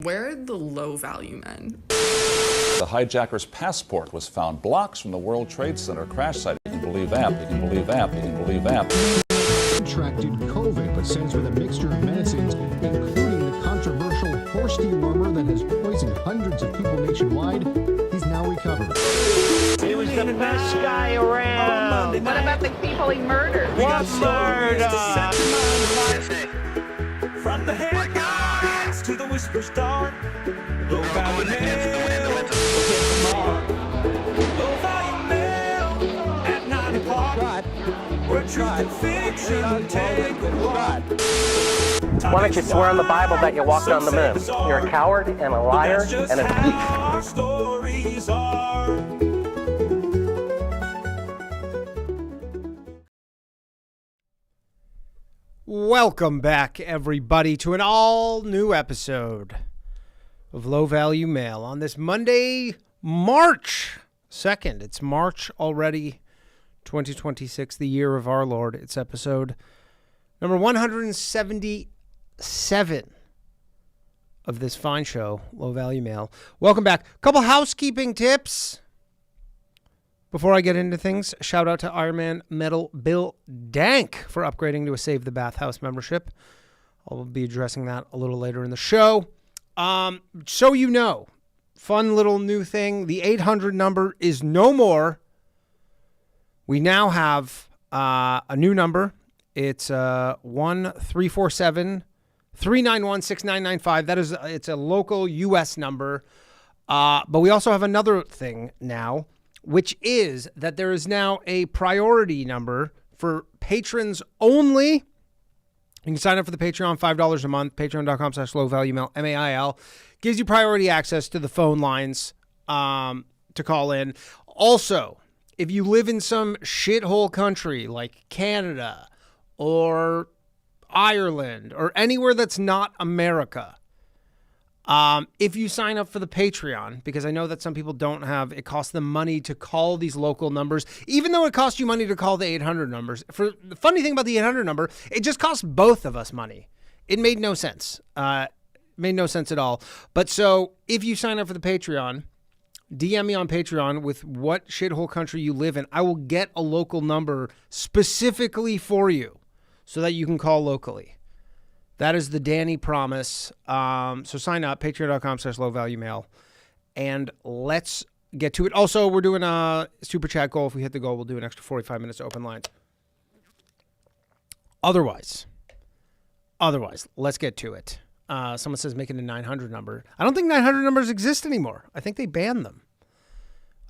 Where are the low-value men? The hijacker's passport was found blocks from the World Trade Center crash site. You can believe that. You can believe that. You can believe that. Contracted COVID, but says with a mixture of medicines, including the controversial horse dewormer that has poisoned hundreds of people nationwide, he's now recovered. He was the best guy around. What about the people he murdered? What murder? From the headlines to the whisper star, low value mail, low value mail at 9 o'clock. Where truth and fiction take a walk. Why don't you swear on the Bible that you walked on the moon? You're a coward and a liar and a thief. Our stories are. Welcome back, everybody, to an all-new episode of Low Value Mail on this Monday, March 2nd. It's March already, 2026, the year of our Lord. It's episode number 177 of this fine show, Low Value Mail. Welcome back. A couple housekeeping tips. Before I get into things, shout out to Ironman Metal Bill Dank for upgrading to a Save the Bathhouse membership. I'll be addressing that a little later in the show. So you know, fun little new thing. The 800 number is no more. We now have a new number. It's 1-347-391-6995. It's a local U.S. number. But we also have another thing now, which is that there is now a priority number for patrons only. You can sign up for the Patreon, $5 a month, patreon.com/lowvaluemail, MAIL. Gives you priority access to the phone lines to call in. Also, if you live in some shithole country like Canada or Ireland or anywhere that's not America, if you sign up for the Patreon, because I know that some people don't have, it costs them money to call these local numbers, even though it costs you money to call the 800 numbers. For the funny thing about the 800 number, it just costs both of us money. It made no sense. Made no sense at all. But so if you sign up for the Patreon, DM me on Patreon with what shithole country you live in. I will get a local number specifically for you so that you can call locally. That is the Danny promise. So sign up, patreon.com/lowvaluemail. And let's get to it. Also, we're doing a super chat goal. If we hit the goal, we'll do an extra 45 minutes to open lines. Otherwise, let's get to it. Someone says make it a 900 number. I don't think 900 numbers exist anymore. I think they banned them.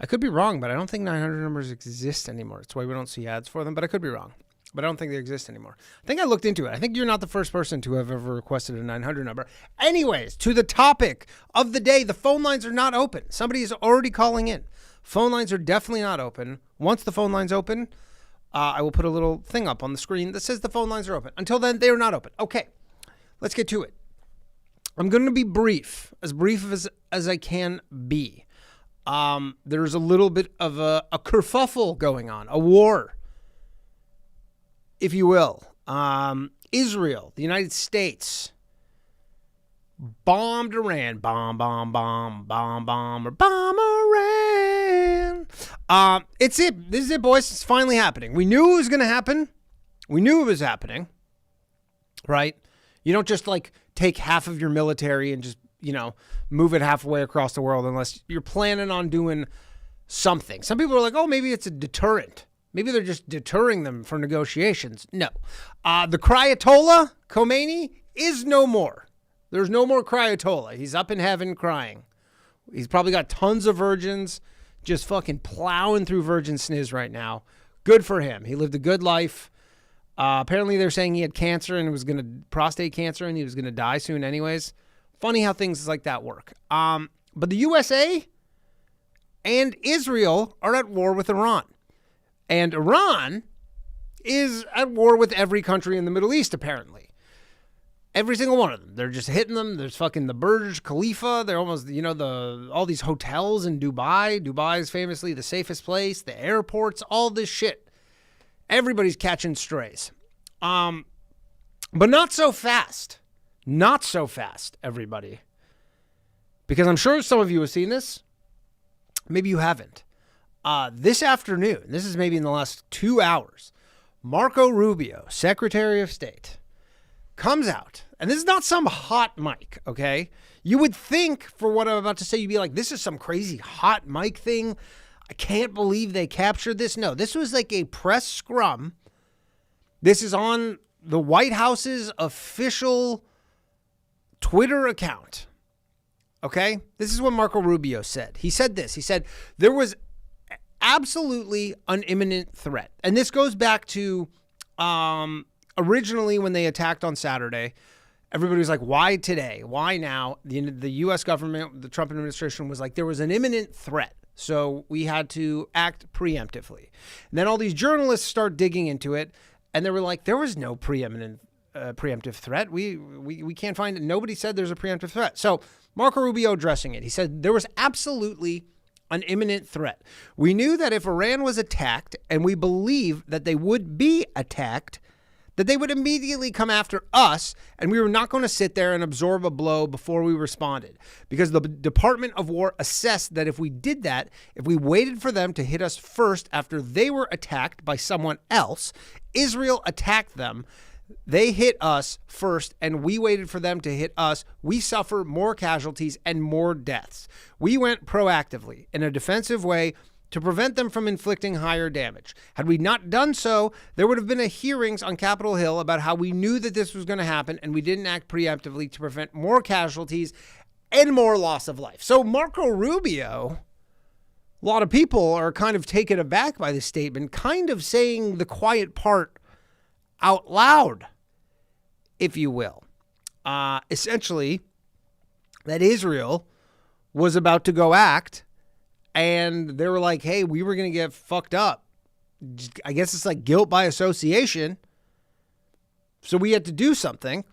I could be wrong, but I don't think 900 numbers exist anymore. That's why we don't see ads for them, but I could be wrong. But I don't think they exist anymore. I think I looked into it. I think you're not the first person to have ever requested a 900 number. Anyways, to the topic of the day, the phone lines are not open. Somebody is already calling in. Phone lines are definitely not open. Once the phone lines open, I will put a little thing up on the screen that says the phone lines are open. Until then, they are not open. Okay, let's get to it. I'm going to be brief as I can be. There's a little bit of a kerfuffle going on, a war, if you will. Israel, the United States, bombed Iran. Bomb Iran. It's it. This is it, boys. It's finally happening. We knew it was going to happen. We knew it was happening, right? You don't just like take half of your military and just, move it halfway across the world unless you're planning on doing something. Some people are like, oh, maybe it's a deterrent. Maybe they're just deterring them for negotiations. No. The Cryatollah, Khomeini, is no more. There's no more Cryatollah. He's up in heaven crying. He's probably got tons of virgins just fucking plowing through virgin sniz right now. Good for him. He lived a good life. Apparently they're saying he had cancer and prostate cancer, and he was going to die soon anyways. Funny how things like that work. But the USA and Israel are at war with Iran. And Iran is at war with every country in the Middle East, apparently. Every single one of them. They're just hitting them. There's fucking the Burj Khalifa. They're almost, all these hotels in Dubai. Dubai is famously the safest place. The airports, all this shit. Everybody's catching strays. But not so fast. Not so fast, everybody. because I'm sure some of you have seen this. Maybe you haven't. This afternoon, this is maybe in the last 2 hours, Marco Rubio, Secretary of State, comes out, and this is not some hot mic, okay? You would think, for what I'm about to say, you'd be like, this is some crazy hot mic thing. I can't believe they captured this. No, this was like a press scrum. This is on the White House's official Twitter account, okay? This is what Marco Rubio said. He said this. He said, there was absolutely an imminent threat. And this goes back to originally when they attacked on Saturday. Everybody was like, why today? Why now? The U.S. government, the Trump administration was like, there was an imminent threat. So we had to act preemptively. And then all these journalists start digging into it. And they were like, there was no preemptive threat. We can't find it. Nobody said there's a preemptive threat. So Marco Rubio addressing it, he said there was absolutely an imminent threat. We knew that if Iran was attacked, and we believe that they would be attacked, that they would immediately come after us, and we were not going to sit there and absorb a blow before we responded. Because the Department of War assessed that if we did that, if we waited for them to hit us first after they were attacked by someone else, Israel attacked them, they hit us first, and we waited for them to hit us. We suffer more casualties and more deaths. We went proactively in a defensive way to prevent them from inflicting higher damage. Had we not done so, there would have been a hearings on Capitol Hill about how we knew that this was going to happen, and we didn't act preemptively to prevent more casualties and more loss of life. So Marco Rubio, a lot of people are kind of taken aback by this statement, kind of saying the quiet part out loud, if you will. Essentially, that Israel was about to go act, and they were like, hey, we were going to get fucked up. I guess it's like guilt by association. So we had to do something.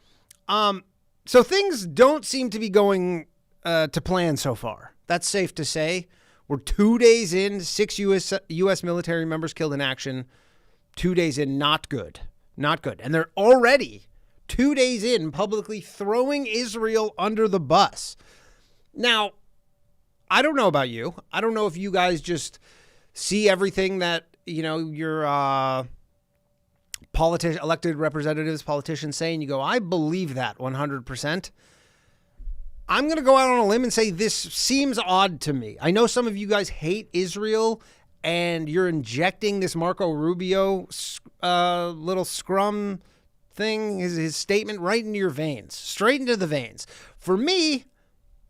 So things don't seem to be going to plan so far. That's safe to say. We're 2 days in, 6 U.S. military members killed in action. 2 days in, not good. Not good. And they're already 2 days in publicly throwing Israel under the bus. Now, I don't know about you. I don't know if you guys just see everything that, you know, your elected representatives, politicians say, and you go, I believe that 100%. I'm going to go out on a limb and say this seems odd to me. I know some of you guys hate Israel, and you're injecting this Marco Rubio little scrum thing, his statement, right into your veins, straight into the veins. For me,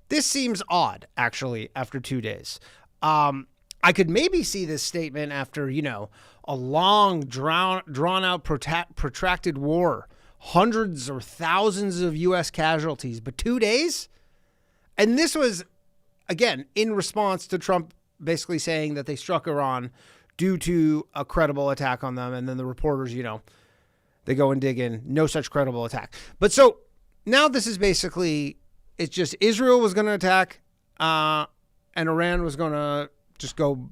this seems odd, actually, after 2 days. I could maybe see this statement after, you know, a long, drawn-out, protracted war, hundreds or thousands of U.S. casualties, but 2 days? And this was, again, in response to Trump basically saying that they struck Iran due to a credible attack on them. And then the reporters, you know, they go and dig in. No such credible attack. But so now this is basically, it's just Israel was going to attack and Iran was going to just go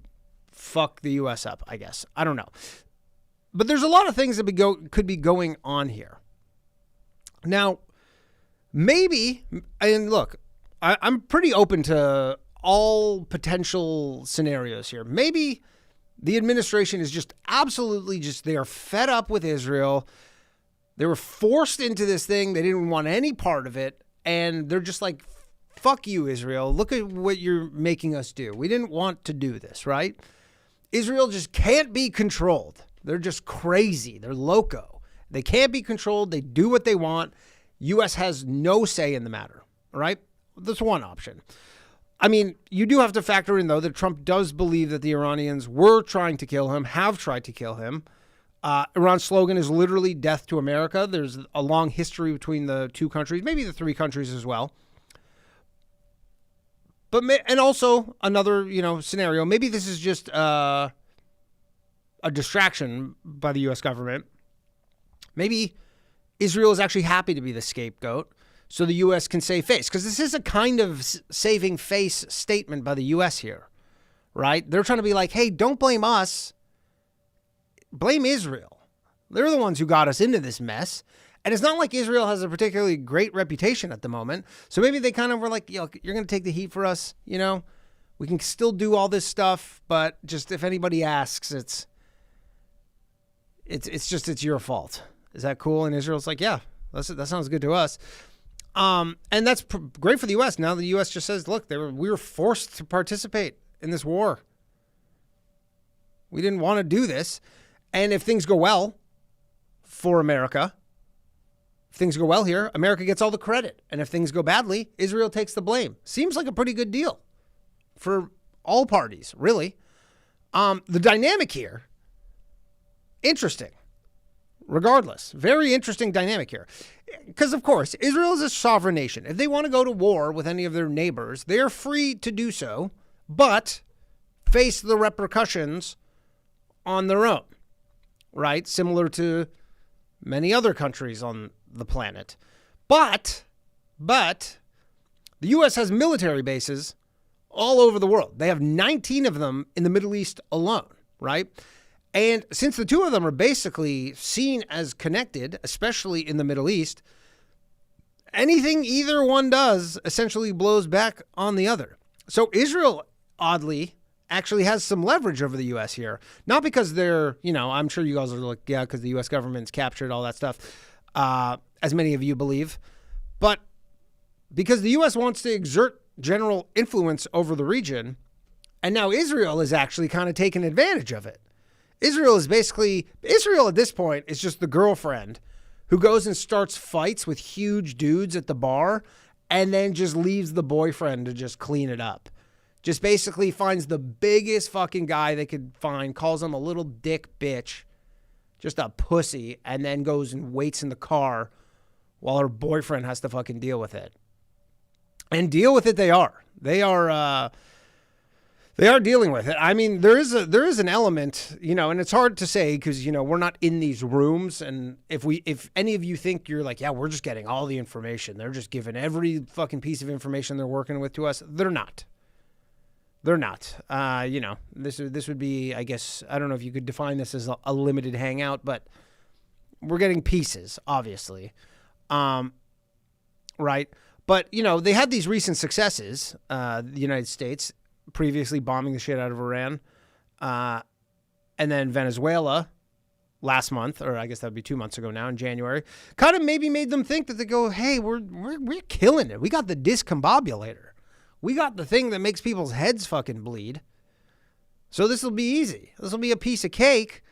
fuck the U.S. up, I guess. I don't know. But there's a lot of things that could be going on here. Now, maybe, and look, I'm pretty open to all potential scenarios here. Maybe the administration is just absolutely they are fed up with Israel. They were forced into this thing. They didn't want any part of it. And they're just like, fuck you, Israel. Look at what you're making us do. We didn't want to do this, right? Israel just can't be controlled. They're just crazy. They're loco. They can't be controlled. They do what they want. U.S. has no say in the matter, right? That's one option. I mean, you do have to factor in, though, that Trump does believe that the Iranians were trying to kill him, have tried to kill him. Iran's slogan is literally death to America. There's a long history between the two countries, maybe the three countries as well. And also another, you know, scenario. Maybe this is just a distraction by the U.S. government. Maybe Israel is actually happy to be the scapegoat so the U.S. can save face. Because this is a kind of saving face statement by the U.S. here, right? They're trying to be like, hey, don't blame us. Blame Israel. They're the ones who got us into this mess. And it's not like Israel has a particularly great reputation at the moment. So maybe they kind of were like, yo, you're going to take the heat for us, you know? We can still do all this stuff, but just if anybody asks, it's your fault. Is that cool? And Israel's like, yeah, that sounds good to us. And that's great for the U.S. Now the U.S. just says, look, we were forced to participate in this war. We didn't want to do this. And if things go well for America, if things go well here, America gets all the credit. And if things go badly, Israel takes the blame. Seems like a pretty good deal for all parties, really. The dynamic here, interesting. Regardless, very interesting dynamic here. Because, of course, Israel is a sovereign nation. If they want to go to war with any of their neighbors, they are free to do so, but face the repercussions on their own, right? Similar to many other countries on the planet. But the U.S. has military bases all over the world. They have 19 of them in the Middle East alone, right? And since the two of them are basically seen as connected, especially in the Middle East, anything either one does essentially blows back on the other. So Israel, oddly, actually has some leverage over the U.S. here. Not because they're, I'm sure you guys are like, yeah, because the U.S. government's captured all that stuff, as many of you believe, but because the U.S. wants to exert general influence over the region, and now Israel is actually kind of taking advantage of it. Israel at this point is just the girlfriend who goes and starts fights with huge dudes at the bar and then just leaves the boyfriend to just clean it up. Just basically finds the biggest fucking guy they could find, calls him a little dick bitch, just a pussy, and then goes and waits in the car while her boyfriend has to fucking deal with it. And deal with it they are. They are dealing with it. I mean, there is an element, and it's hard to say because, we're not in these rooms. And if any of you think you're like, yeah, we're just getting all the information, they're just giving every fucking piece of information they're working with to us. They're not. This would be, I guess, I don't know if you could define this as a limited hangout, but we're getting pieces, obviously. Right. But, they had these recent successes, the United States, previously bombing the shit out of Iran, and then Venezuela last month, or I guess that would be 2 months ago now in January, kind of maybe made them think that they go, hey, we're killing it. We got the discombobulator. We got the thing that makes people's heads fucking bleed. So this will be easy. This will be a piece of cake.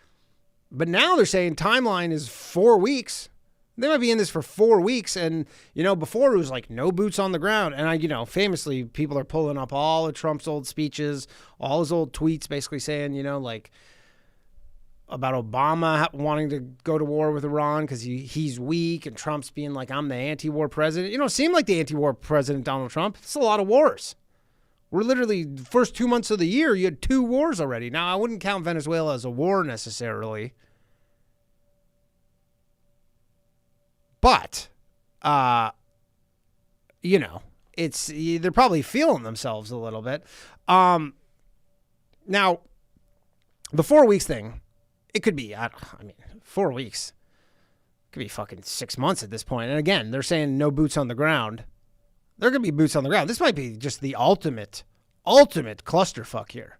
But now they're saying timeline is 4 weeks. They might be in this for 4 weeks. And, before it was like no boots on the ground. And famously, people are pulling up all of Trump's old speeches, all his old tweets basically saying, about Obama wanting to go to war with Iran because he's weak, and Trump's being like, I'm the anti-war president. You don't seem like the anti-war president, Donald Trump. It's a lot of wars. We're literally, the first 2 months of the year, you had 2 wars already. Now, I wouldn't count Venezuela as a war necessarily. But, they're probably feeling themselves a little bit. Now, the 4 weeks thing, it could be, 4 weeks. It could be fucking 6 months at this point. And again, they're saying no boots on the ground. There could be boots on the ground. This might be just the ultimate clusterfuck here.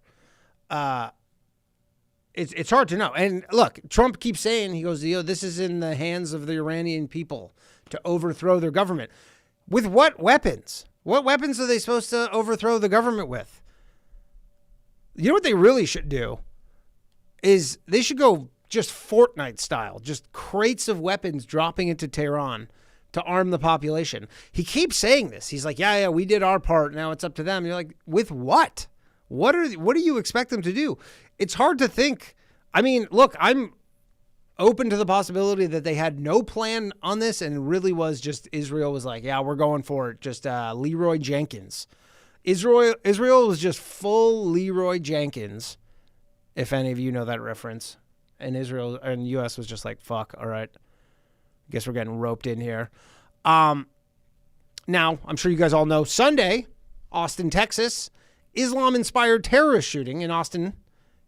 It's hard to know. And look, Trump keeps saying, he goes, this is in the hands of the Iranian people to overthrow their government. With what weapons? What weapons are they supposed to overthrow the government with? You know what they really should do? Is they should go just Fortnite style, just crates of weapons dropping into Tehran to arm the population. He keeps saying this. He's like, yeah, we did our part. Now it's up to them. You're like, with what? What do you expect them to do? It's hard to think. I mean, look, I'm open to the possibility that they had no plan on this and it really was just Israel was like, yeah, we're going for it. Just Leroy Jenkins. Israel was just full Leroy Jenkins, if any of you know that reference. And Israel and U.S. was just like, fuck, all right. I guess we're getting roped in here. Now, I'm sure you guys all know, Sunday, Austin, Texas, Islam-inspired terrorist shooting in Austin,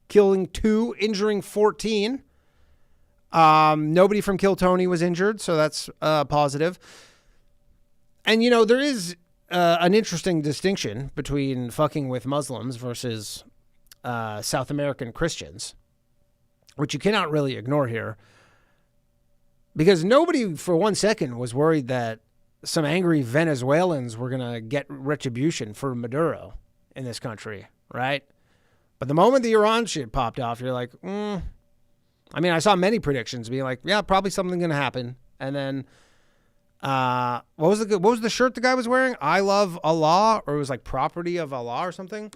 killing 2, injuring 14. Nobody from Kill Tony was injured, so that's positive. And, you know, there is an interesting distinction between fucking with Muslims versus South American Christians, which you cannot really ignore here. Because nobody for 1 second was worried that some angry Venezuelans were going to get retribution for Maduro in this country, right? But the moment the Iran shit popped off, you're like, I mean, I saw many predictions being like, yeah, probably something going to happen. And then, what was the shirt the guy was wearing? I love Allah, or it was like property of Allah or something.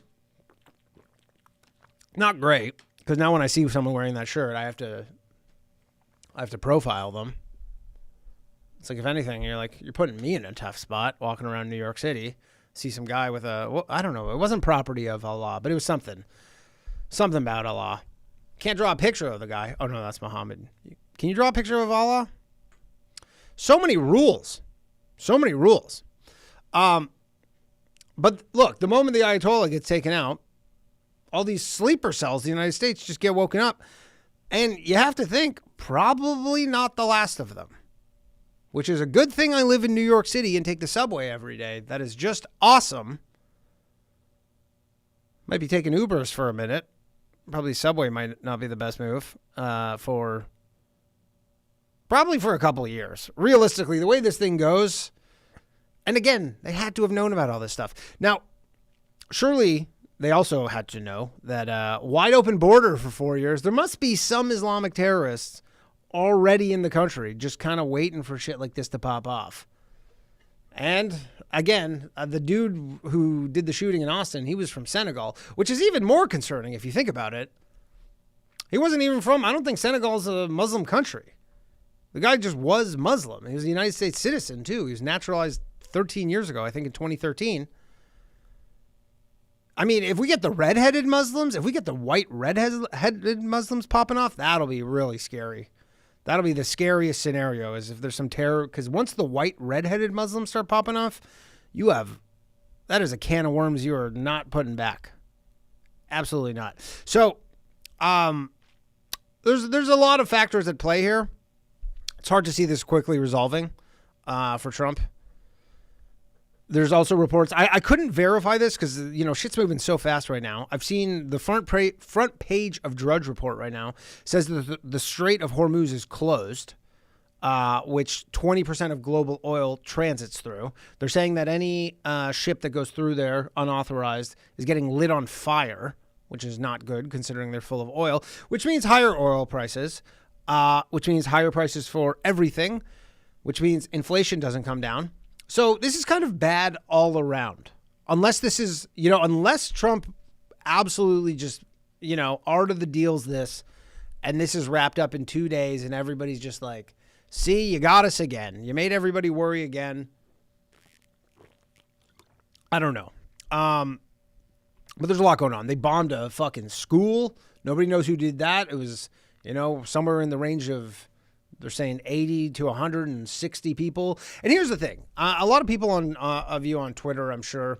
Not great, because now when I see someone wearing that shirt, I have to profile them. It's like, if anything, you're putting me in a tough spot walking around New York City. See some guy with I don't know. It wasn't property of Allah, but it was something about Allah. Can't draw a picture of the guy. Oh no, that's Muhammad. Can you draw a picture of Allah? So many rules. But look, the moment the Ayatollah gets taken out, all these sleeper cells in the United States just get woken up. And you have to think, probably not the last of them. Which is a good thing I live in New York City and take the subway every day. That is just awesome. Might be taking Ubers for a minute. Probably subway might not be the best move for a couple of years. Realistically, the way this thing goes, and again, they had to have known about all this stuff. Now, surely they also had to know that wide open border for 4 years, there must be some Islamic terrorists already in the country, just kind of waiting for shit like this to pop off. And again, the dude who did the shooting in Austin, he was from Senegal, which is even more concerning if you think about it. He wasn't even from, I don't think Senegal's a Muslim country. The guy just was Muslim. He was a United States citizen too. He was naturalized 13 years ago, I think in 2013. I mean, if we get the redheaded Muslims, if we get the white redheaded Muslims popping off, that'll be really scary. That'll be the scariest scenario, is if there's some terror. Because once the white redheaded Muslims start popping off, that is a can of worms you are not putting back. Absolutely not. So, there's a lot of factors at play here. It's hard to see this quickly resolving for Trump. There's also reports. I couldn't verify this because, you know, shit's moving so fast right now. I've seen the front page of Drudge Report right now says that the Strait of Hormuz is closed, which 20% of global oil transits through. They're saying that any ship that goes through there unauthorized is getting lit on fire, which is not good considering they're full of oil, which means higher oil prices, which means higher prices for everything, which means inflation doesn't come down. So this is kind of bad all around. Unless this is, you know, unless Trump absolutely just, you know, art of the deals this, and this is wrapped up in 2 days and everybody's just like, see, you got us again. You made everybody worry again. I don't know. But there's a lot going on. They bombed a fucking school. Nobody knows who did that. It was, you know, somewhere in the range of, they're saying 80 to 160 people. And here's the thing. A lot of people of you on Twitter, I'm sure,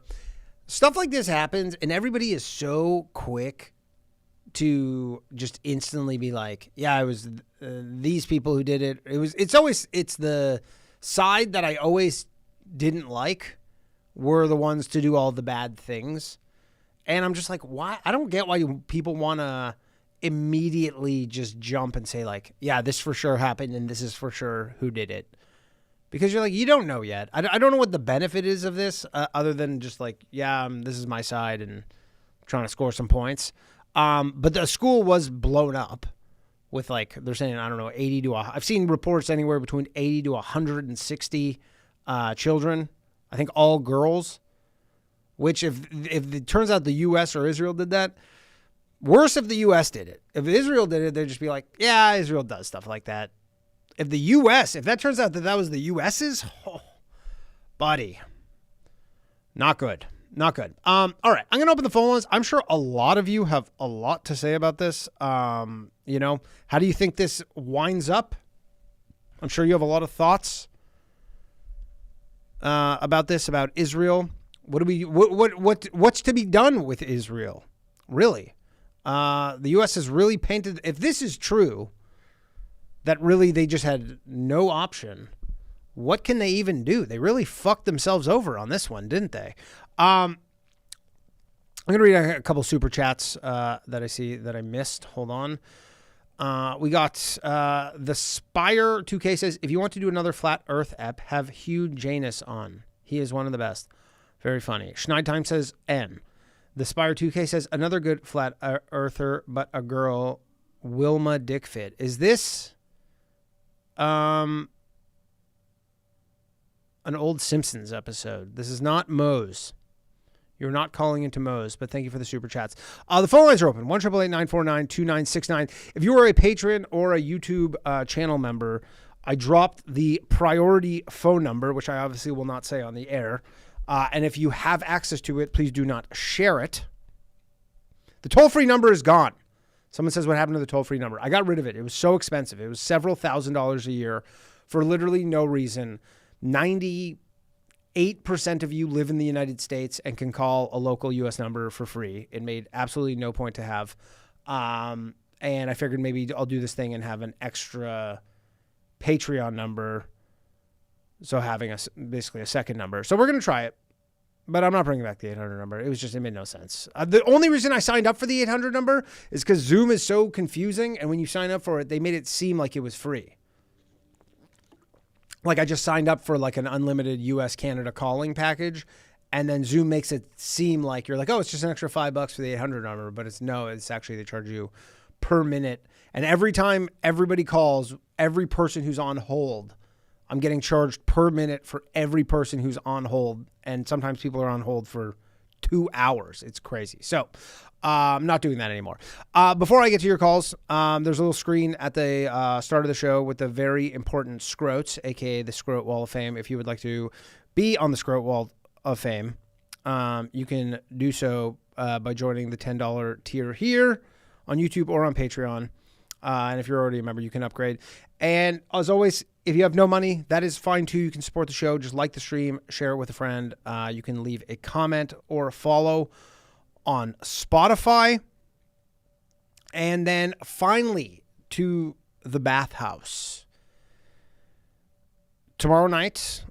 stuff like this happens and everybody is so quick to just instantly be like, yeah, it was these people who did it. It's the side that I always didn't like were the ones to do all the bad things. And I'm just like, why? I don't get why people want to immediately just jump and say like, yeah, this for sure happened and this is for sure who did it. Because you're like, you don't know yet. I don't know what the benefit is of this other than just like, yeah, this is my side and I'm trying to score some points. But the school was blown up with like, they're saying, I don't know, 80 to, I've seen reports anywhere between 80 to 160 children. I think all girls, which if it turns out the U.S. or Israel did that, worse if the U.S. did it. If Israel did it, they'd just be like, yeah, Israel does stuff like that. If the U.S., if that turns out that was the U.S.'s, buddy, not good. Not good. All right, I'm going to open the phone lines. I'm sure a lot of you have a lot to say about this. You know, how do you think this winds up? I'm sure you have a lot of thoughts about this, about Israel. What's to be done with Israel? Really? The U.S. has really painted, if this is true, that really they just had no option. What can they even do? They really fucked themselves over on this one, didn't they? I'm going to read a couple super chats that I see that I missed. Hold on. We got the Spire 2K says, if you want to do another Flat Earth ep, have Hugh Janus on. He is one of the best. Very funny. Schneidtime says N. The Spire 2K says, another good Flat Earther, but a girl, Wilma Dickfit. Is this an old Simpsons episode? This is not Moe's. You're not calling into Moe's, but thank you for the super chats. The phone lines are open, 1-888-949-2969. If you are a patron or a YouTube channel member, I dropped the priority phone number, which I obviously will not say on the air. And if you have access to it, please do not share it. The toll-free number is gone. Someone says, what happened to the toll-free number? I got rid of it. It was so expensive. It was several $1,000s a year for literally no reason. 98% of you live in the United States and can call a local U.S. number for free. It made absolutely no point to have. And I figured maybe I'll do this thing and have an extra Patreon number. So having basically a second number. So we're going to try it. But I'm not bringing back the 800 number. It made no sense. The only reason I signed up for the 800 number is because Zoom is so confusing. And when you sign up for it, they made it seem like it was free. Like I just signed up for like an unlimited US Canada calling package. And then Zoom makes it seem like you're like, oh, it's just an extra $5 for the 800 number. But it's actually they charge you per minute. And every time everybody calls, every person who's on hold, I'm getting charged per minute for every person who's on hold. And sometimes people are on hold for 2 hours. It's crazy. So I'm not doing that anymore. Before I get to your calls, there's a little screen at the start of the show with the very important Scrotes, a.k.a. the Scrote Wall of Fame. If you would like to be on the Scrote Wall of Fame, you can do so by joining the $10 tier here on YouTube or on Patreon. And if you're already a member, you can upgrade. And as always, if you have no money, that is fine too. You can support the show. Just like the stream, share it with a friend. You can leave a comment or a follow on Spotify. And then finally to the bathhouse. Tomorrow night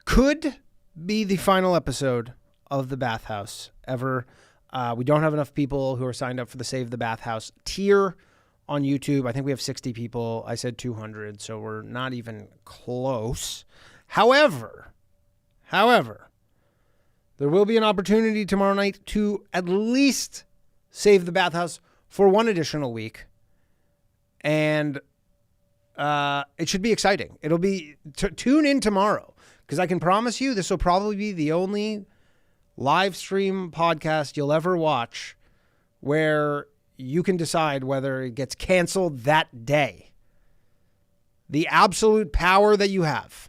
could be the final episode of the bathhouse ever. We don't have enough people who are signed up for the Save the Bathhouse tier on YouTube. I think we have 60 people. I said 200, so we're not even close. However, there will be an opportunity tomorrow night to at least save the bathhouse for one additional week. And it should be exciting. It'll be, tune in tomorrow, because I can promise you this will probably be the only live stream podcast you'll ever watch where you can decide whether it gets canceled that day. The absolute power that you have.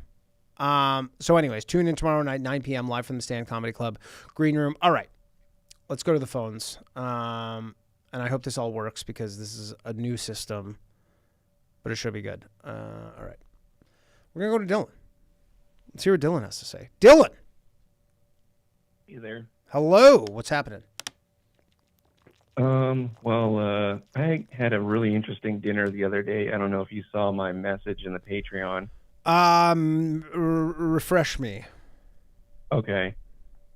So anyways, tune in tomorrow night, 9 p.m. live from the Stand Comedy Club Green Room. All right, let's go to the phones. And I hope this all works because this is a new system, but it should be good. All right. We're going to go to Dylan. Let's hear what Dylan has to say. Dylan! Hey there. Hello. What's happening? I had a really interesting dinner the other day. I don't know if you saw my message in the Patreon. Refresh me. Okay.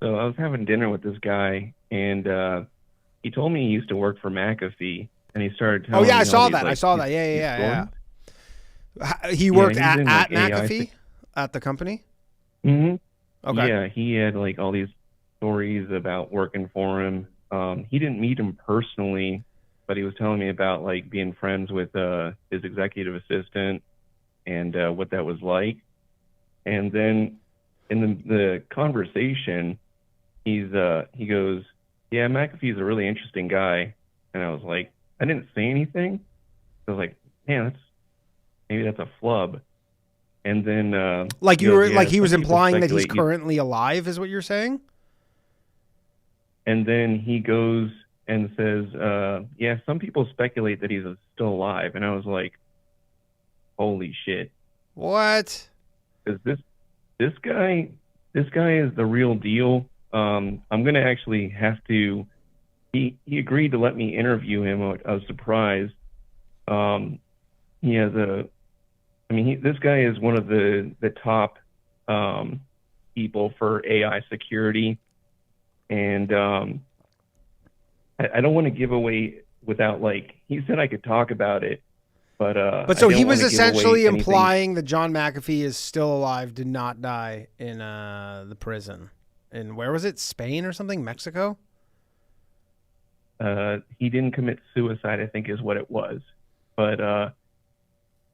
So I was having dinner with this guy, and he told me he used to work for McAfee, and he started telling me I saw that. Like, I saw that. Yeah. He worked at McAfee? At the company? Mm-hmm. Okay. Yeah, he had like all these stories about working for him. He didn't meet him personally, but he was telling me about like being friends with his executive assistant and what that was like. And then in the conversation, he goes, "Yeah, McAfee's a really interesting guy." And I was like, I didn't say anything. I was like, man, maybe that's a flub. And then he was implying that he's currently alive, is what you're saying? And then he goes and says, yeah, some people speculate that he's still alive. And I was like, holy shit. What? Because this guy is the real deal. I'm going to actually have to, he agreed to let me interview him. I was surprised. he has this guy is one of the top people for AI security, and I don't want to give away without he said I could talk about it, but so I he don't was wanna give away essentially anything. implying that John McAfee is still alive, did not die in the prison. In where was it? Spain or something? Mexico? He didn't commit suicide, I think is what it was, but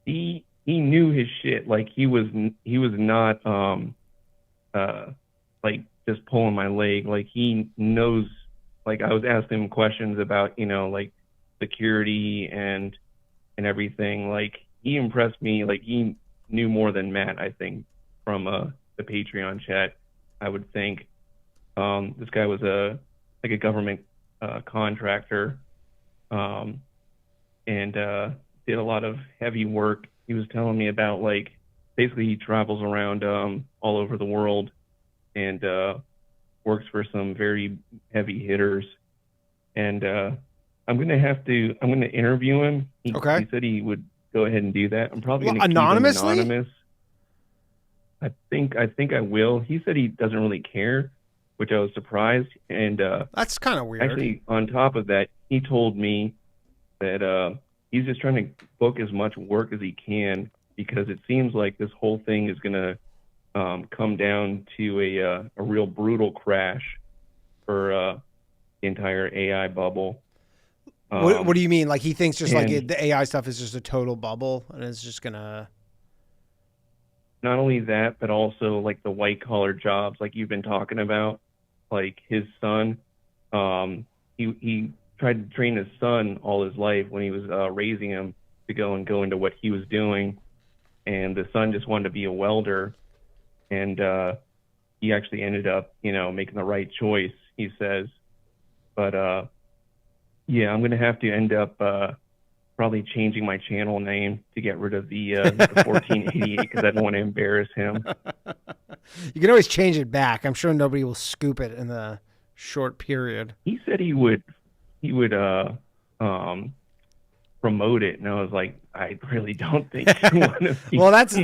he knew his shit. He was not just pulling my leg. He knows. I was asking him questions about security and everything. He impressed me. He knew more than Matt, I think, from the Patreon chat. I would think this guy was a government contractor, and did a lot of heavy work. He was telling me about basically he travels around all over the world and works for some very heavy hitters. And I'm gonna interview him. He said he would go ahead and do that. I'm probably gonna keep him anonymous. I think I will. He said he doesn't really care, which I was surprised. And that's kind of weird. Actually, on top of that, he told me that he's just trying to book as much work as he can, because it seems like this whole thing is gonna come down to a real brutal crash for the entire AI bubble. What do you mean? He thinks just the AI stuff is just a total bubble and it's just gonna. Not only that, but also the white collar jobs, you've been talking about. His son, he tried to train his son all his life when he was raising him to go into what he was doing, and the son just wanted to be a welder, and he actually ended up making the right choice, he says. But yeah, I'm gonna have to end up probably changing my channel name to get rid of the 1488, because I don't want to embarrass him. You can always change it back. I'm sure nobody will scoop it in the short period. He said he would promote it, and I was like, I really don't think you want to be well, that's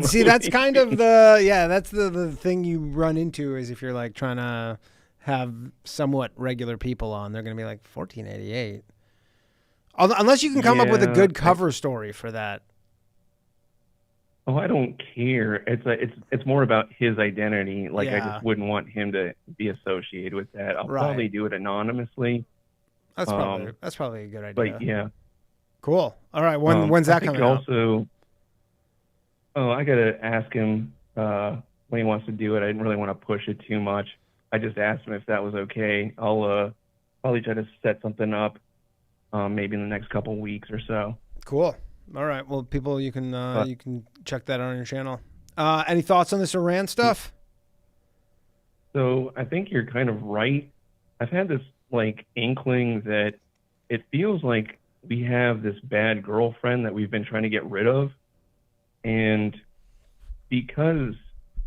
kind of the thing you run into, is if you're trying to have somewhat regular people on, they're going to be 1488. Unless you can come up with a good cover story for that. Oh, I don't care. It's more about his identity. I just wouldn't want him to be associated with that. I'll probably do it anonymously. That's probably a good idea. But yeah. Cool. All right. When's that coming out? I gotta ask him when he wants to do it. I didn't really want to push it too much. I just asked him if that was okay. I'll probably try to set something up, maybe in the next couple weeks or so. Cool. All right. Well, people, you can check that out on your channel. Any thoughts on this Iran stuff? So I think you're kind of right. I've had this inkling that it feels like we have this bad girlfriend that we've been trying to get rid of, and because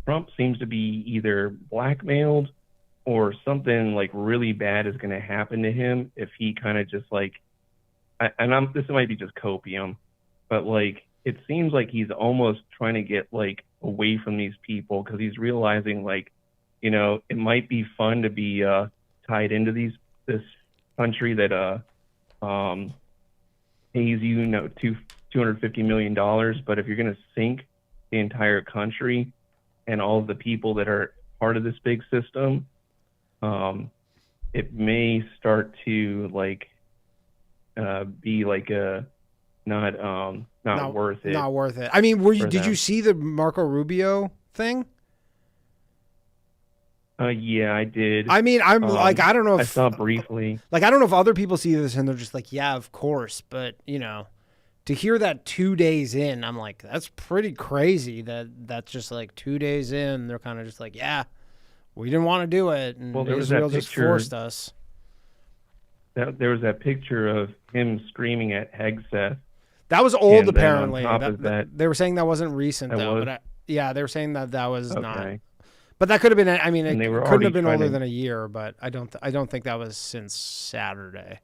Trump seems to be either blackmailed or something really bad is going to happen to him if he kind of just this might be just copium, but it seems like he's almost trying to get away from these people, because he's realizing it might be fun to be tied into this country that pays you $250 million, but if you're going to sink the entire country and all of the people that are part of this big system, it may start to be not worth it. Not worth it. I mean, did you see the Marco Rubio thing? Yeah, I did. I mean, I don't know if I saw briefly. I don't know if other people see this and they're just yeah, of course. But to hear that 2 days in, I'm that's pretty crazy. That's just 2 days in, they're kind of just yeah, we didn't want to do it, and Israel just forced us. There was that picture of him screaming at Hegseth. That was old, apparently. They were saying that wasn't recent, though. But they were saying that was okay. not. But that could have been. I mean, it couldn't have been older to... than a year. But I don't think that was since Saturday.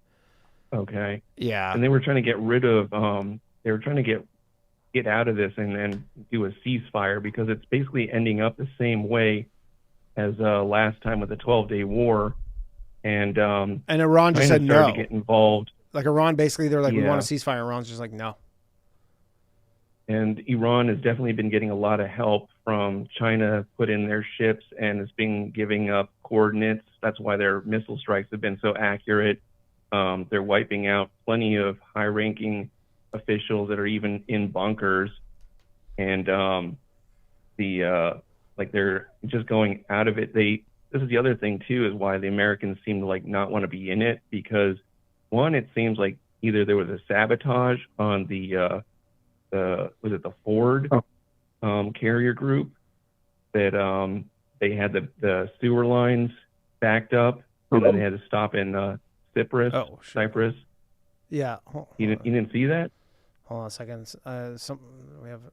Okay. Yeah. And they were trying to get rid of. They were trying to get get out of this and then do a ceasefire, because it's basically ending up the same way as last time with the 12-day war. And Iran just said no. To get involved. Like Iran, basically, they're like, we want a ceasefire. Iran's just like, no. And Iran has definitely been getting a lot of help from China, put in their ships, and has been giving up coordinates. That's why their missile strikes have been so accurate. They're wiping out plenty of high-ranking officials that are even in bunkers, and they're just going out of it. This is the other thing too, is why the Americans seem to like not want to be in it, because one, it seems like either there was a sabotage on the Ford carrier group, that they had the sewer lines backed up, and then they had to stop in Cyprus. Yeah. You didn't see that? Hold on a second.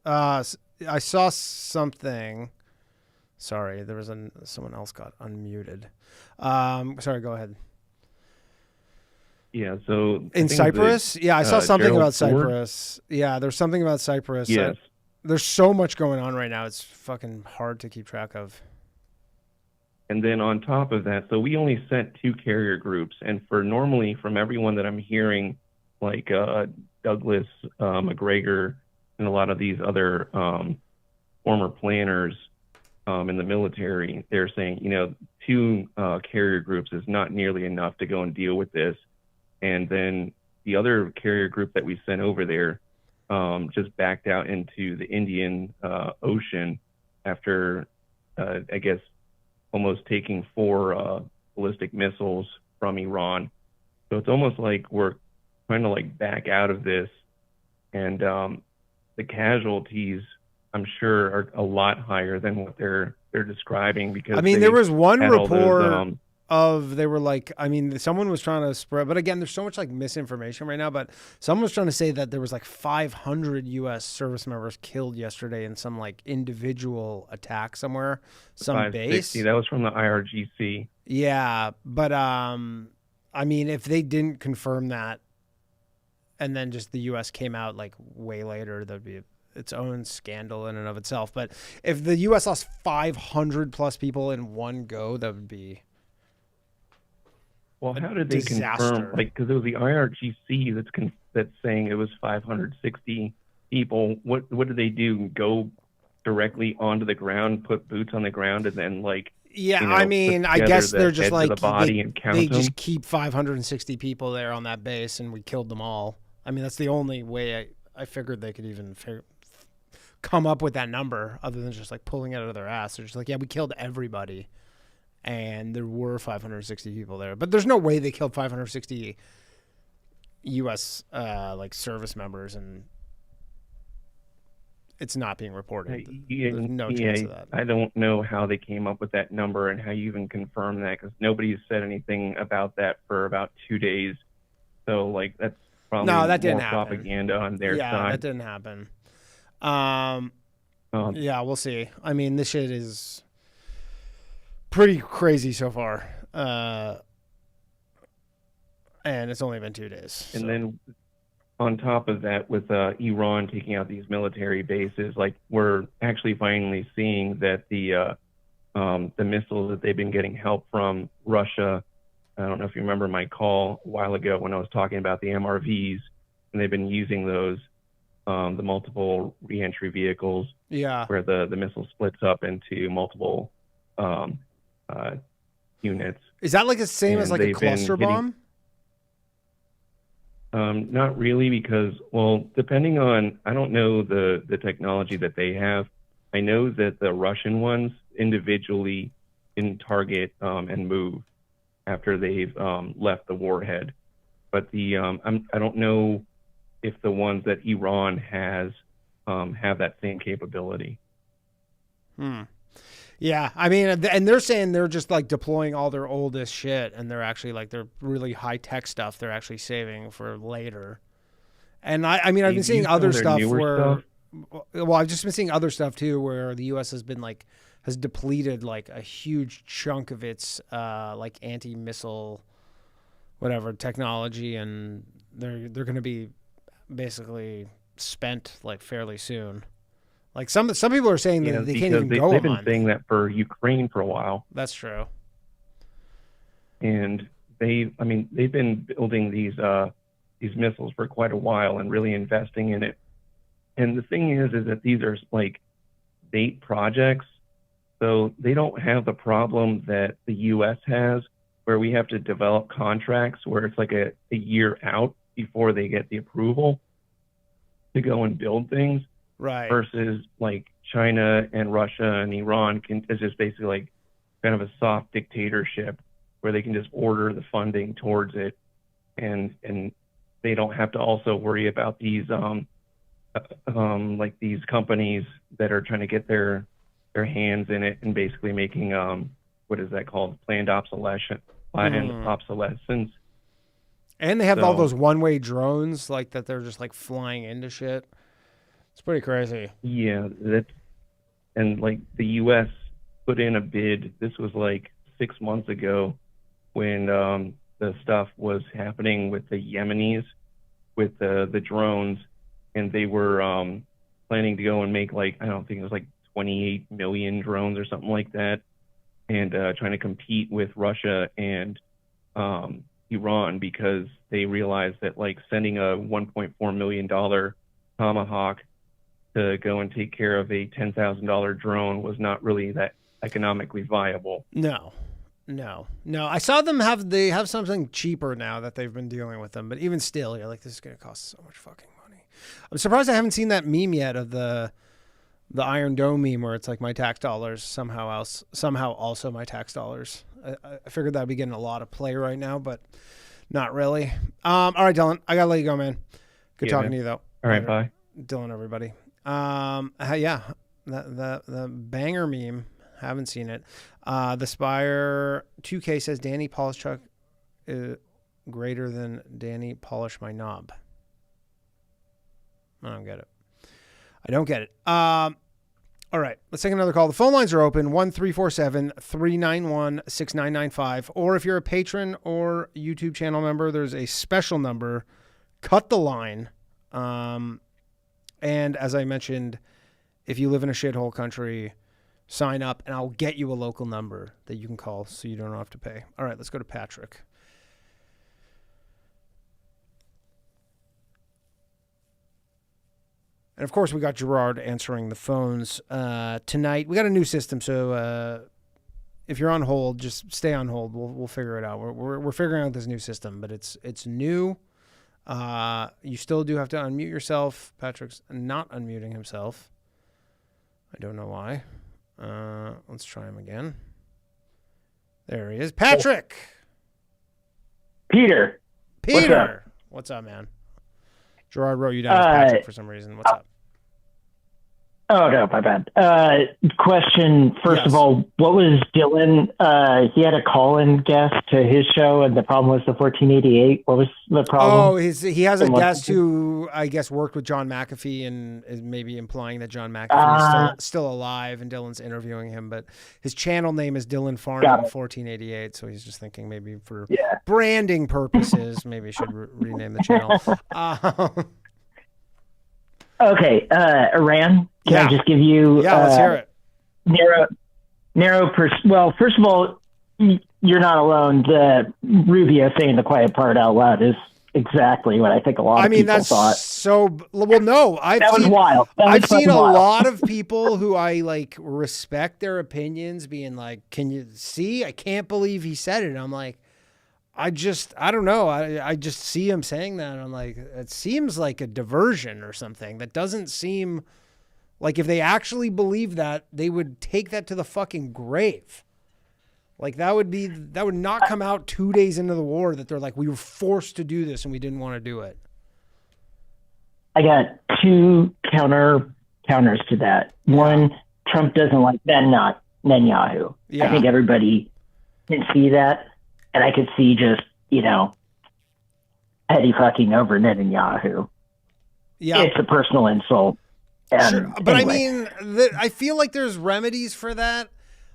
I saw something. Sorry, there was someone else got unmuted. Sorry, go ahead. Yeah, so in Cyprus? I saw something about Cyprus. Ford? Yeah, there's something about Cyprus. Yes. There's so much going on right now. It's fucking hard to keep track of. And then on top of that, so we only sent 2 carrier groups. And normally from everyone that I'm hearing, like Douglas McGregor and a lot of these other former planners in the military, they're saying, 2 carrier groups is not nearly enough to go and deal with this. And then the other carrier group that we sent over there just backed out into the Indian Ocean after, I guess, almost taking 4 ballistic missiles from Iran. So it's almost like we're trying to like back out of this, and the casualties, I'm sure, are a lot higher than what they're describing. Because there was one report they were like, someone was trying to spread, but again, there's so much like misinformation right now, but someone was trying to say that there was like 500 U.S. service members killed yesterday in some like individual attack somewhere, some base. That was from the IRGC. Yeah, but if they didn't confirm that, and then just the U.S. came out like way later, that'd be its own scandal in and of itself. But if the U.S. lost 500 plus people in one go, that would be Well, how did they confirm? Like, because it was the IRGC that's saying it was 560 people. What did they do? Go directly onto the ground, put boots on the ground, and then like? Yeah, I guess they're just like they just them. keep 560 people there on that base, and we killed them all. That's the only way I figured they could even come up with that number, other than just like pulling it out of their ass. They're just like, yeah, we killed everybody. And there were 560 people there, but there's no way they killed 560 U.S. Like service members, and it's not being reported. There's no chance of that. I don't know how they came up with that number and how you even confirm that, because nobody's said anything about that for about 2 days. So like that's probably that didn't happen. Propaganda on their side. Yeah, that didn't happen. Yeah, we'll see. This shit is pretty crazy so far, and it's only been 2 days. And then on top of that, with Iran taking out these military bases, like we're actually finally seeing that the missiles that they've been getting help from Russia. I don't know if you remember my call a while ago when I was talking about the MRVs, and they've been using those, the multiple reentry vehicles, where the missile splits up into multiple units. Is that like the same as like a cluster bomb? Not really, because, well, depending on, I don't know the technology that they have. I know that the Russian ones individually can target and move after they've left the warhead. But I don't know if the ones that Iran has have that same capability. Yeah, and they're saying they're just like deploying all their oldest shit, and they're actually like their really high tech stuff they're actually saving for later. And I've been seeing other stuff where, well, I've just been seeing other stuff too where the U.S. has depleted like a huge chunk of its like anti-missile whatever technology, and they're going to be basically spent like fairly soon. Like some people are saying that they can't even go a They've been month. saying that for Ukraine for a while. That's true. And they've been building these missiles for quite a while and really investing in it. And the thing is that these are like state projects, so they don't have the problem that the U.S. has, where we have to develop contracts where it's like a year out before they get the approval to go and build things. Right. Versus like China and Russia and Iran is just basically like kind of a soft dictatorship where they can just order the funding towards it, and they don't have to also worry about these like these companies that are trying to get their hands in it and basically making what is that called, planned obsolescence. And they have all those one-way drones like that. They're just like flying into shit. It's pretty crazy. Yeah, and like the U.S. put in a bid. This was like 6 months ago when the stuff was happening with the Yemenis, with the drones, and they were planning to go and make like, I don't think it was like 28 million drones or something like that, and trying to compete with Russia and Iran, because they realized that like sending a $1.4 million Tomahawk to go and take care of a $10,000 drone was not really that economically viable. No. I saw them have something cheaper now that they've been dealing with them, but even still, you're like, this is going to cost so much fucking money. I'm surprised I haven't seen that meme yet of the Iron Dome meme where it's like my tax dollars somehow also my tax dollars. I figured that'd be getting a lot of play right now, but not really. All right, Dylan, I gotta let you go, man. Good talking to you though. All right, bye. Dylan, everybody. Yeah, the banger meme. Haven't seen it. The Spire 2K says Danny Polishchuk is greater than Danny Polish my knob. I don't get it. All right, let's take another call. The phone lines are open, 1-347-391-6995. Or if you're a patron or YouTube channel member, there's a special number. Cut the line. And as I mentioned, if you live in a shithole country, sign up and I'll get you a local number that you can call so you don't have to pay. All right, let's go to Patrick. And of course, we got Gerard answering the phones tonight. We got a new system, so if you're on hold, just stay on hold. We'll figure it out. We're figuring out this new system, but it's new. You still do have to unmute yourself. Patrick's not unmuting himself. I don't know why. Let's try him again. There he is, Patrick. Peter. What's up, man? Gerard wrote you down as Patrick for some reason. What's up? Oh, no, my bad. Question, first of all, what was Dylan? He had a call-in guest to his show, and the problem was the 1488. What was the problem? Oh, he has a guest who, I guess, worked with John McAfee and is maybe implying that John McAfee is still alive, and Dylan's interviewing him. But his channel name is Dylan Farnham 1488, so he's just thinking maybe for branding purposes, maybe he should rename the channel. Okay, Iran. Can I just give you? Yeah, let's hear it. Well, first of all, you're not alone. The Rubio saying the quiet part out loud is exactly what I think a lot of people thought. So well, no, that was wild. I've seen a lot of people who I like respect their opinions being like, "Can you see? I can't believe he said it." I'm like, I don't know. I just see him saying that. And I'm like, it seems like a diversion or something. That doesn't seem like if they actually believe that, they would take that to the fucking grave. Like that would not come out 2 days into the war that they're like, we were forced to do this and we didn't want to do it. I got two counters to that. One, Trump doesn't like Netanyahu. Yeah. I think everybody can see that. And I could see just, petty fucking over Netanyahu. Yeah. It's a personal insult. Sure. But anyway. I mean, I feel like there's remedies for that.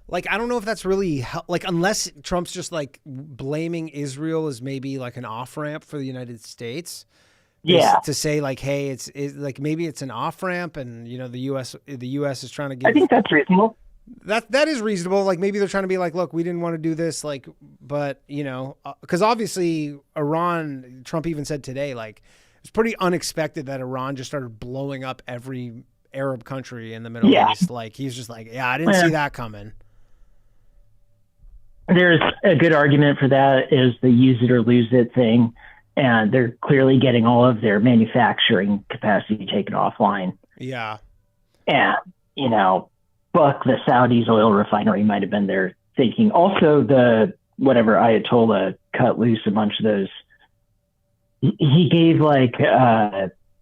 Like, I don't know if that's really, like, unless Trump's just like blaming Israel as maybe like an off-ramp for the United States. Yeah. To say like, hey, it's like maybe it's an off ramp, and the U.S. is trying to give. I think that's reasonable. That is reasonable. Like maybe they're trying to be like, look, we didn't want to do this, like, but because obviously Iran, Trump even said today, like it's pretty unexpected that Iran just started blowing up every Arab country in the Middle East. Like he's just like, yeah, I didn't see that coming. There's a good argument for that is the use it or lose it thing. And they're clearly getting all of their manufacturing capacity taken offline. Yeah. And, Buck, the Saudis oil refinery might have been there thinking. Also, the whatever Ayatollah cut loose a bunch of those. He gave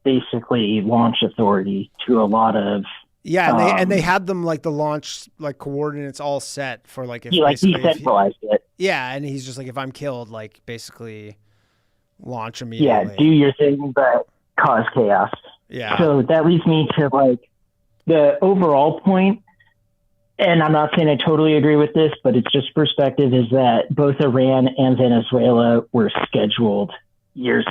basically launch authority to a lot of. Yeah, and they had them like the launch like coordinates all set for like if he decentralized it. Yeah, and he's just like, if I'm killed, like basically launch immediately. Yeah, do your thing, but cause chaos. Yeah. So that leads me to like the overall point, and I'm not saying I totally agree with this, but it's just perspective, is that both Iran and Venezuela were scheduled years.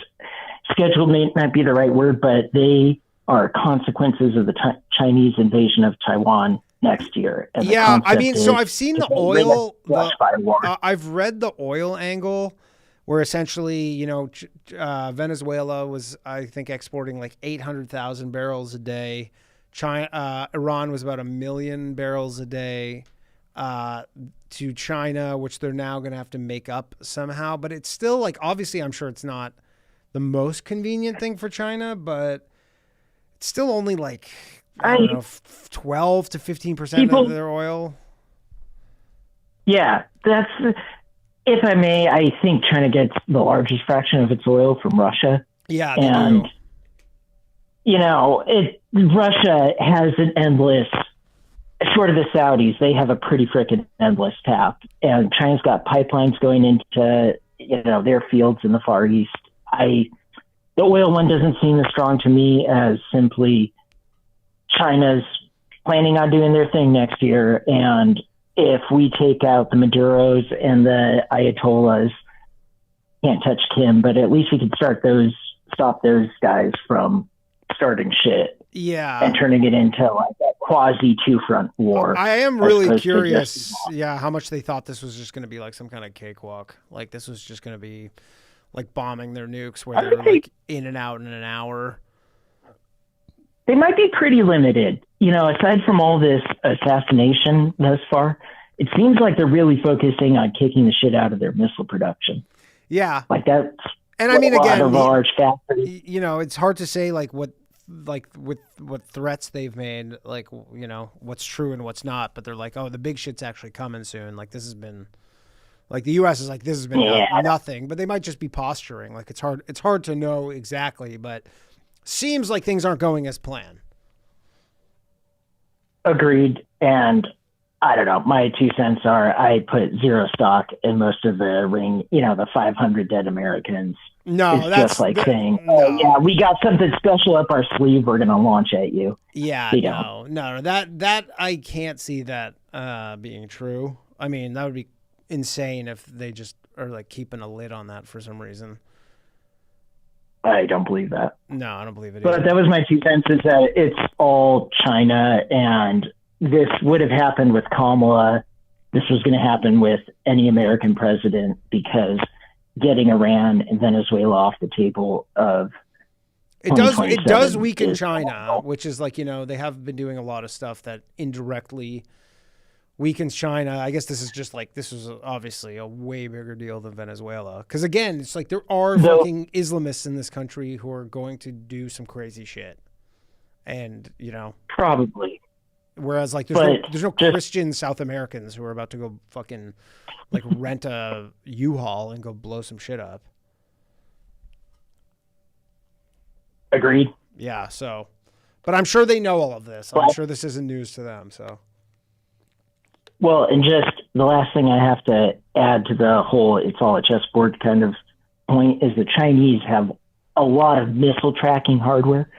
Scheduled may not be the right word, but they are consequences of the Chinese invasion of Taiwan next year. And yeah, I mean, so I've seen the oil. I've read the oil angle, where essentially, Venezuela was, I think, exporting like 800,000 barrels a day. Iran was about 1 million barrels a day to China, which they're now going to have to make up somehow. But it's still like, obviously, I'm sure it's not the most convenient thing for China, but it's still only like, I don't know, 12 to 15% of their oil. Yeah, that's... If I may, I think China gets the largest fraction of its oil from Russia. Yeah, and Russia has an endless, short of the Saudis, they have a pretty freaking endless tap. And China's got pipelines going into their fields in the Far East. The oil one doesn't seem as strong to me as simply China's planning on doing their thing next year, and if we take out the Maduros and the Ayatollahs, can't touch Kim, but at least we could stop those guys from starting shit. Yeah. And turning it into like a quasi two-front war. I am really curious, how much they thought this was just going to be like some kind of cakewalk. Like this was just going to be like bombing their nukes where they're like in and out in an hour. They might be pretty limited. Aside from all this assassination thus far, it seems like they're really focusing on kicking the shit out of their missile production. Yeah. Like that's and I mean, again, a large factor. It's hard to say like what threats they've made, like, what's true and what's not, but they're like, oh, the big shit's actually coming soon. Like this has been like the US is like, this has been nothing, but they might just be posturing. Like it's hard to know exactly, but seems like things aren't going as planned. Agreed. And I don't know, my 2 cents are I put zero stock in most of the the 500 dead Americans. No, it's just like saying, we got something special up our sleeve we're going to launch at you. Yeah, no, that I can't see that being true. I mean, that would be insane if they just are like keeping a lid on that for some reason. I don't believe that. No, I don't believe it But either. that was my 2 cents, is that it's all China, and this would have happened with Kamala. This was going to happen with any American president, because getting Iran and Venezuela off the table of it does weaken China, which is like, they have been doing a lot of stuff that indirectly weakens China. I guess this is obviously a way bigger deal than Venezuela. Because again, it's like there are fucking Islamists in this country who are going to do some crazy shit. And, probably. Whereas like there's no Christian South Americans who are about to go fucking like rent a U-Haul and go blow some shit up. Agreed. Yeah, so but I'm sure they know all of this. I'm sure this isn't news to them, so. Well, and just the last thing I have to add to the whole it's all a chessboard kind of point is the Chinese have a lot of missile tracking hardware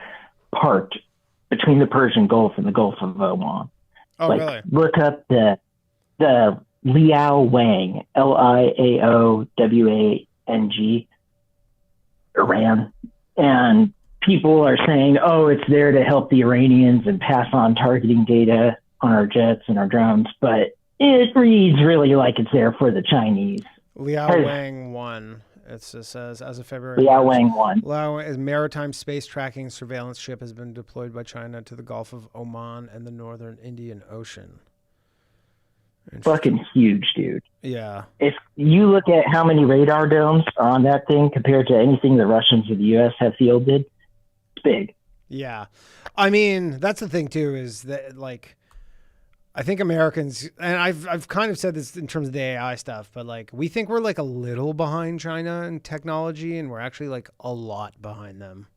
parked between the Persian Gulf and the Gulf of Oman. Oh, really? Look up the Liao Wang, Liaowang, Iran. and people are saying, oh, it's there to help the Iranians and pass on targeting data on our jets and our drones, but it reads really like it's there for the Chinese. Liao Wang 1. It says, as of February, Liao Wang 1. Liao maritime space tracking surveillance ship has been deployed by China to the Gulf of Oman and the northern Indian Ocean. Fucking huge, dude. Yeah. If you look at how many radar domes are on that thing compared to anything the Russians or the U.S. have fielded, it's big. Yeah. I mean, that's the thing, too, is that, like, I think Americans, and I've kind of said this in terms of the AI stuff, but like we think we're like a little behind China in technology, and we're actually like a lot behind them.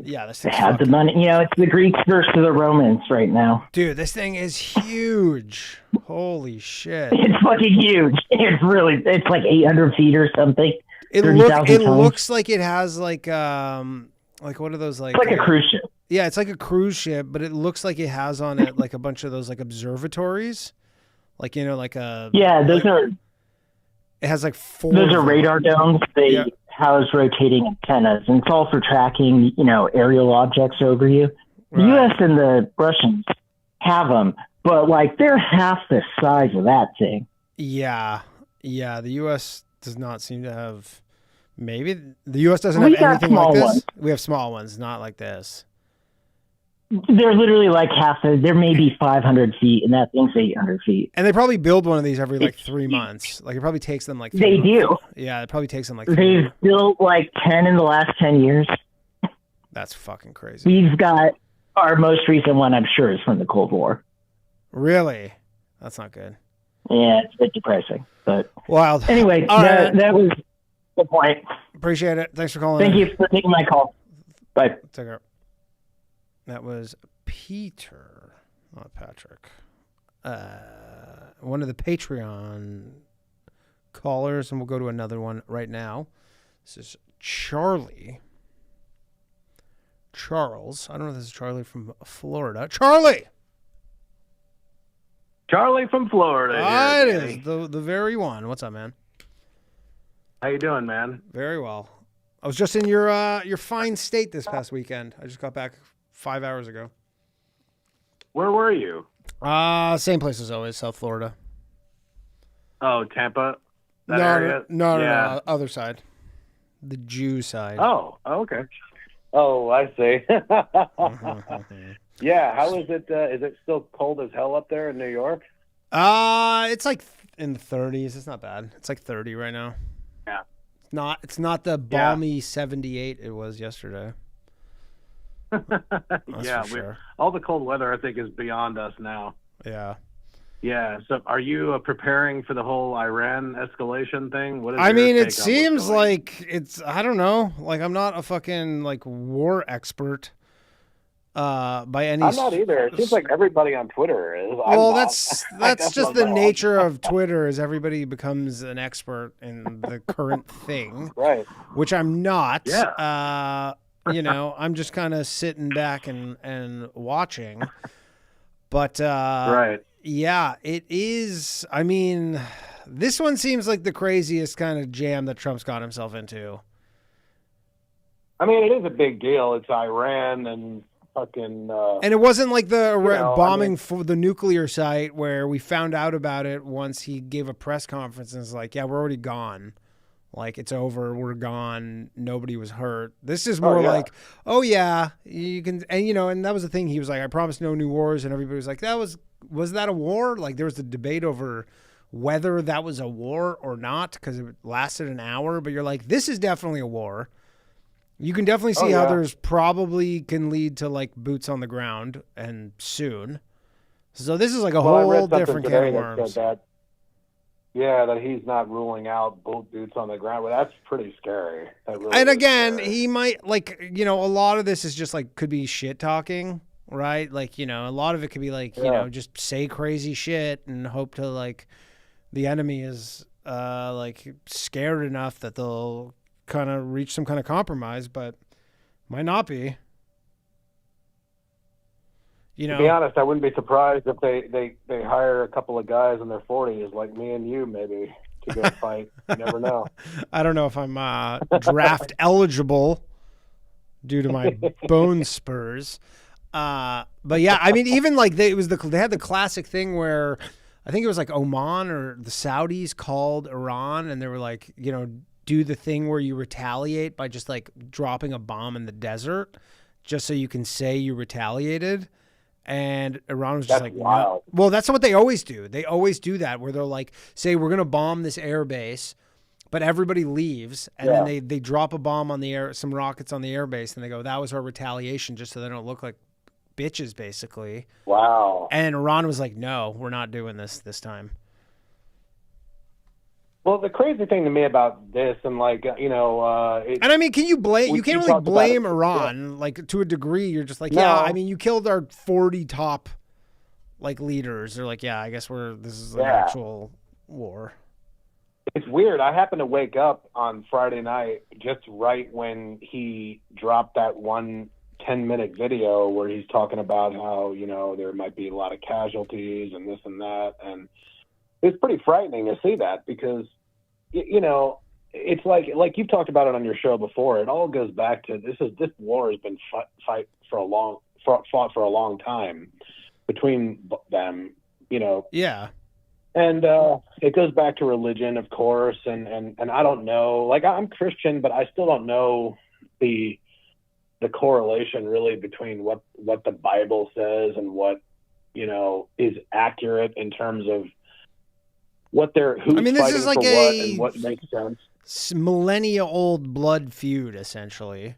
Yeah, this they have the money. You know, it's the Greeks versus the Romans right now. Dude, this thing is huge. Holy shit! It's fucking huge. It's like 800 feet or something. It looks like it has like what are those like? It's like a cruise ship. Yeah, it's like a cruise ship, but it looks like it has on it like a bunch of those like observatories, like like a. Yeah, those are. It has like 4. Those are radar domes. They house rotating antennas, and it's all for tracking aerial objects over you. Right. The U.S. and the Russians have them, but like they're half the size of that thing. Yeah. The U.S. does not seem to have. Maybe the U.S. doesn't have anything like this. Ones. We have small ones, not like this. They're literally like they're maybe 500 feet, and that thing's 800 feet. And they probably build one of these every like 3 months. Like it probably takes them like 3 They months. do. Yeah, it probably takes them like. They've built like 10 in the last 10 years. That's fucking crazy. We've got our most recent one, I'm sure, is from the Cold War. Really? That's not good. Yeah, it's a bit depressing, but wild. Anyway, that was the point. Appreciate it. Thanks for calling. Thank you for taking my call. Bye. Take care. That was Peter, not Patrick. One of the Patreon callers, and we'll go to another one right now. This is Charlie. Charles. I don't know if this is Charlie from Florida. Charlie from Florida. It is the very one. What's up, man? How you doing, man? Very well. I was just in your fine state this past weekend. I just got back 5 hours ago. Where were you? Same place as always, South Florida. Oh, Tampa? Area? No, other side. The Jew side. Oh, okay. Oh, I see. Yeah, how is it? Is it still cold as hell up there in New York? It's like in the 30s. It's not bad. It's like 30 right now. Yeah. It's not the balmy 78 it was yesterday. Yeah, sure. All the cold weather, I think, is beyond us now. Yeah. Yeah. So, are you preparing for the whole Iran escalation thing? What is it seems like it's. I don't know. Like, I'm not a fucking like war expert. By any. I'm not either. It seems like everybody on Twitter is. Well, that's just the nature of Twitter. Is everybody becomes an expert in the current thing, right? Which I'm not. Yeah. I'm just kind of sitting back and watching. But right. Yeah, it is. I mean, this one seems like the craziest kind of jam that Trump's got himself into. I mean, it is a big deal. It's Iran and fucking. And it wasn't like the bombing for the nuclear site where we found out about it once he gave a press conference and was like, yeah, we're already gone. Like, it's over. We're gone. Nobody was hurt. This is more like, oh, yeah, you can. And, and that was the thing. He was like, I promise no new wars. And everybody was like, was that a war? Like, there was a debate over whether that was a war or not because it lasted an hour. But you're like, this is definitely a war. You can definitely see how there's probably can lead to, like, boots on the ground and soon. So this is like a whole different can of worms. That he's not ruling out boots on the ground. Well, that's pretty scary. And again, he might, like, a lot of this is just, like, could be shit talking, right? Like, a lot of it could be, like, just say crazy shit and hope to, like, the enemy is, like, scared enough that they'll kind of reach some kind of compromise, but might not be. To be honest, I wouldn't be surprised if they hire a couple of guys in their 40s, like me and you, maybe, to go fight. You never know. I don't know if I'm draft eligible due to my bone spurs. But yeah, I mean, even like they had the classic thing where I think it was like Oman or the Saudis called Iran and they were like, you know, do the thing where you retaliate by just like dropping a bomb in the desert just so you can say you retaliated. And Iran was just like, wild. No. Well, that's what they always do. They always do that where they're like, say, we're going to bomb this air base, but everybody leaves. And then they drop a bomb on the air, some rockets on the air base. And they go, that was our retaliation just so they don't look like bitches, basically. Wow. And Iran was like, no, we're not doing this time. Well, the crazy thing to me about this, and like, you know, and I mean, can you blame? You can't really blame Iran. Yeah. Like to a degree, you're just like, No. yeah. I mean, you killed our 40 top like leaders. They're like, yeah, I guess this is an actual war. It's weird. I happened to wake up on Friday night just right when he dropped that 10-minute video where he's talking about how, you know, there might be a lot of casualties and this and that, and it's pretty frightening to see that because, you know, it's like you've talked about it on your show before. It all goes back to this war has been fought for a long time between them, you know. Yeah. And it goes back to religion, of course, and I don't know. Like, I'm Christian, but I still don't know the correlation really between what the Bible says and what, you know, is accurate in terms of who's this is like for what and what makes sense. Millennia-old blood feud, essentially.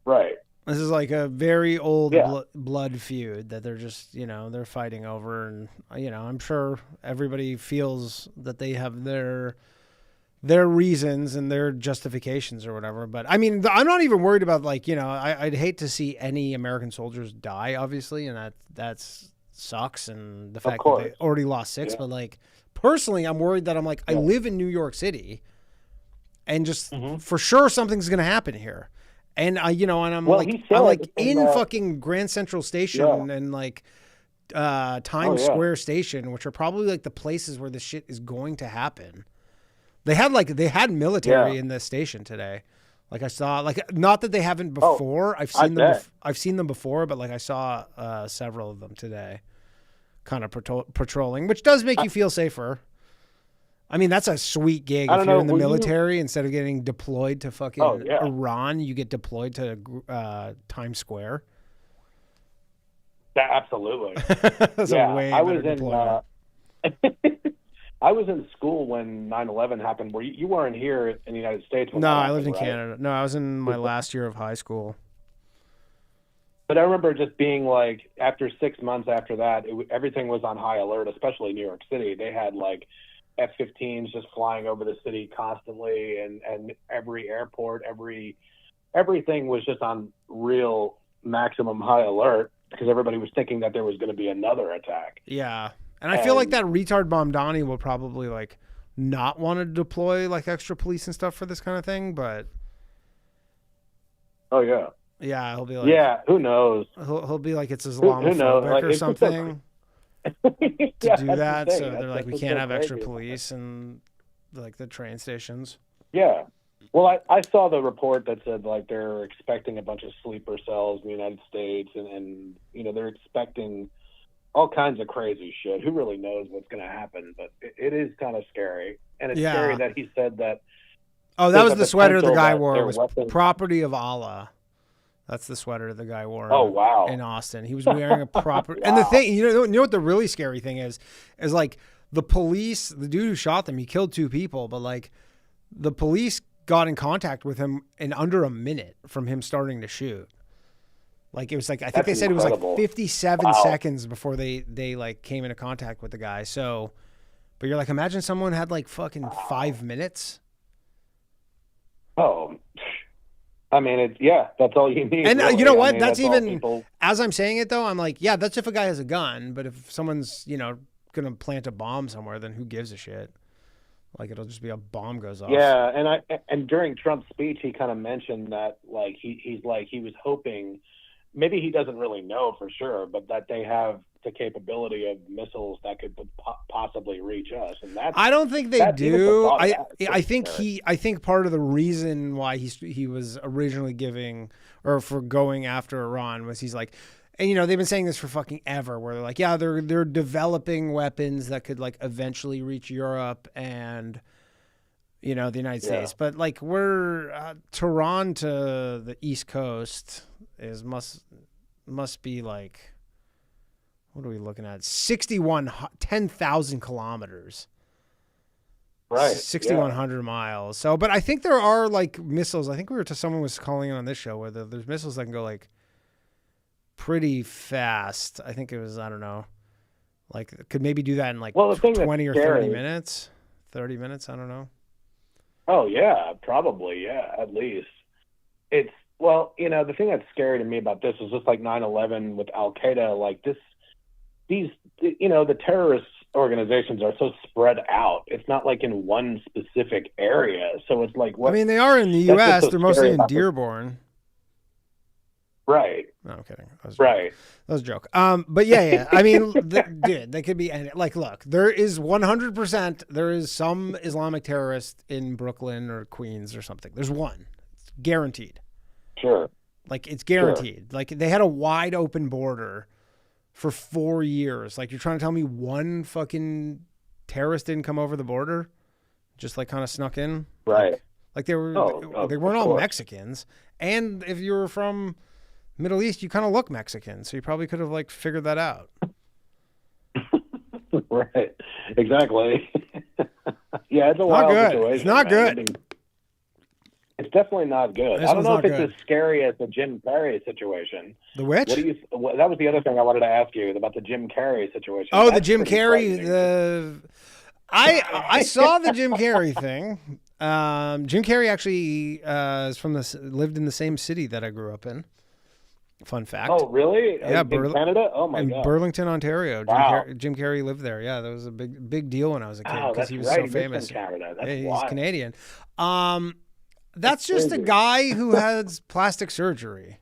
Right. This is like a very old blood feud that they're just, you know, they're fighting over. And, you know, I'm sure everybody feels that they have their reasons and their justifications or whatever. But, I mean, I'm not even worried about, like, you know, I'd hate to see any American soldiers die, obviously, and that's sucks. And the fact that they already lost 6. But, like, personally, I'm worried that I live in New York City and just for sure something's going to happen here. And I'm in fucking Grand Central Station and like Times Square Station, which are probably like the places where this shit is going to happen. They had military in the station today. Like I saw, like, not that they haven't before. I've seen them before, but like I saw several of them today, kind of patrolling, which does make you feel safer. I mean, that's a sweet gig. If you're in the military, instead of getting deployed to fucking Iran, you get deployed to Times Square. Yeah, absolutely. That's a way better deployment. I was in school when 9/11 happened. Where you weren't here in the United States? No, I lived in Canada. No, I was in my last year of high school. But I remember just being like, after 6 months after that, everything was on high alert, especially New York City. They had like F-15s just flying over the city constantly, and every airport, everything was just on real maximum high alert because everybody was thinking that there was going to be another attack. Yeah. And I feel like that retard Bomdani will probably like not want to deploy like extra police and stuff for this kind of thing, but oh yeah. Yeah, he'll be like, who knows? He'll be like it's Islamophobic or something. To do that, so they're like, we can't have extra police in like the train stations. Yeah, well, I saw the report that said like they're expecting a bunch of sleeper cells in the United States, and you know they're expecting all kinds of crazy shit. Who really knows what's going to happen? But it is kind of scary, and it's scary that he said that. Oh, that was the sweater the guy wore. It was property of Allah. That's the sweater the guy wore. Oh, wow. In Austin. He was wearing a proper. And the thing, you know what the really scary thing is like the police, the dude who shot them, he killed 2 people, but like the police got in contact with him in under a minute from him starting to shoot. Like it was like, I think they said it was like 57 seconds before they like came into contact with the guy. So, but you're like, imagine someone had like fucking 5 minutes. Oh, I mean, that's all you need. And really. You know what? I mean, that's even, as I'm saying it though, I'm like, yeah, that's if a guy has a gun, but if someone's, you know, going to plant a bomb somewhere, then who gives a shit? Like it'll just be a bomb goes off. Yeah. And during Trump's speech, he kind of mentioned that like, he was hoping, maybe he doesn't really know for sure, but that they have the capability of missiles that could possibly reach us. And that's, I don't think they do. I think scary. I think part of the reason why he was originally giving or for going after Iran was he's like, and you know they've been saying this for fucking ever, where they're like, yeah, they're developing weapons that could like eventually reach Europe and you know the United States, but like we're Tehran to the East Coast is must be like, what are we looking at? 10,000 kilometers. Right. 6,100 miles. So, but I think there are like missiles. I think someone was calling in on this show where there's missiles that can go like pretty fast. I think it was, I don't know, like could maybe do that in like 20 or 30 minutes. 30 minutes. I don't know. Oh yeah, probably. Yeah, at least it's, well, you know, the thing that's scary to me about this is just like 9/11 with Al Qaeda, like these, you know, the terrorist organizations are so spread out. It's not like in one specific area. So it's like, what? I mean, they are in the U.S. They're mostly in Dearborn. Right. No, I'm kidding. Right. That was a joke. But yeah. I mean, dude, they could be any, like, look, there is 100%, there is some Islamic terrorist in Brooklyn or Queens or something. There's one. It's guaranteed. Sure. Like, it's guaranteed. Sure. Like, they had a wide open border for 4 years. Like, you're trying to tell me one fucking terrorist didn't come over the border? Just, like, kind of snuck in? Right. Like they were, they weren't all Mexicans. And if you were from Middle East, you kind of look Mexican. So you probably could have, like, figured that out. Right. Exactly. Yeah, it's a wild situation. It's not good. It's definitely not good. I don't know if it's as scary as the Jim Carrey situation. The which? That was the other thing I wanted to ask you about the Jim Carrey situation. Oh, the Jim Carrey. I saw the Jim Carrey thing. Jim Carrey actually lived in the same city that I grew up in. Fun fact. Oh, really? Yeah, in Canada? Oh my God. In Burlington, Ontario. Wow. Jim Carrey lived there. Yeah, that was a big deal when I was a kid because he was right. so famous. He lived in Canada. That's he's Canadian. That's just a guy who has plastic surgery.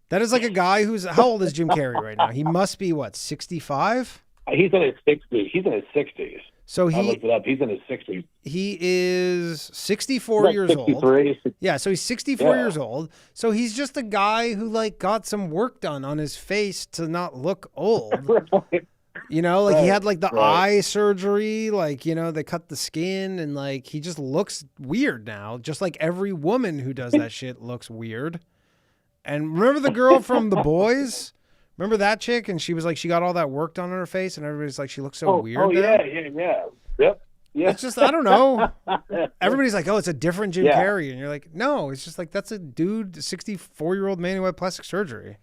That is like a guy who's, how old is Jim Carrey right now? He must be, what, 65? He's in his 60s. He's in his 60s. So I looked it up. He's in his 60s. He is 64 years old. Yeah, so he's 64 years old. So he's just a guy who, like, got some work done on his face to not look old. Right. You know, like he had like the eye surgery, like, you know, they cut the skin and like he just looks weird now. Just like every woman who does that shit looks weird. And remember the girl from The Boys? Remember that chick? And she was like, she got all that work done on her face and everybody's like, she looks so weird. Oh, now. yeah. Yep. Yeah. It's just, I don't know. Everybody's like, oh, it's a different Jim Carrey. And you're like, no, it's just like, that's a dude, a 64-year-old man who had plastic surgery.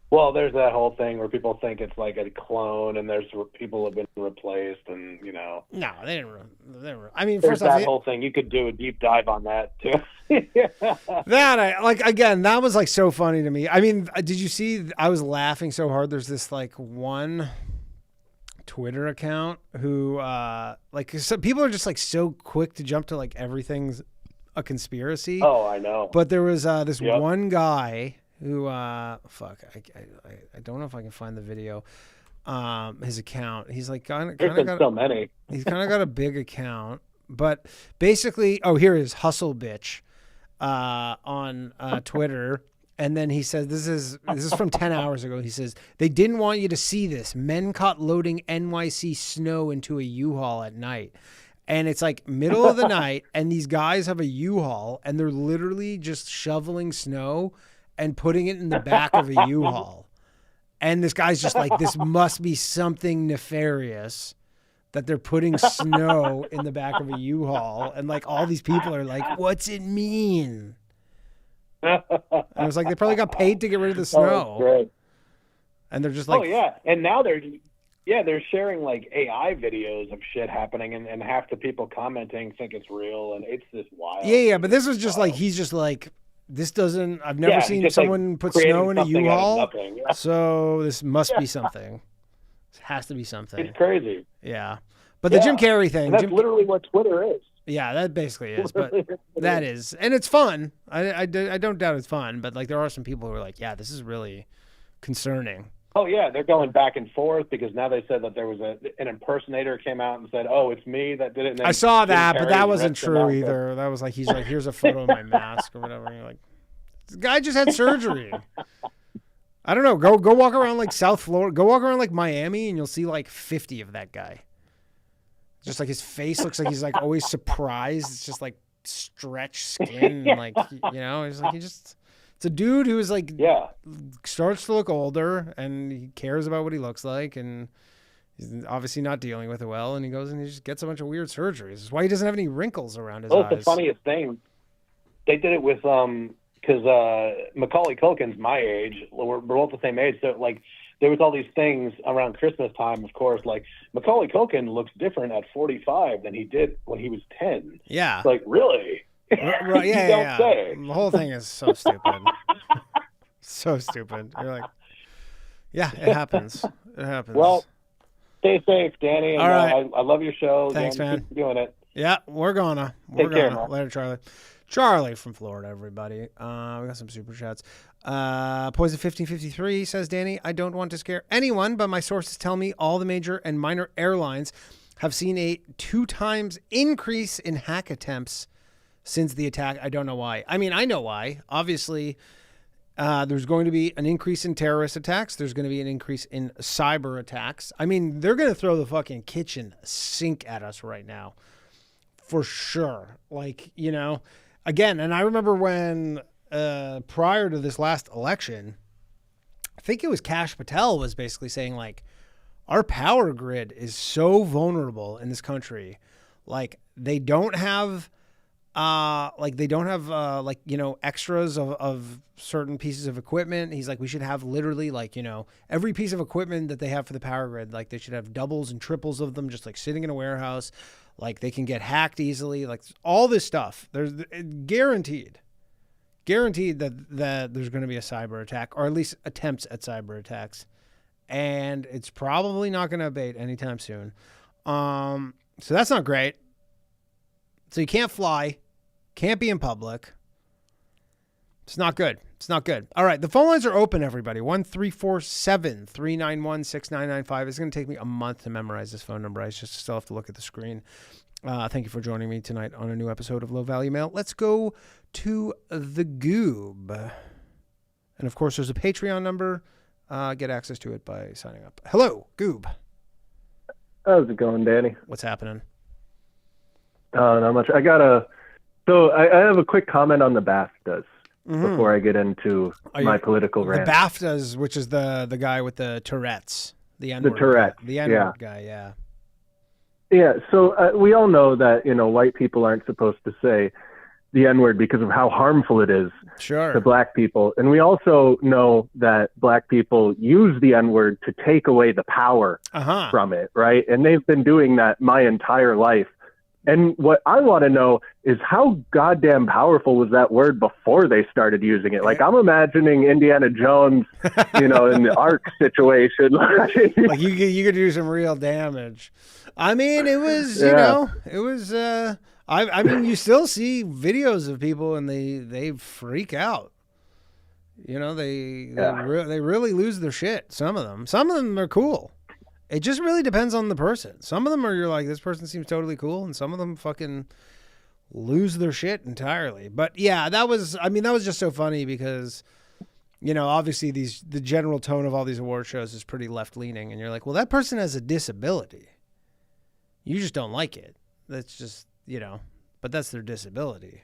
Well, there's that whole thing where people think it's like a clone, and there's people have been replaced, and you know. No, they didn't. I mean, there's first off, that whole thing. You could do a deep dive on that too. That was like so funny to me. I mean, did you see? I was laughing so hard. There's this like one Twitter account who like some people are just like so quick to jump to like everything's a conspiracy. Oh, I know. But there was this one guy who I don't know if I can find the video. His account. He's like kind of got so many. He's kind of got a big account, but basically, here is Hustle Bitch on Twitter. And then he says, this is from 10 hours ago. He says, they didn't want you to see this. Men caught loading NYC snow into a U-Haul at night. And it's like middle of the night, and these guys have a U-Haul, and they're literally just shoveling snow and putting it in the back of a U-Haul. And this guy's just like, this must be something nefarious that they're putting snow in the back of a U-Haul. And like all these people are like, what's it mean? And it was like, they probably got paid to get rid of the snow. Oh, great. And they're just like, oh yeah. And now they're sharing like AI videos of shit happening, and half the people commenting think it's real, and it's just wild. Yeah. But this was just like, he's just like, I've never seen someone like put snow in a U-Haul. So this must be something. This has to be something. It's crazy. Yeah. But the Jim Carrey thing. And that's literally what Twitter is. Yeah, that basically is. But that is. And it's fun. I don't doubt it's fun. But like there are some people who are like, yeah, this is really concerning. Oh yeah, they're going back and forth because now they said that there was an impersonator came out and said, "Oh, it's me that did it." And then I saw Jim that, but Carrey that wasn't ripped him true out. either. That was like he's like, here's a photo of my mask or whatever. And you're like, this guy just had surgery. I don't know. Go walk around like South Florida. Go walk around like Miami, and you'll see like 50 of that guy. Just like his face looks like he's like always surprised. It's just like stretched skin, and like he's like it's a dude who's like starts to look older, and he cares about what he looks like, and he's obviously not dealing with it well, and he goes and he just gets a bunch of weird surgeries. That's why he doesn't have any wrinkles around his eyes. It's the funniest thing. They did it with because Macaulay Culkin's my age. We're both the same age, so like there was all these things around Christmas time. Of course, like Macaulay Culkin looks different at 45 than he did when he was 10. Yeah, it's like really. Right, yeah, you don't say. The whole thing is so stupid. So stupid. You're like, yeah, it happens. It happens. Well, stay safe, Danny. And, all right. I love your show. Thanks, man. Keep doing it. Yeah, we're gonna. Take care, man. Later, Charlie. Charlie from Florida, everybody. We got some super chats. Poison 1553 says, Danny, I don't want to scare anyone, but my sources tell me all the major and minor airlines have seen a 2 times increase in hack attempts since the attack. I don't know why. I mean, I know why. Obviously, there's going to be an increase in terrorist attacks. There's going to be an increase in cyber attacks. I mean, they're going to throw the fucking kitchen sink at us right now. For sure. Like, again, and I remember when prior to this last election, I think it was Kash Patel was basically saying, like, our power grid is so vulnerable in this country. Like, they don't have extras of certain pieces of equipment. He's like, we should have literally like, every piece of equipment that they have for the power grid, like they should have doubles and triples of them, just like sitting in a warehouse. Like they can get hacked easily, like all this stuff. There's guaranteed that there's going to be a cyber attack, or at least attempts at cyber attacks. And it's probably not going to abate anytime soon. So that's not great. So you can't fly, can't be in public. It's not good. It's not good. All right, the phone lines are open, everybody. 1-347-391-6995. It's going to take me a month to memorize this phone number. I just still have to look at the screen. Thank you for joining me tonight on a new episode of Low Value Mail. Let's go to the Goob. And, of course, there's a Patreon number. Get access to it by signing up. Hello, Goob. How's it going, Danny? What's happening? Not much. I have a quick comment on the BAFTAs before I get into my political rant. The BAFTAs, which is the guy with the Tourette's. The N-word. The Tourette's. The N-word guy, yeah. Yeah, so we all know that, white people aren't supposed to say the N-word because of how harmful it is to black people. And we also know that black people use the N-word to take away the power from it, right? And they've been doing that my entire life. And what I want to know is how goddamn powerful was that word before they started using it? Like, I'm imagining Indiana Jones, in the Ark situation. Like you could do some real damage. I mean, it was, it was, I mean, you still see videos of people and they freak out. They really lose their shit. Some of them are cool. It just really depends on the person. Some of them you're like, this person seems totally cool, and some of them fucking lose their shit entirely. But yeah, that was just so funny because, obviously the general tone of all these award shows is pretty left leaning, and you're like, well, that person has a disability. You just don't like it. That's just, but that's their disability.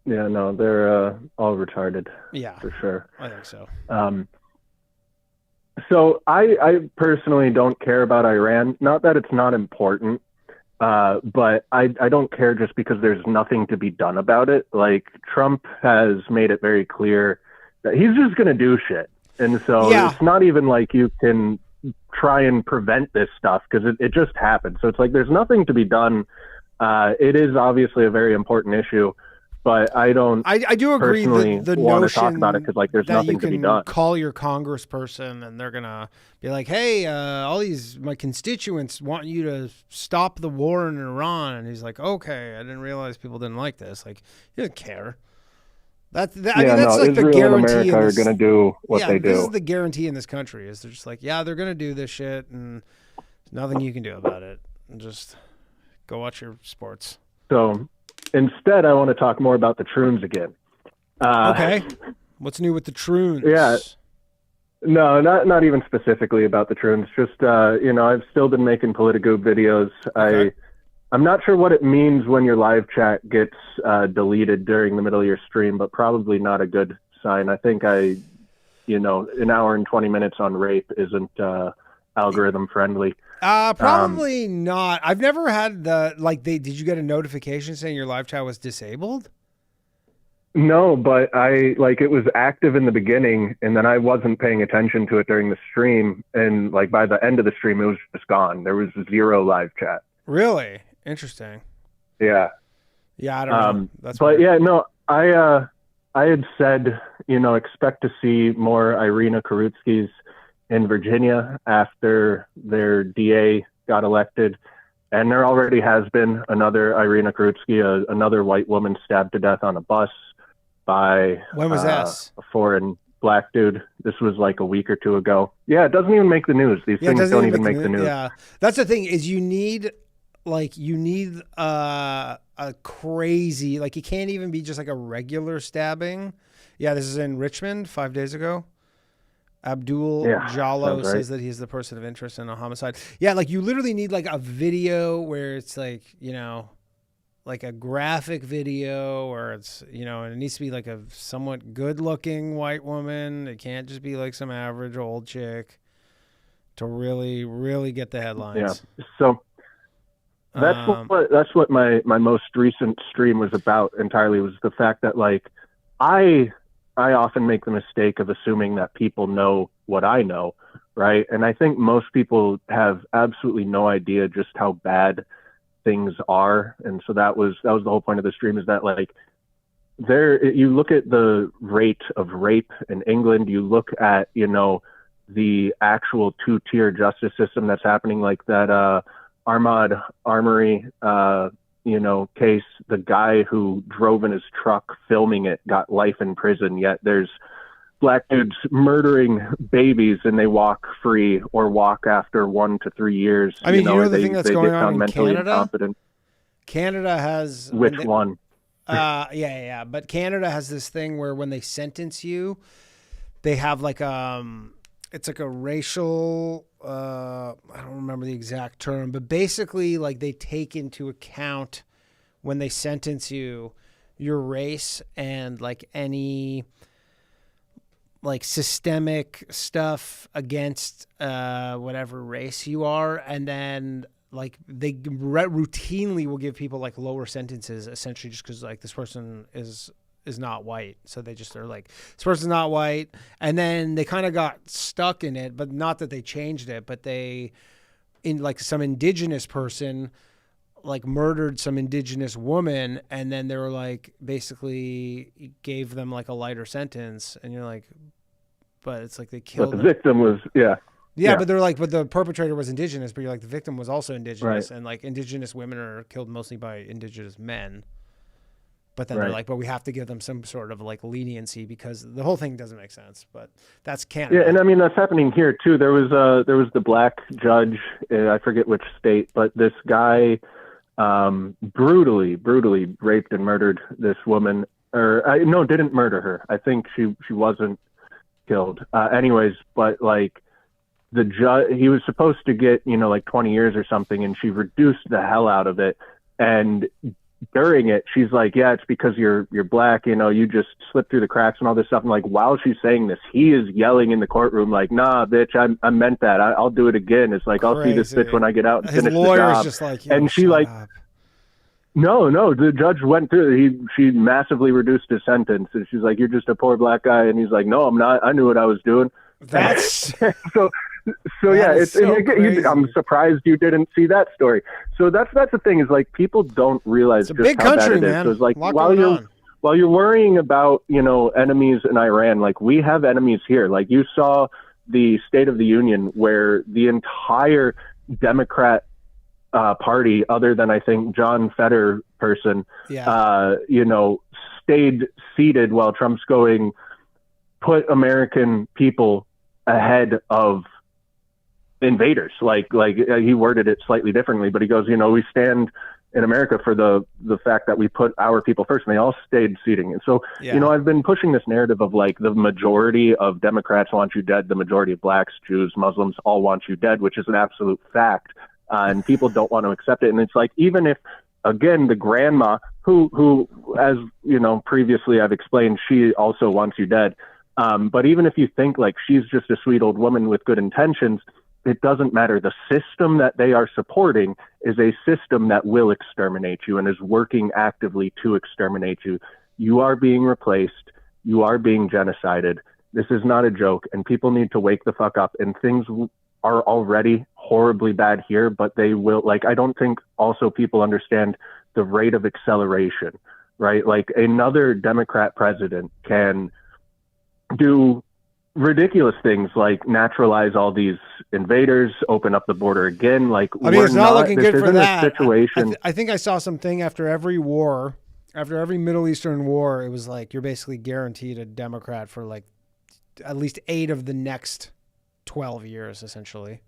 Yeah, no, they're all retarded. Yeah, for sure. I think so. So I personally don't care about Iran. Not that it's not important, but I don't care just because there's nothing to be done about it. Like, Trump has made it very clear that he's just going to do shit. And so it's not even like you can try and prevent this stuff because it just happened. So it's like there's nothing to be done. It is obviously a very important issue. But I don't. I do agree that the want to talk about it because there's nothing to be done. Call your congressperson and they're gonna be like, "Hey, all my constituents want you to stop the war in Iran," and he's like, "Okay, I didn't realize people didn't like this." Like, he doesn't care. That's like Israel the guarantee. And America are going to do what they do. This is the guarantee in this country. Is they're just like, yeah, they're going to do this shit, and there's nothing you can do about it. And just go watch your sports. So instead, I want to talk more about the troons again. Okay. What's new with the troons? Yeah. No, not even specifically about the troons. Just I've still been making Politigoob videos. Okay. I'm not sure what it means when your live chat gets deleted during the middle of your stream, but probably not a good sign. I think an hour and 20 minutes on rape isn't algorithm friendly. Probably not. I've never had did you get a notification saying your live chat was disabled? No, but it was active in the beginning, and then I wasn't paying attention to it during the stream, and by the end of the stream, it was just gone. There was 0 live chat. Really? Interesting. Yeah. Yeah, I don't know. That's but weird. yeah, no, I had said, expect to see more Irina Karutskis in Virginia after their DA got elected. And there already has been another Irina Karutsky, another white woman stabbed to death on a bus by when was this? A foreign black dude. This was a week or 2 ago. Yeah, it doesn't even make the news. These things don't even make the news. Yeah, that's the thing is you need a crazy, you can't even be just a regular stabbing. Yeah, this is in Richmond 5 days ago. Abdul Jallo says that he's the person of interest in a homicide. Yeah, you literally need a video where it's a graphic video, or it's and it needs to be a somewhat good looking white woman. It can't just be some average old chick to really, really get the headlines. Yeah. So that's what my most recent stream was about entirely, was the fact that I often make the mistake of assuming that people know what I know, right? And I think most people have absolutely no idea just how bad things are. And so that was the whole point of the stream, is that you look at the rate of rape in England, you look at, the actual 2-tier justice system that's happening, that Ahmaud Armory, case, the guy who drove in his truck filming it got life in prison, yet there's black dudes murdering babies and they walk free or walk after 1 to 3 years. I mean, the thing that's going on in Canada? Canada has... Which one? Yeah. But Canada has this thing where when they sentence you, they have it's a racial... I don't remember the exact term, but basically they take into account when they sentence you, your race and any systemic stuff against whatever race you are. And then they routinely will give people lower sentences, essentially just because this person is not white. So they just are this person's not white. And then they kind of got stuck in it, but not that they changed it, but they, in some indigenous person, murdered some indigenous woman. And then they were basically gave them a lighter sentence. And you're but it's they killed them. But the victim was, Yeah, but they're but the perpetrator was indigenous, but you're the victim was also indigenous. Right. And indigenous women are killed mostly by indigenous men. But then they're but we have to give them some sort of leniency because the whole thing doesn't make sense. But that's Canada. Yeah, and I mean that's happening here too. There was the black judge, I forget which state, but this guy brutally raped and murdered this woman. Didn't murder her. I think she wasn't killed. Anyways, but the judge, he was supposed to get 20 years or something, and she reduced the hell out of it. And during it, she's yeah, it's because you're black, you just slip through the cracks and all this stuff. And while she's saying this, he is yelling in the courtroom nah, bitch, I meant that. I'll do it again. It's I'll see this bitch when I get out and finish the job. Just and she no, the judge went through. She massively reduced his sentence, and she's you're just a poor black guy, and he's no, I'm not. I knew what I was doing. That's So yeah, I'm surprised you didn't see that story. So that's the thing is people don't realize it's a big country, man. It is. So while you're worrying about enemies in Iran, we have enemies here. You saw the State of the Union where the entire Democrat party, other than I think John Feder person, stayed seated while Trump's going, put American people ahead of invaders. Like he worded it slightly differently, but he goes, we stand in America for the fact that we put our people first, and they all stayed seating. And so, I've been pushing this narrative of like the majority of Democrats want you dead, the majority of blacks, Jews, Muslims all want you dead, which is an absolute fact. And people don't want to accept it. And it's like, even if, again, the grandma who, as previously I've explained, she also wants you dead. But even if you think like she's just a sweet old woman with good intentions, it doesn't matter. The system that they are supporting is a system that will exterminate you and is working actively to exterminate you. You are being replaced. You are being genocided. This is not a joke, and people need to wake the fuck up. And things are already horribly bad here, but they will, I don't think also people understand the rate of acceleration, right? Like, another Democrat president can do ridiculous things like naturalize all these invaders, open up the border again. Like, it's not looking good for that. Situation. I think I saw something after every war, after every Middle Eastern war, it was like you're basically guaranteed a Democrat for like at least 8 of the next 12 years, essentially.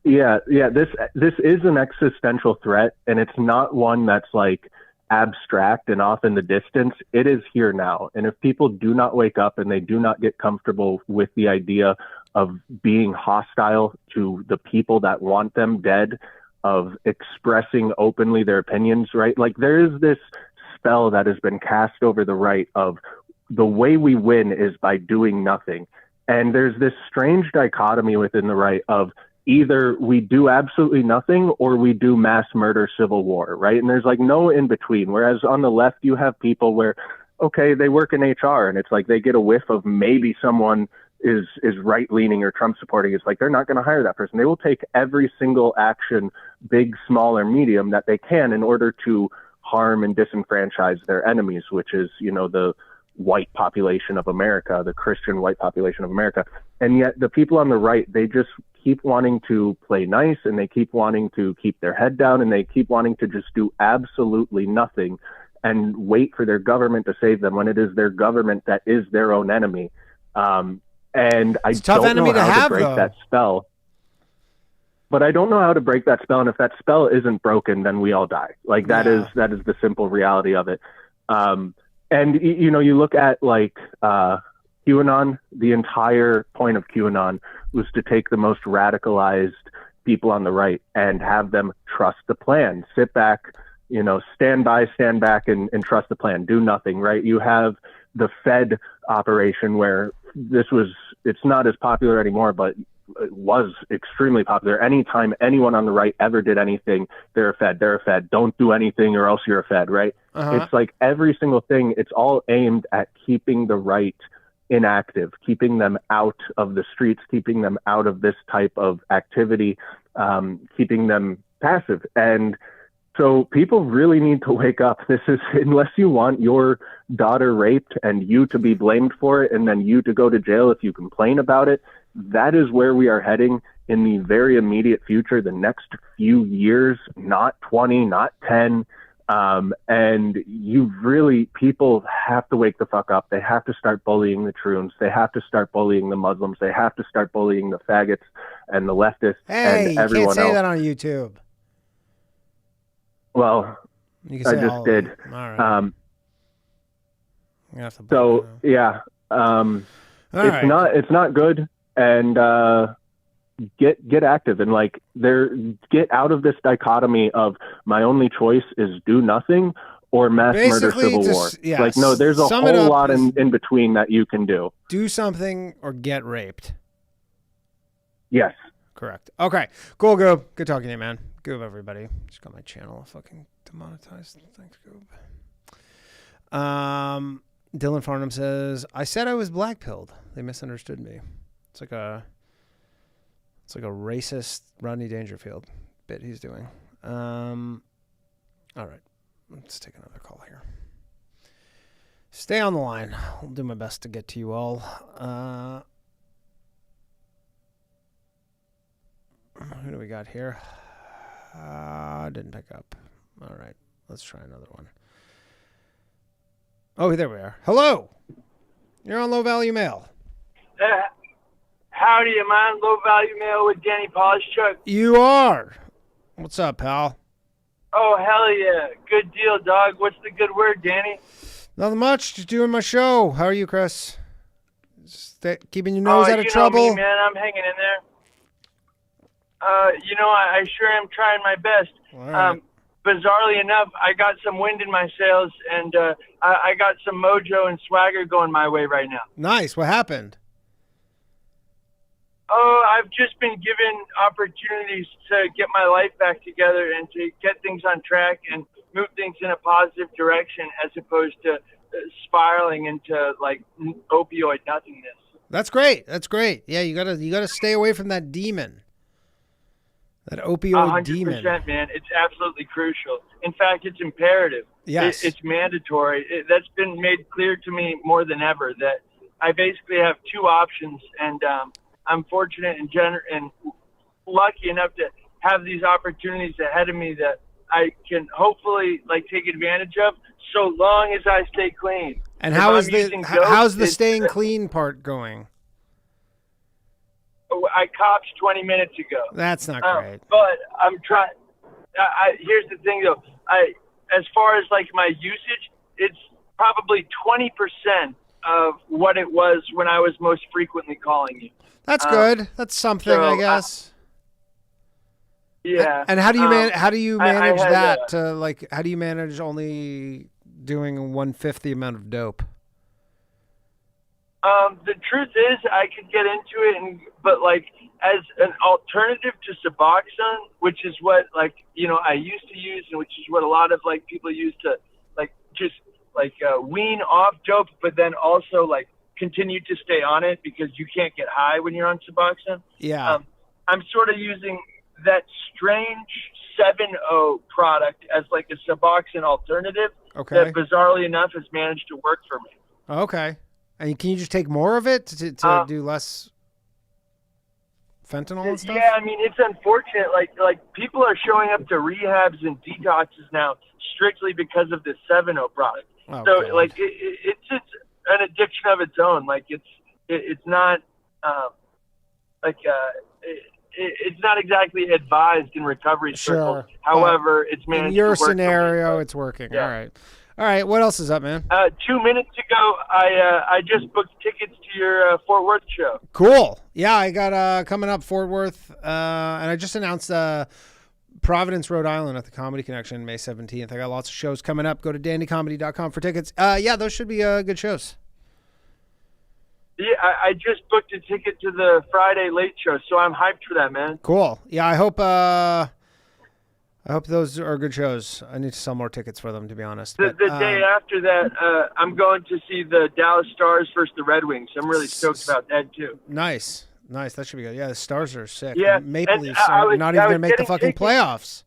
Yeah. This is an existential threat, and it's not one that's like abstract and off in the distance. It is here now. And if people do not wake up and they do not get comfortable with the idea of being hostile to the people that want them dead, of expressing openly their opinions, right? Like, there is this spell that has been cast over the right of the way we win is by doing nothing. And there's this strange dichotomy within the right of either we do absolutely nothing or we do mass murder, civil war, right? And there's like no in between. Whereas on the left, you have people where, okay, they work in HR and it's like they get a whiff of maybe someone is right leaning or Trump supporting. It's like they're not going to hire that person. They will take every single action, big, small, or medium, that they can in order to harm and disenfranchise their enemies, which is, the white population of America, the Christian white population of America. And yet the people on the right, they just keep wanting to play nice, and they keep wanting to keep their head down, and they keep wanting to just do absolutely nothing and wait for their government to save them when it is their government that is their own enemy. And I don't know how to break that spell. But I don't know how to break that spell. And if that spell isn't broken, then we all die. Like, that is the simple reality of it. And, you look at like QAnon, the entire point of QAnon was to take the most radicalized people on the right and have them trust the plan, sit back, stand back and trust the plan, do nothing, right? You have the Fed operation where it's not as popular anymore, but it was extremely popular. Anytime anyone on the right ever did anything, they're a Fed. Don't do anything or else you're a Fed, right? It's like every single thing, it's all aimed at keeping the right inactive, keeping them out of the streets, keeping them out of this type of activity, keeping them passive. And so people really need to wake up. This is, unless you want your daughter raped and you to be blamed for it and then you to go to jail if you complain about it, that is where we are heading in the very immediate future, the next few years, not 20, not 10. And people have to wake the fuck up. They have to start bullying the Troons. They have to start bullying the Muslims. They have to start bullying the faggots and the leftists and everyone else. Hey, you can't say that on YouTube. Well, I just did. All right. It's not good. And get active and get out of this dichotomy of my only choice is do nothing or mass murder, civil war. No, there's a whole lot in between that you can do. Do something or get raped. Yes. Correct. Okay. Cool, Goob. Good talking to you, man. Goob, everybody. Just got my channel fucking demonetized. Thanks, Goob. Dylan Farnham says, I said I was black-pilled. They misunderstood me. It's like a racist Rodney Dangerfield bit he's doing. All right. Let's take another call here. Stay on the line. I'll do my best to get to you all. Who do we got here? Didn't pick up. All right. Let's try another one. Oh, there we are. Hello. You're on Low Value Mail. Howdy, am I on Low Value Mail with Danny Polishchuk? You are. What's up, pal? Oh, hell yeah. Good deal, dog. What's the good word, Danny? Nothing much. Just doing my show. How are you, Chris? Keeping your nose out of trouble? You know me, man. I'm hanging in there. I sure am trying my best. Right. Bizarrely enough, I got some wind in my sails, and I got some mojo and swagger going my way right now. Nice. What happened? Oh, I've just been given opportunities to get my life back together and to get things on track and move things in a positive direction as opposed to spiraling into like opioid nothingness. That's great. That's great. Yeah, you gotta stay away from that demon. That opioid demon. 100%, man. It's absolutely crucial. In fact, it's imperative. Yes. It's mandatory. That's been made clear to me more than ever that I basically have two options, and I'm fortunate and lucky enough to have these opportunities ahead of me that I can hopefully take advantage of, so long as I stay clean. And how's the staying clean part going? I copped 20 minutes ago. That's not great. But I'm trying. Here's the thing, though. As far as my usage, it's probably 20% of what it was when I was most frequently calling you. That's good. That's something, I guess. Yeah. And how do you manage that? How do you manage only doing 1/5 the amount of dope? The truth is, I could get into it, but as an alternative to Suboxone, which is what I used to use, and which is what a lot of people use to wean off dope, but then also continue to stay on it because you can't get high when you're on Suboxone. Yeah. I'm sort of using that strange 7.0 product as a Suboxone alternative. Okay. That bizarrely enough has managed to work for me. Okay. And can you just take more of it to do less fentanyl and stuff? Yeah, I mean, it's unfortunate. People are showing up to rehabs and detoxes now strictly because of this 7.0 product. Oh, so, God. it's an addiction of its own. It's not it's not exactly advised in recovery circles. Sure. However, it's managed in your to work scenario, it's working. Yeah. All right. What else is up, man? 2 minutes ago, I just booked tickets to your Fort Worth show. Cool. Yeah, I got coming up Fort Worth, and I just announced Providence, Rhode Island at the Comedy Connection, May 17th. I got lots of shows coming up. Go to dandycomedy.com for tickets. Yeah, those should be good shows. Yeah, I just booked a ticket to the Friday late show, so I'm hyped for that, man. Cool. Yeah, I hope those are good shows. I need to sell more tickets for them, to be honest. The day after that, I'm going to see the Dallas Stars versus the Red Wings. I'm really stoked about that, too. Nice. That should be good. Yeah, the Stars are sick. Yeah, Maple Leafs are not even going to make the fucking playoffs.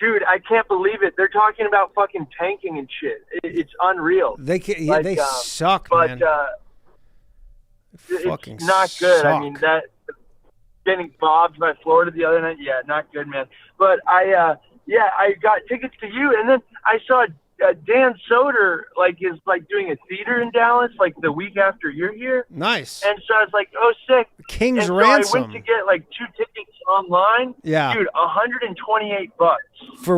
Dude, I can't believe it. They're talking about fucking tanking and shit. It's unreal. They suck, but, man. It's not good. Suck. I mean, that getting bobbed by Florida the other night, yeah, not good, man. But I got tickets to you, and then I saw Dan Soder is doing a theater in Dallas the week after you're here. Nice. And so I was like, oh, sick. King's and Ransom. So I went to get 2 tickets online. Yeah. Dude, $128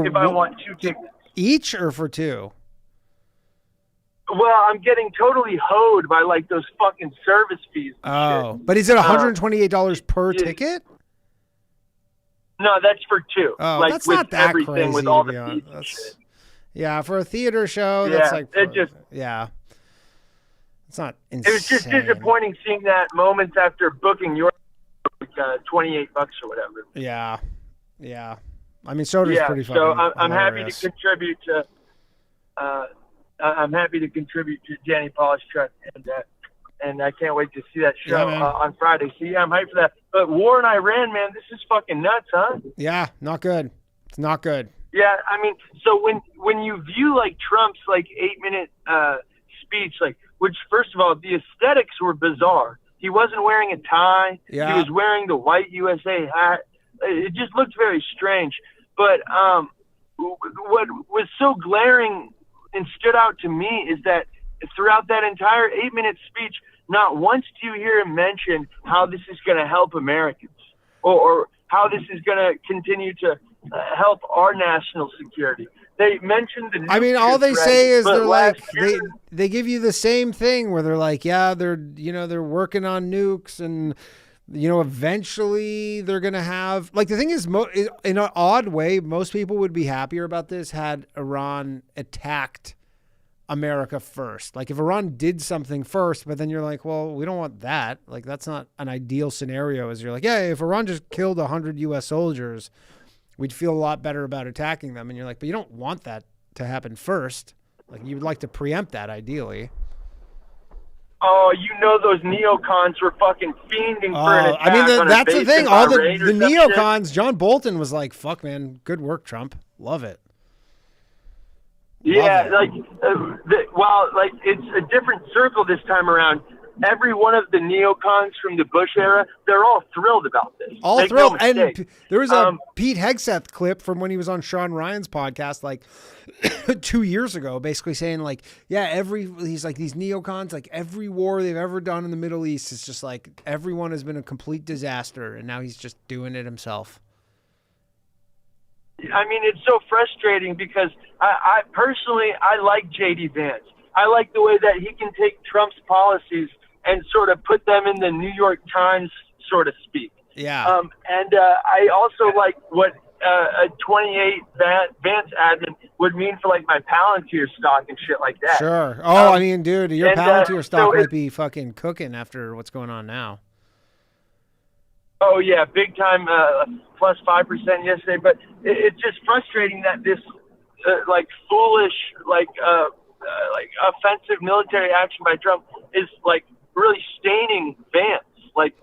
if I want 2 tickets. Each or for 2? Well, I'm getting totally hoed by those fucking service fees. Oh, but is it $128 per ticket? No, that's for 2. Oh, that's not that everything, crazy. with all to be the honest. fees and shit. Yeah, for a theater show, Yeah, that's yeah. It's not insane. It was just disappointing seeing that moments after booking your $28 or whatever. Yeah. I mean, Soder's pretty fucking so I'm happy hilarious. to contribute to. I'm happy to contribute to Danny Polishchuk, and I can't wait to see that show on Friday. So yeah, I'm hyped for that. But war in Iran, man, this is fucking nuts, huh? Yeah, not good. It's not good. Yeah, I mean, so when you view Trump's 8-minute speech, which first of all, the aesthetics were bizarre. He wasn't wearing a tie. Yeah. He was wearing the white USA hat. It just looked very strange. But what was so glaring and stood out to me is that throughout that entire 8-minute speech, not once do you hear him mention how this is going to help Americans or how this is going to continue to help our national security. They mentioned the. I mean, all they say is they're like they give you the same thing where they're like, yeah, they're working on nukes and eventually they're gonna have like the thing is in an odd way, most people would be happier about this had Iran attacked America first. Like if Iran did something first, but then you're like, well, we don't want that. Like that's not an ideal scenario. As you're like, yeah, if Iran just killed 100 U.S. soldiers, we'd feel a lot better about attacking them. And you're like, but you don't want that to happen first. Like you would like to preempt that ideally. Oh, those neocons were fucking fiending for an attack. I mean, that's the thing. All the neocons, shit. John Bolton was like, fuck, man, good work, Trump. Love it. Yeah, it's a different circle this time around. Every one of the neocons from the Bush era, they're all thrilled about this. All thrilled. And there was a Pete Hegseth clip from when he was on Sean Ryan's podcast like 2 years ago, basically saying like, yeah, he's like these neocons, like every war they've ever done in the Middle East is just like everyone has been a complete disaster. And now he's just doing it himself. I mean, it's so frustrating because I personally like J.D. Vance. I like the way that he can take Trump's policies and sort of put them in the New York Times, so to speak. Yeah. I also like what a 28 Vance admin would mean for like my Palantir stock and shit like that. Sure. I mean, dude, your Palantir stock might be fucking cooking after what's going on now. Oh yeah, big time, plus 5% yesterday. But it's just frustrating that this like foolish, like offensive military action by Trump is like really staining Vance. Like,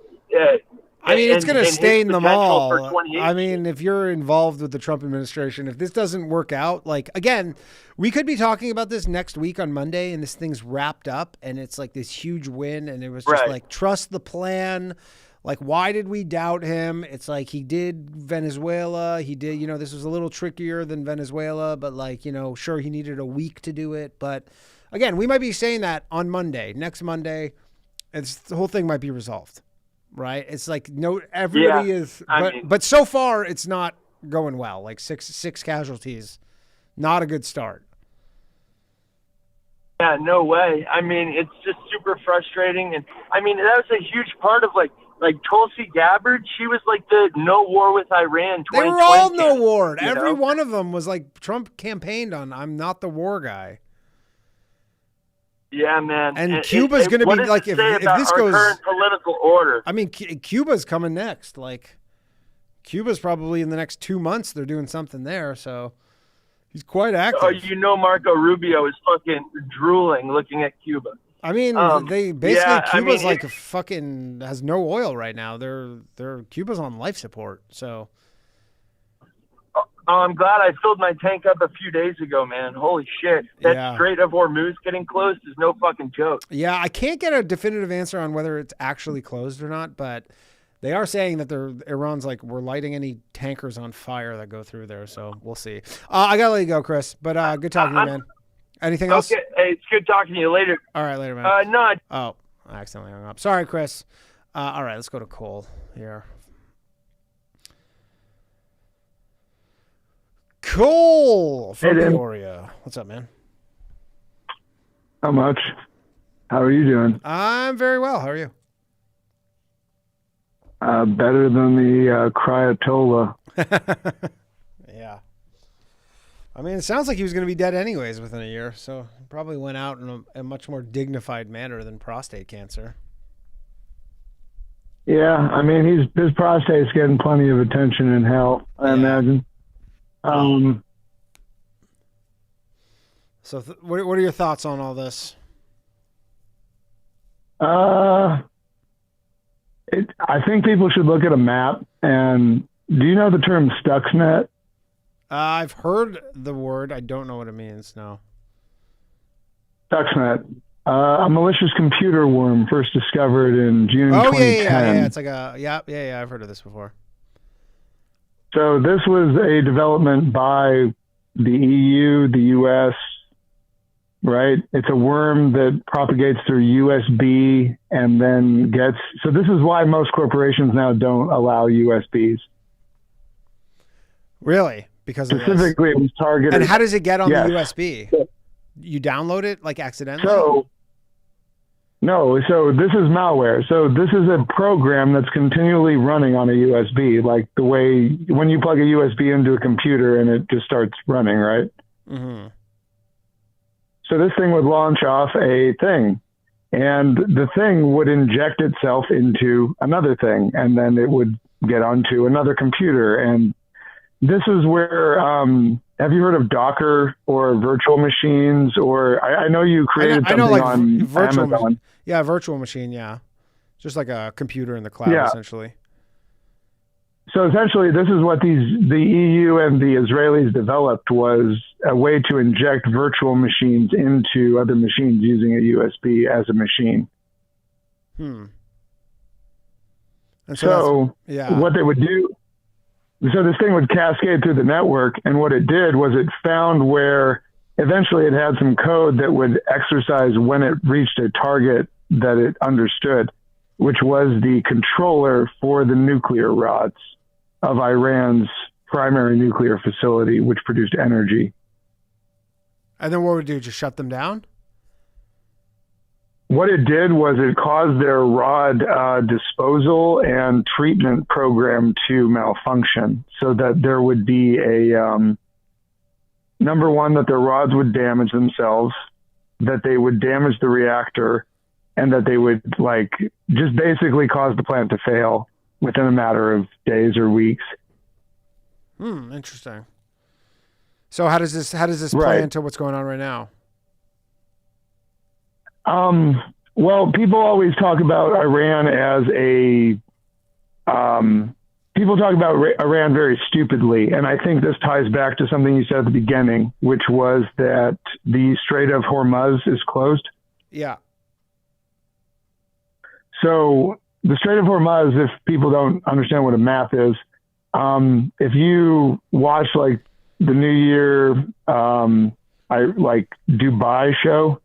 I mean, it's going to stain them all. I mean, if you're involved with the Trump administration, if this doesn't work out, like again, we could be talking about this next week on Monday, and this thing's wrapped up, and it's like this huge win, and it was just like trust the plan. Like, why did we doubt him? It's like he did Venezuela. He did, this was a little trickier than Venezuela, but like, sure, he needed a week to do it. But again, we might be saying that on Monday, next Monday, the whole thing might be resolved, right? It's like, everybody is, but so far it's not going well. Like six casualties, not a good start. Yeah, no way. I mean, it's just super frustrating. And I mean, that was a huge part of like Tulsi Gabbard, she was like the no war with Iran 2020. They were all no war. Every one of them was like Trump campaigned on, I'm not the war guy. Yeah, man. And Cuba's going to be like, if this goes, current political order. I mean, Cuba's coming next. Like Cuba's probably in the next 2 months. They're doing something there. So he's quite active. Oh, Marco Rubio is fucking drooling looking at Cuba. I mean, they basically Cuba's like fucking has no oil right now. They're Cuba's on life support. So I'm glad I filled my tank up a few days ago, man. Holy shit. That Strait of Hormuz getting closed is no fucking joke. Yeah, I can't get a definitive answer on whether it's actually closed or not, but they are saying that Iran's like, we're lighting any tankers on fire that go through there. So we'll see. I got to let you go, Chris, but good talking to you, man. Anything else? Okay, hey, it's good talking to you. Later. All right, later, man. No. Oh, I accidentally hung up. Sorry, Chris. All right, let's go to Cole here. Cole from Peoria. What's up, man? How much? How are you doing? I'm very well. How are you? Better than the Cryatola. Yeah. I mean, it sounds like he was going to be dead anyways within a year, so he probably went out in a much more dignified manner than prostate cancer. Yeah, I mean, his prostate's getting plenty of attention in hell, I imagine. So what are your thoughts on all this? I think people should look at a map. And do you know the term Stuxnet? I've heard the word. I don't know what it means. No. Stuxnet, a malicious computer worm first discovered in June 2010. Yeah. It's like yeah. I've heard of this before. So this was a development by the EU, the US, right? It's a worm that propagates through USB and then gets. So this is why most corporations now don't allow USBs. Really? Because of specifically, it was targeted. And how does it get on Yes. the USB? You download it like accidentally? No, so this is malware. So this is a program that's continually running on a USB, like the way when you plug a USB into a computer and it just starts running, right? Mm-hmm. So this thing would launch off a thing, and the thing would inject itself into another thing, and then it would get onto another computer. And this is where, have you heard of Docker or virtual machines? Or I know you created something like on virtual Amazon. Yeah, virtual machine, yeah. Just like a computer in the cloud, essentially. So essentially, this is what the EU and the Israelis developed, was a way to inject virtual machines into other machines using a USB as a machine. And So what they would do, so this thing would cascade through the network, and what it did was it found where eventually it had some code that would exercise when it reached a target that it understood, which was the controller for the nuclear rods of Iran's primary nuclear facility, which produced energy. And then what would it do? Just shut them down? What it did was it caused their rod disposal and treatment program to malfunction, so that there would be a, number one, that their rods would damage themselves, that they would damage the reactor, and that they would just basically cause the plant to fail within a matter of days or weeks. Interesting. So how does this play into what's going on right now? Well, people always talk about Iran as people talk about Iran very stupidly. And I think this ties back to something you said at the beginning, which was that the Strait of Hormuz is closed. Yeah. So the Strait of Hormuz, if people don't understand what a map is, if you watch the New Year, Dubai show,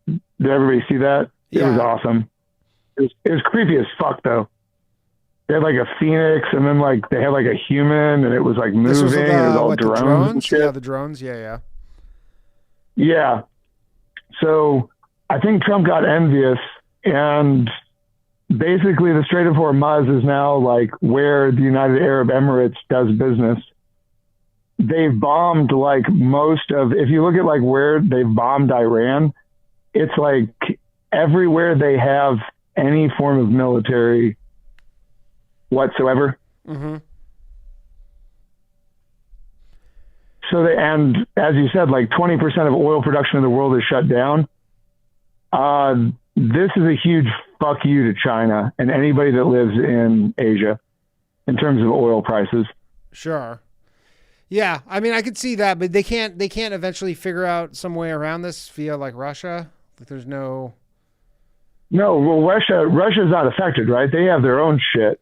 did everybody see that? Yeah. It was awesome. It was creepy as fuck though. They had a phoenix, and then they had a human, and it was moving. This was and it was all drones. the drones? And shit. Yeah, the drones. Yeah. Yeah. So I think Trump got envious, and basically the Strait of Hormuz is now where the United Arab Emirates does business. They've bombed most of, if you look at where they've bombed Iran, it's everywhere they have any form of military whatsoever. Mm-hmm. So and as you said, 20% of oil production in the world is shut down. This is a huge fuck you to China and anybody that lives in Asia in terms of oil prices. Sure. Yeah, I mean, I could see that, but they can't eventually figure out some way around this via Russia. There's no. No, well, Russia's not affected, right? They have their own shit.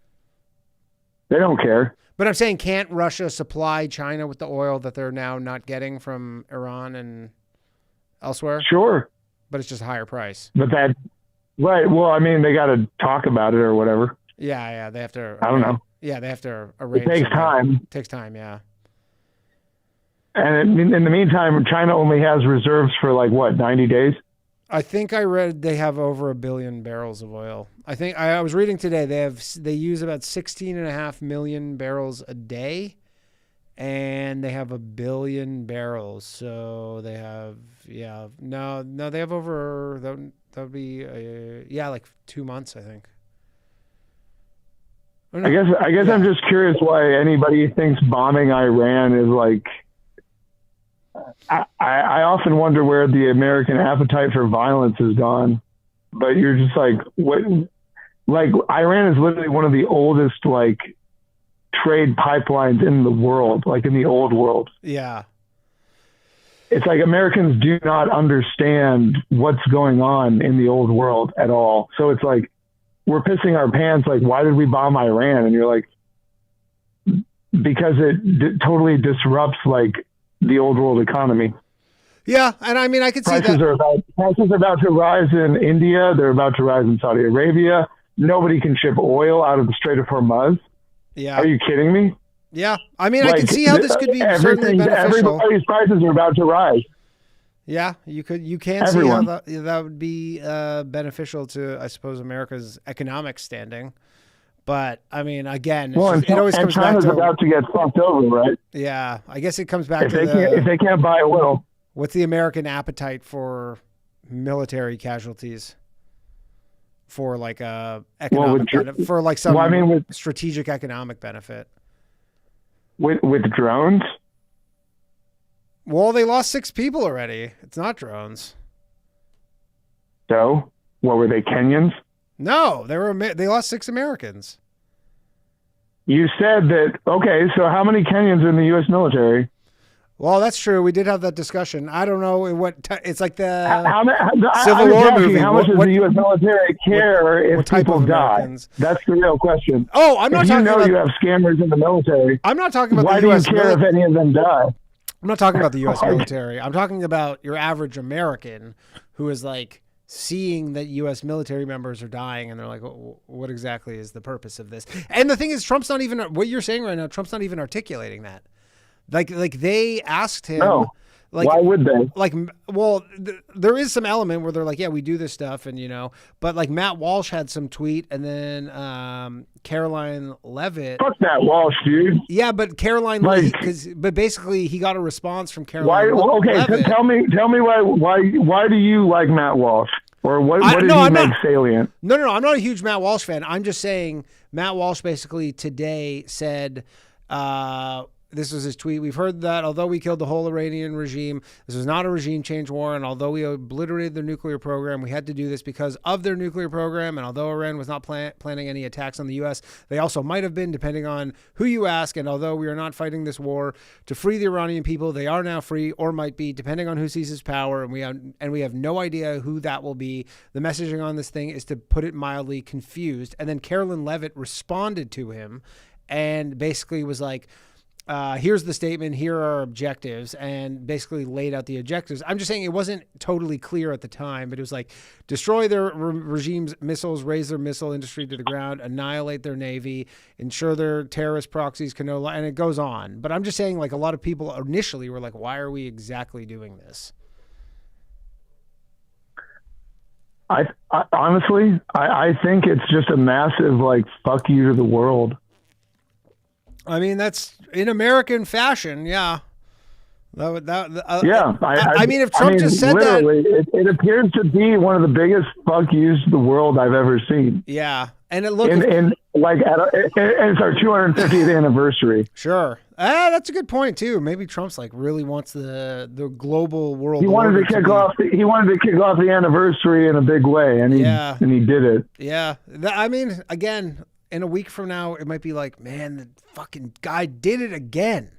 They don't care. But I'm saying, can't Russia supply China with the oil that they're now not getting from Iran and elsewhere? Sure. But it's just a higher price. But right. Well, I mean, they got to talk about it or whatever. Yeah. They have to. I don't know. Yeah, they have to arrange. It takes time. It takes time, yeah. And in the meantime, China only has reserves for 90 days? I think I read they have over 1 billion barrels of oil. I think I was reading today they use about 16.5 million barrels a day, and they have 1 billion barrels. So they have they have over that would be 2 months, I think. I guess I'm just curious why anybody thinks bombing Iran is I often wonder where the American appetite for violence has gone, but you're just what? Iran is literally one of the oldest trade pipelines in the world, in the old world. Yeah. It's Americans do not understand what's going on in the old world at all. So it's we're pissing our pants. Why did we bomb Iran? And you're because it totally disrupts the old world economy. Yeah, and I mean, I could see prices that. Prices are about to rise in India. They're about to rise in Saudi Arabia. Nobody can ship oil out of the Strait of Hormuz. Yeah. Are you kidding me? Yeah, I mean, I can see how this could be certainly beneficial. Everybody's prices are about to rise. Yeah, you can see how that would be beneficial to, I suppose, America's economic standing. But I mean, again, it always comes back to China's about to get fucked over, right? Yeah, I guess it comes back if they can't buy oil. What's the American appetite for military casualties? For like economic benefit, for like some strategic economic benefit. With drones? Well, they lost 6 people already. It's not drones. So, what were they, Kenyans? No, they lost 6 Americans. You said that. Okay, so how many Kenyans are in the U.S. military? Well, that's true. We did have that discussion. I don't know it's like the Civil War movie. How much does the U.S. military care if people die? That's the real question. Oh, I'm not talking about. You have scammers in the military. I'm not talking about the U.S. Why do you care if any of them die? I'm not talking about the U.S. military. I'm talking about your average American who is like seeing that U.S. military members are dying, and they're like, what exactly is the purpose of this? And the thing is, Trump's not even, what you're saying right now, Trump's not even articulating that. Like they asked him. No. Like, why would they? Like, well, there is some element where they're like, yeah, we do this stuff, and but like Matt Walsh had some tweet, and then Caroline Levitt. Fuck Matt Walsh, dude. Yeah, but Caroline, but basically he got a response from Caroline. Okay, tell me why do you like Matt Walsh, or what did he make salient? No, I'm not a huge Matt Walsh fan. I'm just saying Matt Walsh basically today said. This was his tweet. We've heard that although we killed the whole Iranian regime, this was not a regime change war. And although we obliterated their nuclear program, we had to do this because of their nuclear program. And although Iran was not planning any attacks on the U.S., they also might have been, depending on who you ask. And although we are not fighting this war to free the Iranian people, they are now free or might be, depending on who seizes power. And we have no idea who that will be. The messaging on this thing is, to put it mildly, confused. And then Caroline Levitt responded to him and basically was like, here's the statement, here are our objectives, and basically laid out the objectives. I'm just saying it wasn't totally clear at the time, but it was like, destroy their regime's missiles, raise their missile industry to the ground, annihilate their navy, ensure their terrorist proxies can and it goes on. But I'm just saying, like, a lot of people initially were like, why are we exactly doing this? I honestly think it's just a massive, like, fuck you to the world. I mean, that's in American fashion, yeah. Yeah. I mean, if Trump just said that. It appears to be one of the biggest fuck yous to the world I've ever seen. Yeah. And it looked. And it's our 250th anniversary. Sure. That's a good point, too. Maybe Trump's like really wants the global world. He wanted to kick off the anniversary in a big way, and he did it. Yeah. I mean, again, in a week from now, it might be like, man, the fucking guy did it again.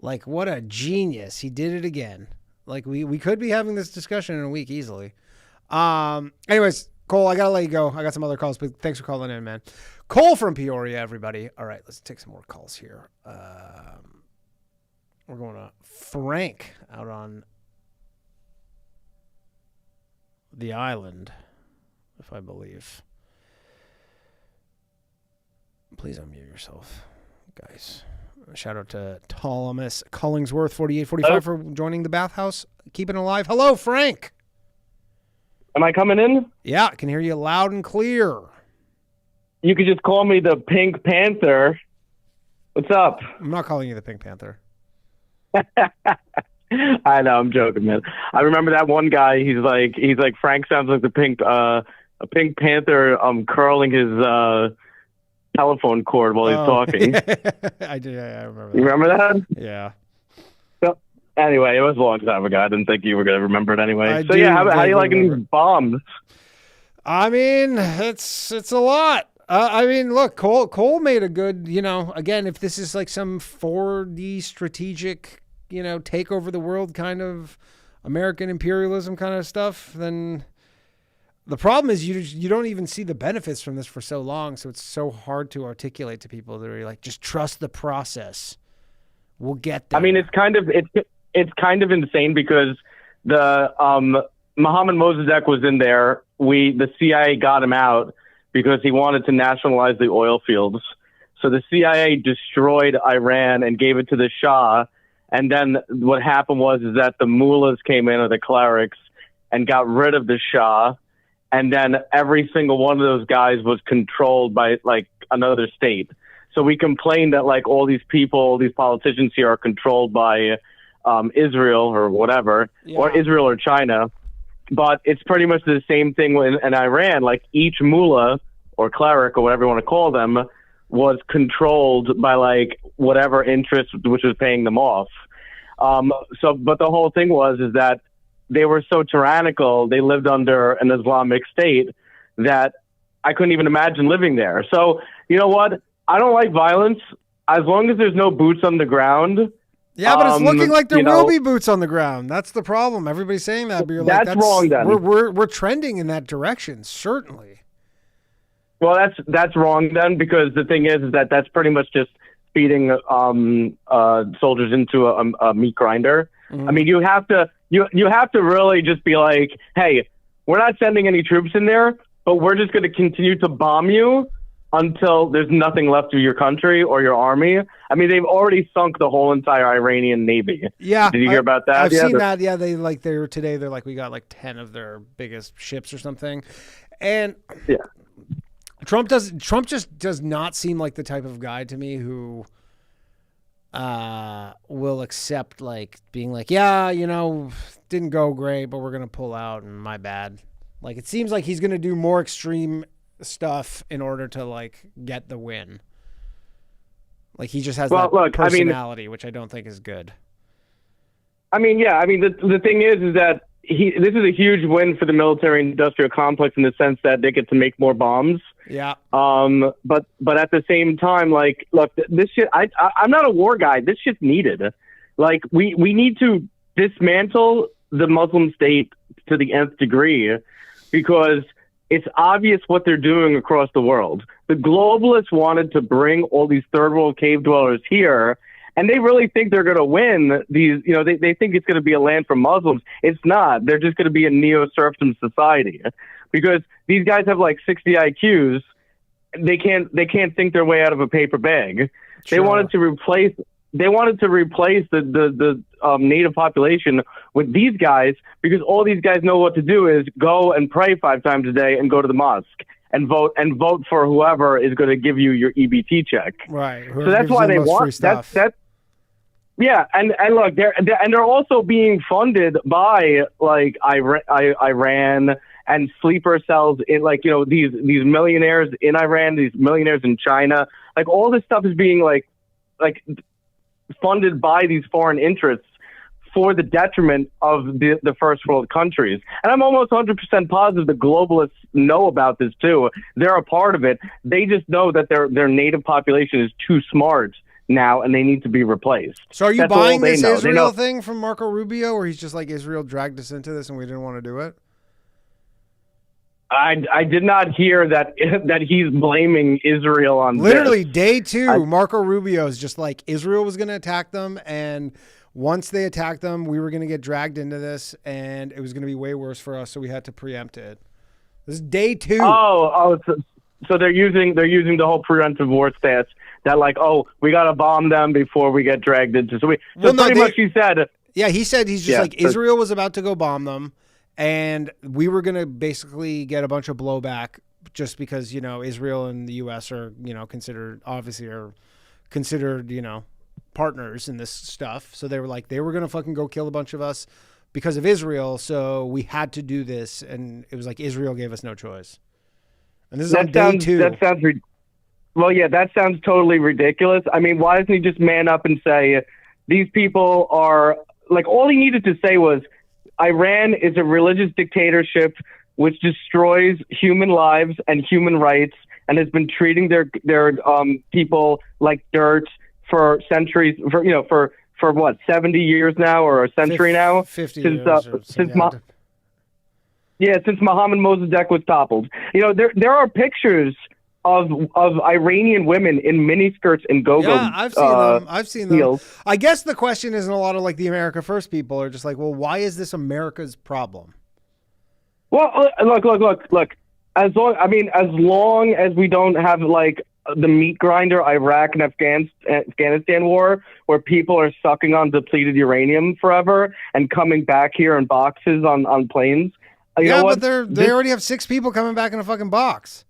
Like, what a genius. He did it again. Like, we could be having this discussion in a week easily. Anyways, Cole, I got to let you go. I got some other calls, but thanks for calling in, man. Cole from Peoria, everybody. All right, let's take some more calls here. We're going to Frank out on the island, if I believe. Please unmute yourself, guys. Shout out to Thomas Collingsworth, 4845, for joining the bathhouse. Keeping it alive. Hello, Frank. Am I coming in? Yeah, I can hear you loud and clear. You could just call me the Pink Panther. What's up? I'm not calling you the Pink Panther. I know, I'm joking, man. I remember that one guy. He's like Frank sounds like a Pink Panther curling his telephone cord while he's talking. I do. Yeah, I remember that. You remember that? Yeah. So, anyway, it was a long time ago. I didn't think you were going to remember it anyway. How do you like these bombs? I mean, it's a lot. I mean, look, Cole made a good, again, if this is like some 4D strategic, take over the world kind of American imperialism kind of stuff, then the problem is you don't even see the benefits from this for so long, so it's so hard to articulate to people that are like, just trust the process. We'll get there. I mean, it's it's kind of insane because the Mohammed Mossadegh was in there. The CIA got him out because he wanted to nationalize the oil fields. So the CIA destroyed Iran and gave it to the Shah. And then what happened was that the mullahs came in, or the clerics, and got rid of the Shah. And then every single one of those guys was controlled by like another state. So we complain that like all these people, these politicians here are controlled by Israel or whatever, or Israel or China. But it's pretty much the same thing in Iran. Like each mullah or cleric or whatever you want to call them was controlled by like whatever interest which was paying them off. But the whole thing is that they were so tyrannical. They lived under an Islamic state that I couldn't even imagine living there. So you know what? I don't like violence as long as there's no boots on the ground. Yeah, but it's looking like there will be boots on the ground. That's the problem. Everybody's saying that, but you're like, that's wrong. Then we're trending in that direction, certainly. Well, that's wrong then, because the thing is that that's pretty much just feeding soldiers into a meat grinder. I mean, you have to really just be like, hey, we're not sending any troops in there, but we're just going to continue to bomb you until there's nothing left of your country or your army. I mean, they've already sunk the whole entire Iranian navy. Yeah. Did you hear about that? I've seen that. Yeah, they're like, we got like 10 of their biggest ships or something. And yeah. Trump just does not seem like the type of guy to me who will accept like being like, yeah, didn't go great, but we're going to pull out and my bad. Like, it seems like he's going to do more extreme stuff in order to like get the win. Like he just has that personality, which I don't think is good. I mean, yeah. I mean, the thing is that this is a huge win for the military-industrial complex in the sense that they get to make more bombs. Yeah. But at the same time, like, look, this shit. I'm not a war guy. This shit's needed. Like, we need to dismantle the Muslim state to the nth degree, because it's obvious what they're doing across the world. The globalists wanted to bring all these third world cave dwellers here, and they really think they're going to win these. They think it's going to be a land for Muslims. It's not. They're just going to be a neo-serfdom society, because these guys have like 60 IQs. They can't think their way out of a paper bag. Sure. They wanted to replace the native population with these guys, because all these guys know what to do is go and pray 5 times a day and go to the mosque and vote for whoever is going to give you your EBT check. Right. So that's why they want that. Yeah, and look, they're also being funded by like Iran and sleeper cells in like these millionaires in Iran, these millionaires in China. Like all this stuff is being like funded by these foreign interests for the detriment of the first world countries. And I'm almost 100% positive the globalists know about this too. They're a part of it. They just know that their native population is too smart now and they need to be replaced. So are you buying this Israel thing from Marco Rubio, where he's just like, Israel dragged us into this and we didn't want to do it? I did not hear that he's blaming Israel on literally this. Day 2. Marco Rubio is just like, Israel was going to attack them, and once they attacked them, we were going to get dragged into this, and it was going to be way worse for us, so we had to preempt it. This is Day 2. So they're using the whole preemptive war stats that like, we got to bomb them before we get dragged into. So much he said. Yeah, he said he's just Israel was about to go bomb them. And we were going to basically get a bunch of blowback just because, Israel and the U.S. are, considered partners in this stuff. So they were like, they were going to fucking go kill a bunch of us because of Israel. So we had to do this. And it was like Israel gave us no choice. And this is on Day 2. That sounds totally ridiculous. I mean, why doesn't he just man up and say, these people are like, all he needed to say was, Iran is a religious dictatorship which destroys human lives and human rights and has been treating their people like dirt for centuries, for what, 70 years now, or a century now? 50 since Mohammed Mossadegh was toppled. There are pictures of Iranian women in miniskirts and go-go. Yeah, I've seen them. I've seen them. heels. I guess the question isn't a lot of like the America First people are just like, well, why is this America's problem? Well, look. As long as we don't have like the meat grinder Iraq and Afghanistan war, where people are sucking on depleted uranium forever and coming back here in boxes on planes. You know what? But they already have 6 people coming back in a fucking box.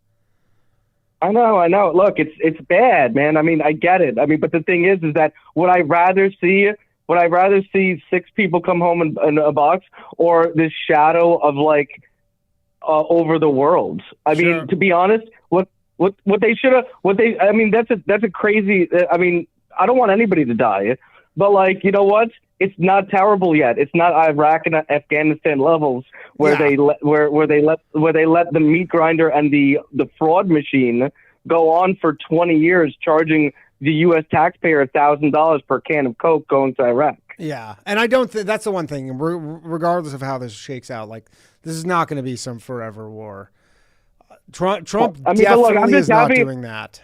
I know. Look, it's bad, man. I mean, I get it. I mean, but the thing is that would I rather see 6 people come home in a box, or this shadow of like over the world? I mean, to be honest, what they should have, I mean, that's a crazy. I mean, I don't want anybody to die, but like, you know what? It's not terrible yet. It's not Iraq and Afghanistan levels where they let the meat grinder and the fraud machine go on for 20 years, charging the U.S. taxpayer $1,000 per can of Coke going to Iraq. Yeah, and I don't think that's the one thing. Regardless of how this shakes out, like this is not going to be some forever war. Trump definitely is not doing that.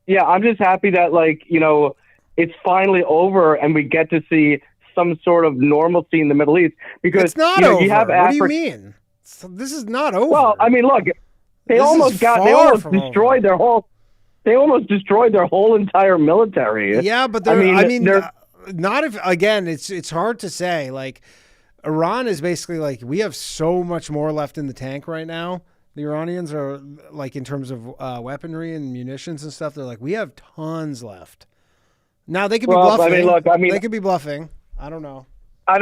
Yeah, I'm just happy that like it's finally over and we get to see some sort of normalcy in the Middle East, because it's not over. You have what do you mean? This is not over. Well, I mean, look, they almost destroyed their whole entire military. Yeah, but not if, again, it's hard to say. Like Iran is basically like, we have so much more left in the tank right now. The Iranians are like, in terms of weaponry and munitions and stuff, they're like, we have tons left. Now they could be bluffing. They could be bluffing. I don't know. I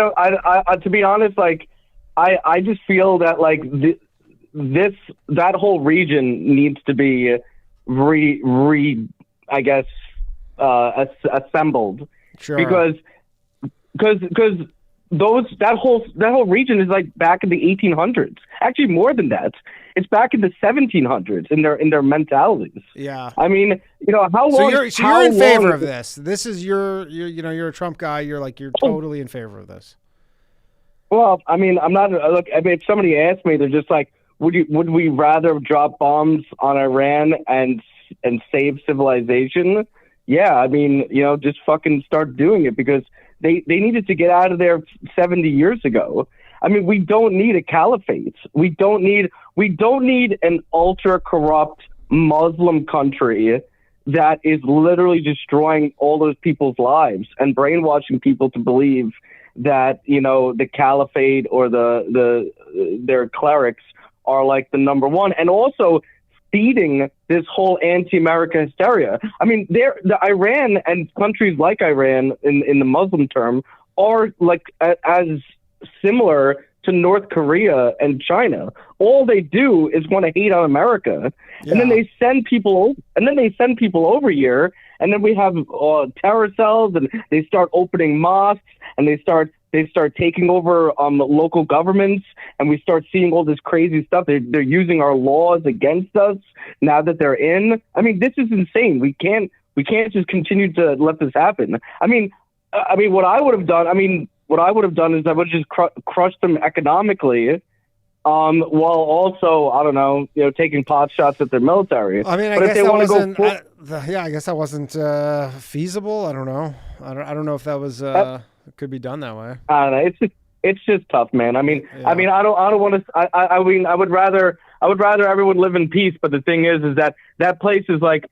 to be honest, like I just feel that like that whole region needs to be assembled. Sure. Because that whole region is like back in the 1800s. Actually, more than that. It's back in the 1700s in their mentalities. Yeah. I mean, how long? So you're in favor of this. This is you're a Trump guy. You're totally in favor of this. Well, I mean, I'm not. Look, I mean, if somebody asked me, they're just like, would we rather drop bombs on Iran and save civilization? Yeah, I mean, just fucking start doing it, because they needed to get out of there 70 years ago. I mean, we don't need a caliphate. We don't need an ultra corrupt Muslim country that is literally destroying all those people's lives and brainwashing people to believe that, the caliphate or their clerics are like the number one, and also feeding this whole anti-America hysteria. I mean, the Iran and countries like Iran in the Muslim term are like as similar to North Korea and China. All they do is want to hate on America, and then they send people over here, and then we have terror cells, and they start opening mosques, and they start taking over local governments, and we start seeing all this crazy stuff. They're using our laws against us now that they're in. I mean, this is insane. We can't just continue to let this happen. I mean, what I would have done is I would have just crushed them economically, while also, I don't know, taking pot shots at their military. I mean, I guess that wasn't. I guess that wasn't feasible. I don't know. I don't know if that was. It could be done that way. I don't know. It's just tough, man. I mean, I don't want to. I mean, I would rather everyone live in peace. But the thing is that place is like,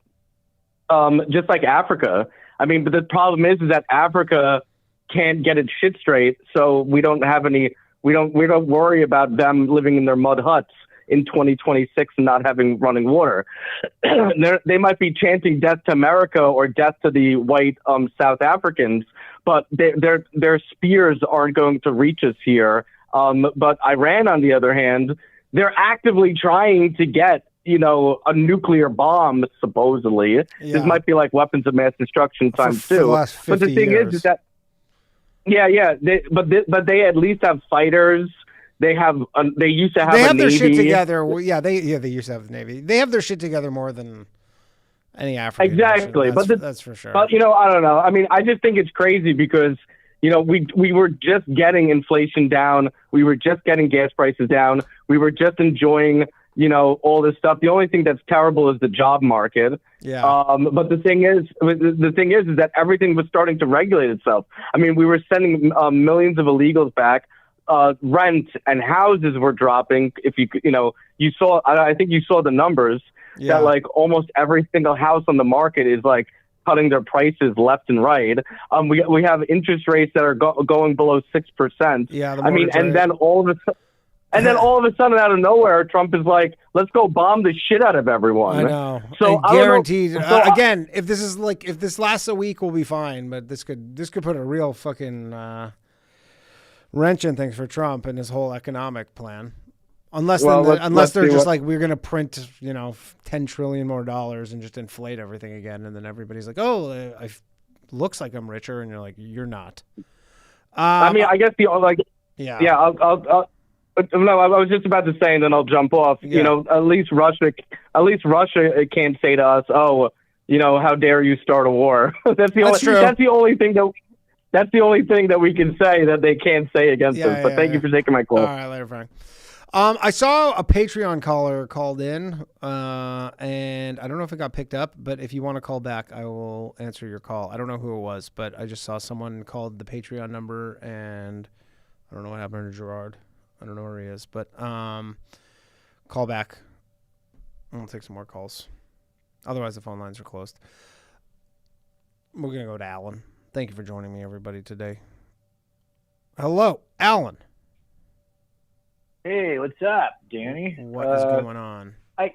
just like Africa. I mean, but the problem is that Africa can't get its shit straight, so we don't worry about them living in their mud huts in 2026 and not having running water. They might be chanting death to America or death to the white South Africans, but their spears aren't going to reach us here. But Iran, on the other hand, they're actively trying to get a nuclear bomb, supposedly. Yeah. This might be like weapons of mass destruction times two. But the thing is that but they at least have fighters. They used to have a navy. Their shit together. They used to have the navy. They have their shit together more than any African. Exactly, that's for sure. But I don't know. I mean, I just think it's crazy because we were just getting inflation down. We were just getting gas prices down. We were just enjoying all this stuff. The only thing that's terrible is the job market. Yeah. But the thing is that everything was starting to regulate itself. I mean, we were sending millions of illegals back. Rent and houses were dropping. If you saw, I think you saw the numbers that like almost every single house on the market is like cutting their prices left and right. We have interest rates that are going below 6%. Yeah. I mean, and then all of a sudden, out of nowhere, Trump is like, "Let's go bomb the shit out of everyone." I know. So and guaranteed. Again, if this lasts a week, we'll be fine. But this could put a real fucking wrench in things for Trump and his whole economic plan. Unless they're just like, we're going to print, $10 trillion more and just inflate everything again. And then everybody's like, oh, looks like I'm richer. And you're like, you're not. I mean, I guess I was just about to say, and then I'll jump off. Yeah. At least Russia can't say to us, "Oh, how dare you start a war?" That's the only thing that we can say that they can't say against us. But thank you for taking my call. All right, later, Frank. I saw a Patreon caller called in, and I don't know if it got picked up, but if you want to call back, I will answer your call. I don't know who it was, but I just saw someone called the Patreon number, and I don't know what happened to Gerard. I don't know where he is, but call back. I'll take some more calls. Otherwise, the phone lines are closed. We're going to go to Alan. Thank you for joining me, everybody, today. Hello, Alan. Hey, what's up, Danny? What is going on? I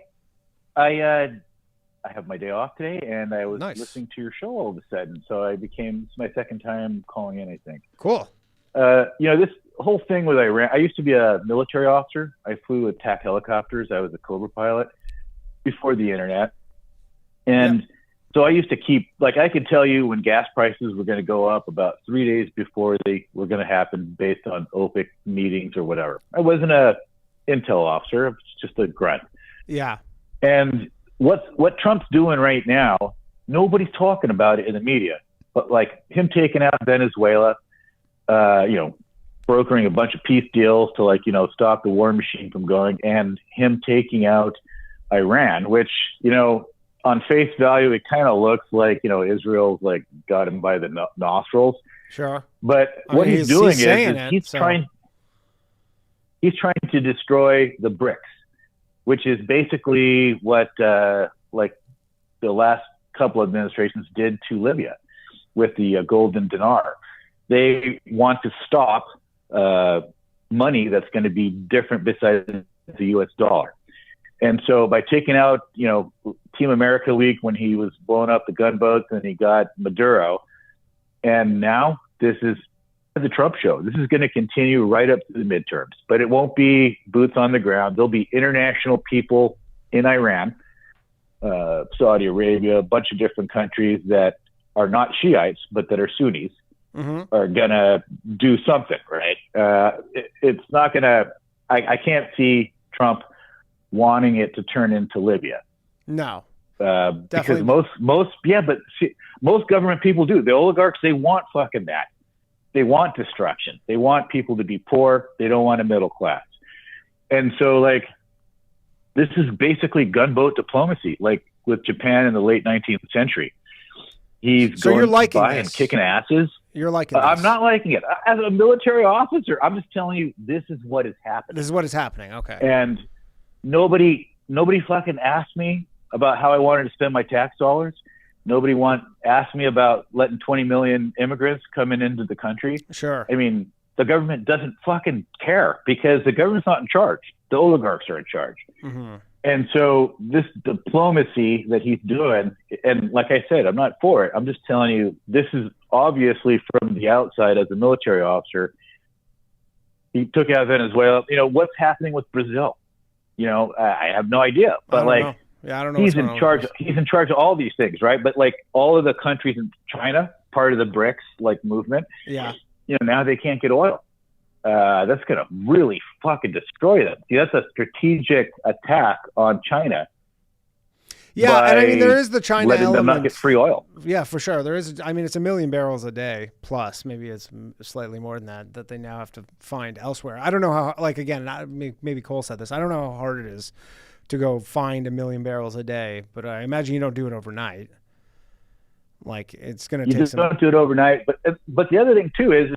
have my day off today, and I was listening to your show all of a sudden, so it's my second time calling in, I think. Cool. This whole thing with Iran, I used to be a military officer. I flew attack helicopters. I was a Cobra pilot before the internet. And so I used to keep, I could tell you when gas prices were going to go up about 3 days before they were going to happen based on OPEC meetings or whatever. I wasn't a intel officer. I was just a grunt. Yeah. And what Trump's doing right now, nobody's talking about it in the media. But him taking out Venezuela, brokering a bunch of peace deals to stop the war machine from going, and him taking out Iran, which on face value it kind of looks like Israel's got him by the nostrils. Sure. But what he's doing is he's trying to destroy the BRICS, which is basically what the last couple of administrations did to Libya with the golden dinar. They want to stop money that's going to be different besides the U.S. dollar. And so by taking out, Team America Week when he was blowing up the gunboats, and he got Maduro, and now this is the Trump show. This is going to continue right up to the midterms, but it won't be boots on the ground. There'll be international people in Iran, Saudi Arabia, a bunch of different countries that are not Shiites, but that are Sunnis. Are gonna do something, right? It's not gonna. I can't see Trump wanting it to turn into Libya. No, because most government people do. The oligarchs, they want fucking that. They want destruction. They want people to be poor. They don't want a middle class. And so, this is basically gunboat diplomacy, with Japan in the late 19th century. He's going by and kicking asses. You're liking this. I'm not liking it. As a military officer, I'm just telling you, this is what is happening. This is what is happening. Okay. And nobody fucking asked me about how I wanted to spend my tax dollars. Nobody asked me about letting 20 million immigrants coming into the country. Sure. I mean, the government doesn't fucking care because the government's not in charge. The oligarchs are in charge. Mm-hmm. And so this diplomacy that he's doing, and like I said, I'm not for it. I'm just telling you, this is obviously from the outside as a military officer. He took out Venezuela. What's happening with Brazil? I have no idea. But I don't know. He's in charge. He's in charge of all these things, right? But all of the countries in China, part of the BRICS movement. Yeah. Now they can't get oil. That's going to really fucking destroy them. See, that's a strategic attack on China. Yeah, and I mean, there is the China letting element. them not get free oil. Yeah, for sure. There is. I mean, it's 1 million barrels a day plus. Maybe it's slightly more than that they now have to find elsewhere. I don't know how. Again, maybe Cole said this. I don't know how hard it is to go find 1 million barrels a day, but I imagine you don't do it overnight. Like it's going to take some. You don't do it overnight, but the other thing too is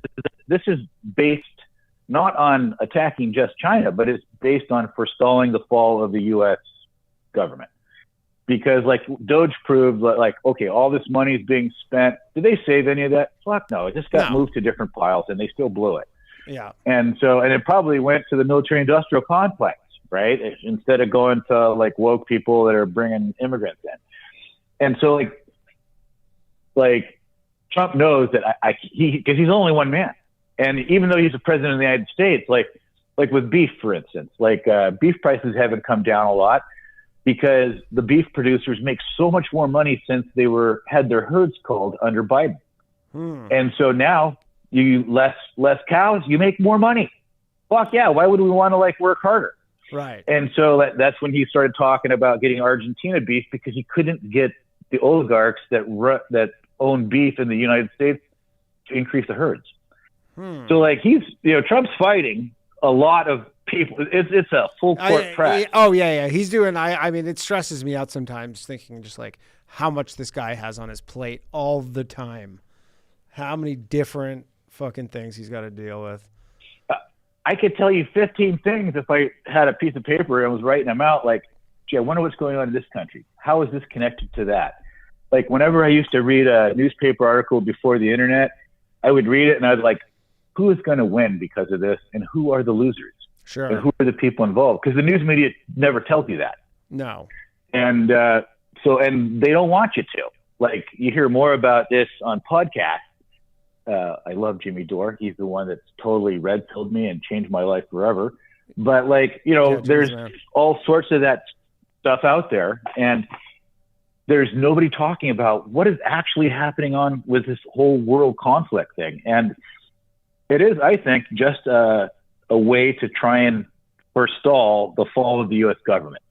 this is based not on attacking just China, but it's based on forestalling the fall of the U.S. government. Because like Doge proved, like, okay, all this money is being spent. Did they save any of that? Fuck no. It just got moved to different piles and they still blew it. Yeah. And it probably went to the military industrial complex, right? Instead of going to like woke people that are bringing immigrants in. And so like Trump knows that because he's only one man. And even though he's the president of the United States, like with beef, for instance, beef prices haven't come down a lot, because the beef producers make so much more money since they had their herds culled under Biden. And so now you less cows, you make more money. Fuck yeah. Why would we want to work harder? Right. And so that's when he started talking about getting Argentina beef, because he couldn't get the oligarchs that own beef in the United States to increase the herds. So he's, Trump's fighting a lot of people. It's a full court press. Oh yeah. He's doing. I mean, it stresses me out sometimes thinking just like how much this guy has on his plate all the time. How many different fucking things he's got to deal with. I could tell you 15 things if I had a piece of paper and was writing them out. Like, gee, I wonder what's going on in this country. How is this connected to that? Like, whenever I used to read a newspaper article before the internet, I would read it and I was like, who is going to win because of this, and who are the losers? Sure. And who are the people involved? Because the news media never tells you that. No. And and they don't want you to. Like, you hear more about this on podcasts. I love Jimmy Dore. He's the one that's totally red-pilled me and changed my life forever. But there's all sorts of that stuff out there, and there's nobody talking about what is actually happening on with this whole world conflict thing. And it is, I think, just a way to try and forestall the fall of the U.S. government,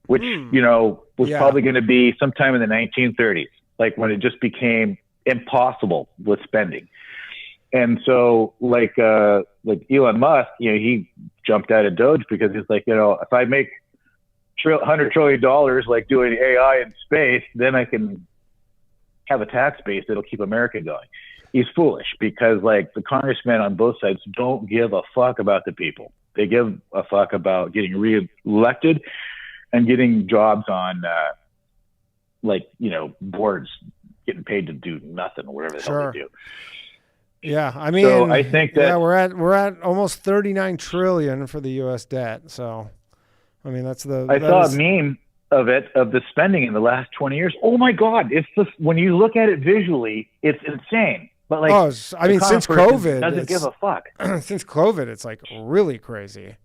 which, was probably going to be sometime in the 1930s, like when it just became impossible with spending. And so like Elon Musk, he jumped out of Doge because he's like, if I make $100 trillion doing AI in space, then I can have a tax base that'll keep America going. He's foolish because the congressmen on both sides don't give a fuck about the people. They give a fuck about getting reelected and getting jobs on boards, getting paid to do nothing or whatever the hell they do. Yeah, I mean, so I think that we're at almost 39 trillion for the U.S. debt. So, I mean, I saw a meme of the spending in the last 20 years. Oh my God! When you look at it visually, it's insane. But since COVID, doesn't give a fuck. Since COVID, it's really crazy.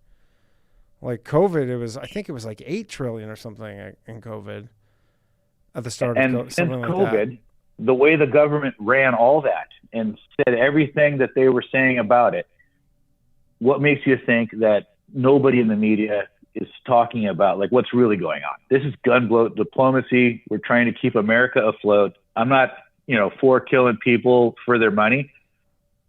Like COVID, I think it was 8 trillion or something in COVID at the start of COVID. Since COVID, the way the government ran all that and said everything that they were saying about it, what makes you think that nobody in the media is talking about what's really going on? This is gunboat diplomacy. We're trying to keep America afloat. I'm not, for killing people for their money,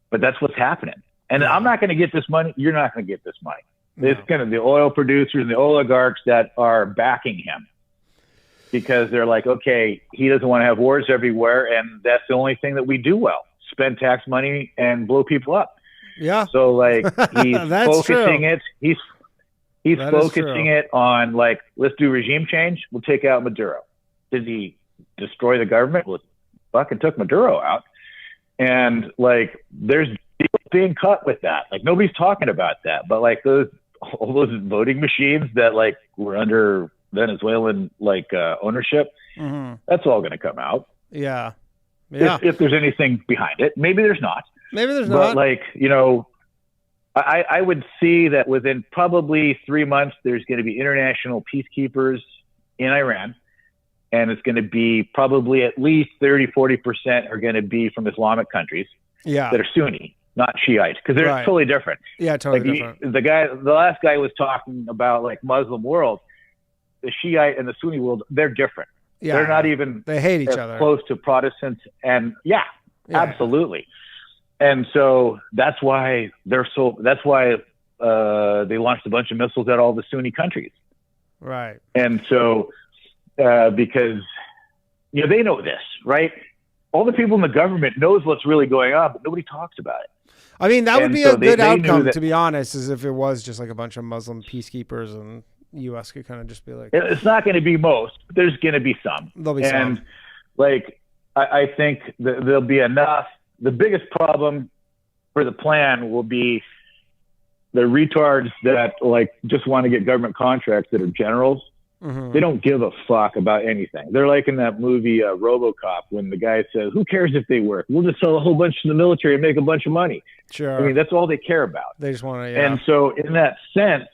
but that's what's happening. And I'm not going to get this money. You're not going to get this money. No. It's kind of the oil producers and the oligarchs that are backing him, because they're like, okay, he doesn't want to have wars everywhere, and that's the only thing that we do well: spend tax money and blow people up. Yeah. So he's focusing true. it. He's focusing it on let's do regime change. We'll take out Maduro. Did he destroy the government? Well, fucking took Maduro out. And there's deals being cut with that. Nobody's talking about that. But all those voting machines that were under Venezuelan ownership, that's all going to come out. Yeah. If there's anything behind it. Maybe there's not. But I would see that within probably 3 months, there's going to be international peacekeepers in Iran. And it's going to be probably at least 30-40% are going to be from Islamic countries that are Sunni, not Shiite, because they're totally different. Yeah, totally different. The last guy was talking about Muslim world. The Shiite and the Sunni world, they're different. Yeah, they're not even they hate each other. Close to Protestants, and absolutely. And so that's why they launched a bunch of missiles at all the Sunni countries. Right. And so, because, they know this, right? All the people in the government knows what's really going on, but nobody talks about it. I mean, that would be a good outcome, to be honest, as if it was just like a bunch of Muslim peacekeepers and U.S. could kind of just be like... It's not going to be most, but there's going to be some. There'll be some. some. Like, I think there'll be enough. The biggest problem for the plan will be the retards that, like, just want to get government contracts that are generals. Mm-hmm. They don't give a fuck about anything. They're like in that movie RoboCop when the guy says, who cares if they work? We'll just sell a whole bunch to the military and make a bunch of money. Sure. I mean, that's all they care about. They just want to, And so in that sense,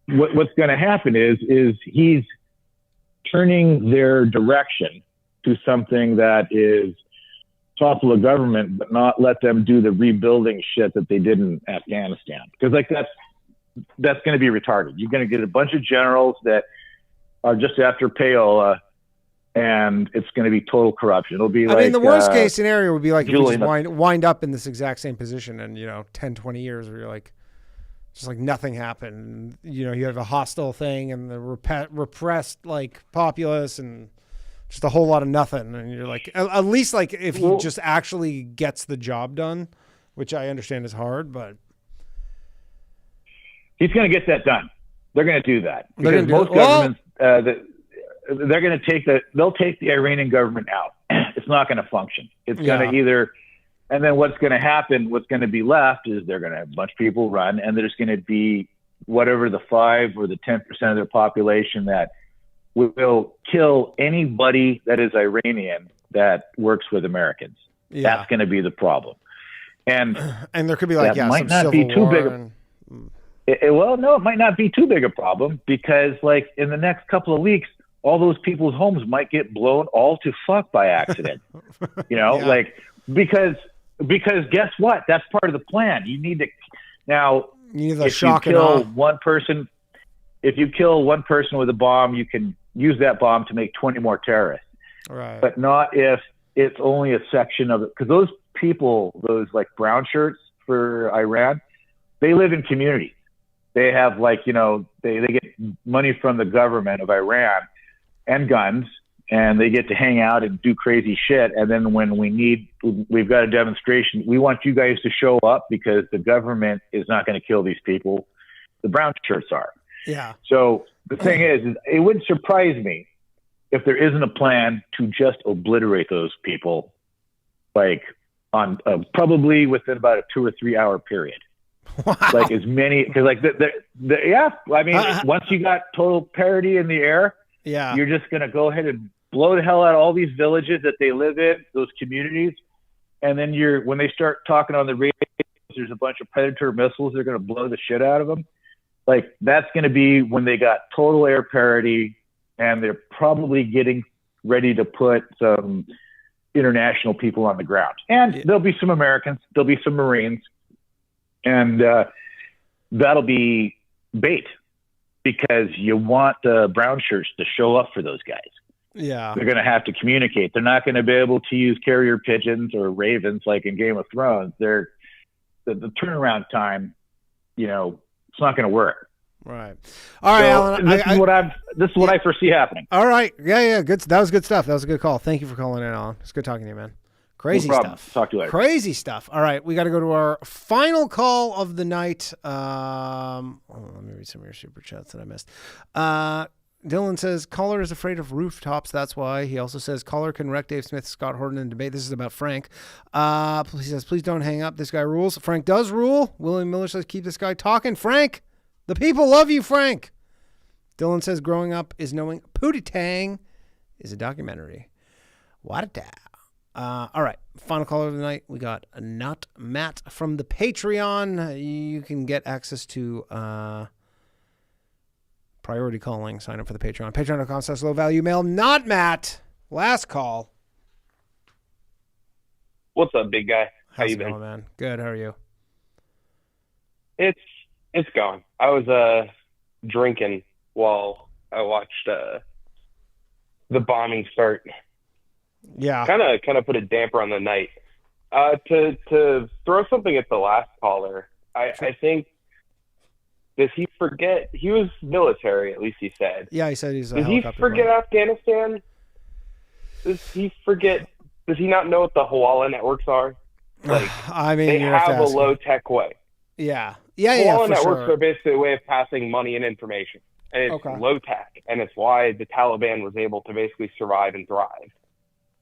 what's going to happen is he's turning their direction to something that is topple a government, but not let them do the rebuilding shit that they did in Afghanistan. Because like that's going to be retarded. You're going to get a bunch of generals that are just after Peoria, and it's going to be total corruption. It'll be the worst case scenario would be like if we just Julian. wind up in this exact same position in, 10, 20 years where you're like, just like nothing happened. You have a hostile thing and the repressed like populace and just a whole lot of nothing. And you're like, at least like if he just actually gets the job done, which I understand is hard, but. He's going to get that done. They're going to do that because most governments, they're going to they'll take the Iranian government out. It's not going to function. It's going to either, and then what's going to be left is they're going to have a bunch of people run, and there's going to be whatever the 5 or the 10% of their population that will kill anybody that is Iranian that works with Americans. Yeah. That's going to be the problem. And there could be like, that might some not be civil too big. war It might not be too big a problem because, like, in the next couple of weeks, all those people's homes might get blown all to fuck by accident. Like because guess what? That's part of the plan. You need to now. If you kill one person with a bomb, you can use that bomb to make 20 more terrorists. Right. But not if it's only a section of it, because those people, those like brown shirts for Iran, they live in communities. They have they get money from the government of Iran and guns, and they get to hang out and do crazy shit. And then when we've got a demonstration, we want you guys to show up because the government is not going to kill these people. The brown shirts are. Yeah. So the thing is it wouldn't surprise me if there isn't a plan to just obliterate those people, like on probably within about a 2 or 3 hour period. Wow. Like as many, because like once you got total parity in the air, you're just going to go ahead and blow the hell out of all these villages that they live in, those communities. And then when they start talking on the radio, there's a bunch of Predator missiles. They're going to blow the shit out of them. Like that's going to be when they got total air parity, and they're probably getting ready to put some international people on the ground. And there'll be some Americans, there'll be some Marines, and that'll be bait because you want the brown shirts to show up for those guys. Yeah. They're going to have to communicate. They're not going to be able to use carrier pigeons or ravens like in Game of Thrones. The turnaround time, it's not going to work. Right. All right, Alan. This is what I foresee happening. All right. Yeah. Good. That was good stuff. That was a good call. Thank you for calling in, Alan. It's good talking to you, man. Crazy stuff. Talk to you later. Crazy stuff. All right. We got to go to our final call of the night. Let me read some of your super chats that I missed. Dylan says, caller is afraid of rooftops. That's why. He also says, caller can wreck Dave Smith, Scott Horton in debate. This is about Frank. He says, please don't hang up. This guy rules. Frank does rule. William Miller says, keep this guy talking. Frank, the people love you, Frank. Dylan says, growing up is knowing Pootie Tang is a documentary. What a da. All right. Final caller of the night. We got Not Matt from the Patreon. You can get access to priority calling. Sign up for the Patreon. Patreon.com/low value mail. Not Matt. Last call. What's up, big guy? How you been? Going, man? Good. How are you? It's going. I was drinking while I watched the bombing start. Yeah. Kind of put a damper on the night. To throw something at the last caller, I think does he forget? He was military, at least he said. Yeah, he said he's a Does he helicopter forget pilot. Afghanistan? Does he forget? Does he not know what the Hawala networks are? Like, I mean, they you have to a ask him. low-tech way. Yeah, Hawala for networks sure. are basically a way of passing money and information, and it's Okay. low-tech, and it's why the Taliban was able to basically survive and thrive,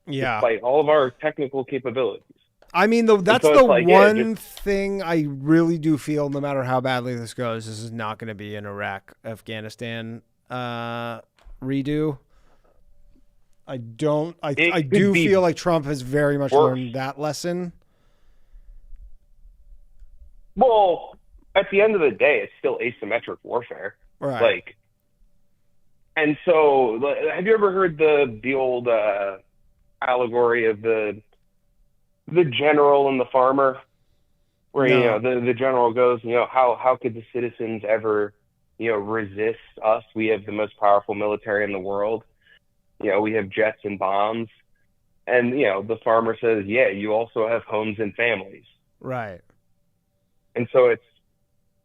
Yeah. despite all of our technical capabilities. I mean, that's so the it's like, yeah, one thing I really do feel, no matter how badly this goes, this is not going to be an Iraq, Afghanistan redo. I do be feel like Trump has very much worse. learned that lesson. Well, at the end of the day, it's still asymmetric warfare. Right. Like, and so, have you ever heard the old allegory of the general and the farmer, where No. the general goes, how could the citizens ever resist us? We have the most powerful military in the world. We have jets and bombs, and the farmer says, yeah, you also have homes and families. Right. And so it's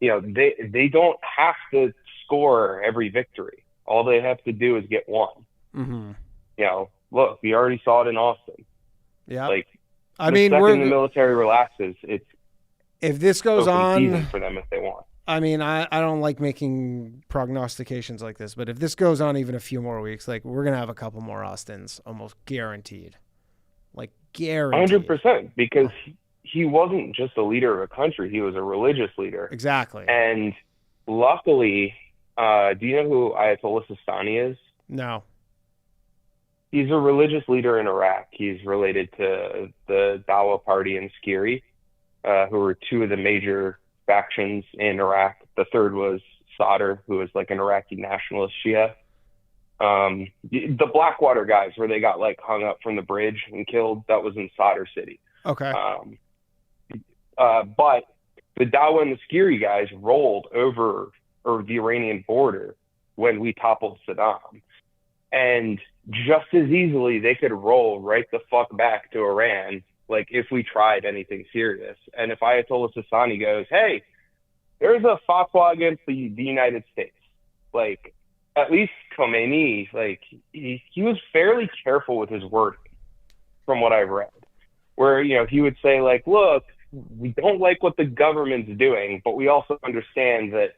they don't have to score every victory. All they have to do is get one. Mm-hmm. Look, we already saw it in Austin. Yeah. Like, I the mean, second the military relaxes, it's if this goes open season on for them if they want. I mean, I don't like making prognostications like this, but if this goes on even a few more weeks, like we're gonna have a couple more Austins, almost guaranteed. Like guaranteed. 100%, because he wasn't just a leader of a country; he was a religious leader. Exactly. And luckily, do you know who Ayatollah Sistani is? No. He's a religious leader in Iraq. He's related to the Dawa Party and Skiri, who were two of the major factions in Iraq. The third was Sadr, who was like an Iraqi nationalist Shia. The Blackwater guys, where they got like hung up from the bridge and killed, that was in Sadr City. Okay. But the Dawa and the Skiri guys rolled over the Iranian border when we toppled Saddam. And just as easily, they could roll right the fuck back to Iran, like if we tried anything serious. And if Ayatollah Sistani goes, hey, there's a fatwa against the United States, like at least Khomeini, like he was fairly careful with his wording from what I've read, where, he would say like, look, we don't like what the government's doing, but we also understand that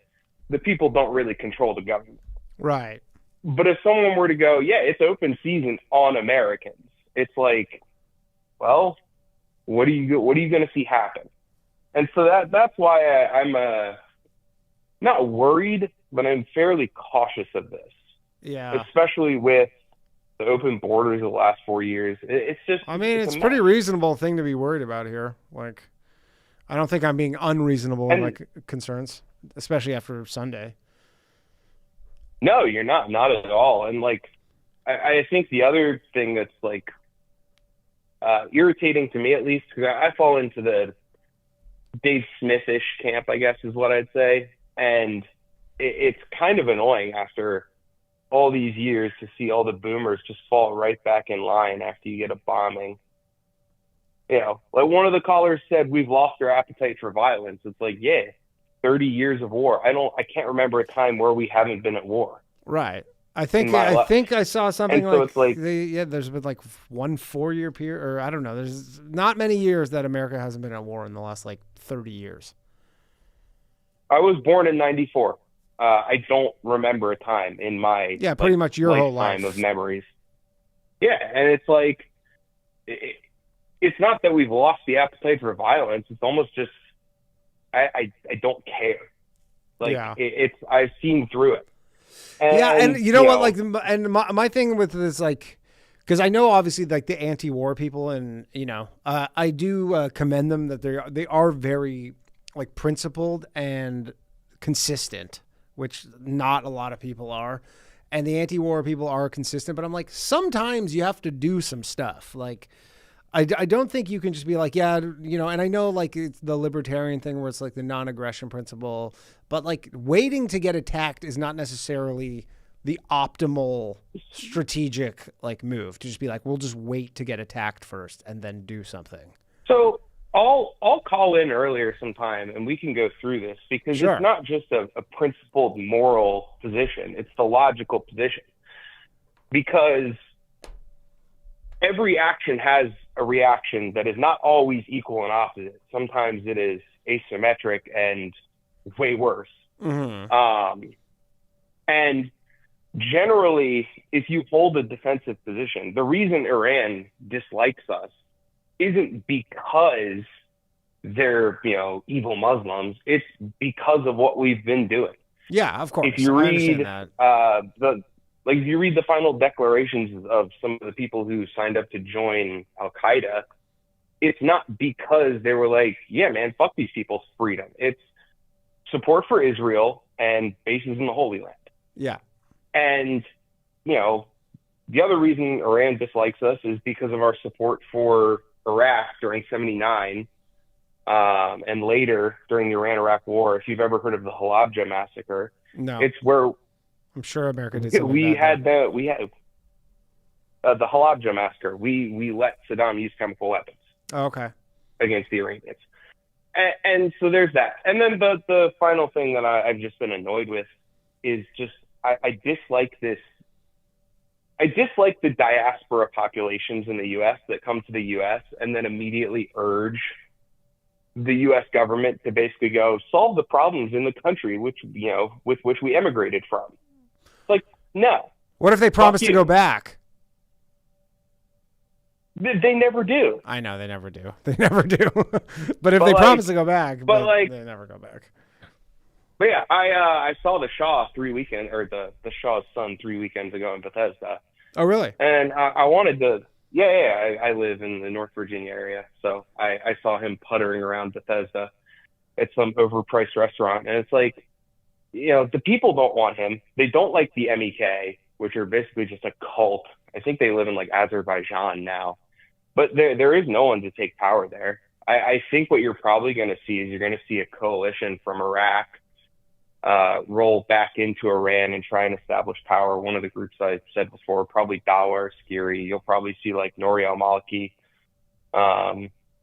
the people don't really control the government. Right. But if someone were to go, yeah, it's open season on Americans, it's like, well, what are you going to see happen? And so that's why I'm not worried, but I'm fairly cautious of this. Yeah. Especially with the open borders of the last 4 years. It's just, I mean, it's a a pretty mess. reasonable thing to be worried about here. Like, I don't think I'm being unreasonable in my concerns, especially after Sunday. No, you're not at all. And like, I think the other thing that's like irritating to me, at least, because I fall into the Dave Smith-ish camp, I guess is what I'd say. And it's kind of annoying after all these years to see all the boomers just fall right back in line after you get a bombing. Like one of the callers said, we've lost our appetite for violence. It's like, yeah, 30 years of war. I can't remember a time where we haven't been at war. Right. I think I saw something and so like, it's like there's been like 1 4-year period, or I don't know. There's not many years that America hasn't been at war in the last like 30 years. I was born in 94. I don't remember a time in my pretty much your whole lifetime life of memories. Yeah, and it's like it's not that we've lost the appetite for violence. It's almost just I don't care. Like I've seen through it. And you know what? Like, and my thing with this, like, because I know obviously like the anti-war people, and I do commend them that they are very like principled and consistent, which not a lot of people are. And the anti-war people are consistent, but I'm like, sometimes you have to do some stuff. Like, I don't think you can just be like, and I know like it's the libertarian thing where it's like the non-aggression principle, but like waiting to get attacked is not necessarily the optimal strategic like move to just be like, we'll just wait to get attacked first and then do something. So I'll call in earlier sometime and we can go through this, because Sure. It's not just a principled moral position. It's the logical position, because every action has a reaction that is not always equal and opposite. Sometimes it is asymmetric and way worse. Mm-hmm. And generally, if you hold a defensive position, the reason Iran dislikes us isn't because they're, evil Muslims. It's because of what we've been doing. Yeah, of course. If you I read understand that. if you read the final declarations of some of the people who signed up to join Al Qaeda, it's not because they were like, yeah, man, fuck these people's freedom. It's support for Israel and bases in the Holy Land. Yeah. And, the other reason Iran dislikes us is because of our support for Iraq during 79 and later during the Iran-Iraq War. If you've ever heard of the Halabja massacre, No. it's where I'm sure America did something we bad had the Halabja massacre. We let Saddam use chemical weapons okay. against the Iranians. And so there's that. And then the final thing that I've just been annoyed with is just I dislike this. I dislike the diaspora populations in the U.S. that come to the U.S. and then immediately urge the U.S. government to basically go solve the problems in the country with which we emigrated from. Like, no. What if they promise to go back? They never do. I know they never do. They never do. But if they promise to go back, they never go back. But yeah, I saw the Shah the Shah's son 3 weekends ago in Bethesda. Oh, really? And I wanted to. I live in the North Virginia area, so I saw him puttering around Bethesda at some overpriced restaurant, and it's like, the people don't want him. They don't like the MEK, which are basically just a cult. I think they live in like Azerbaijan now, but there is no one to take power there. I think what you're probably going to see is you're going to see a coalition from Iraq roll back into Iran and try and establish power. One of the groups I said before, probably Dawa or Skiri. You'll probably see like Nouri al-Maliki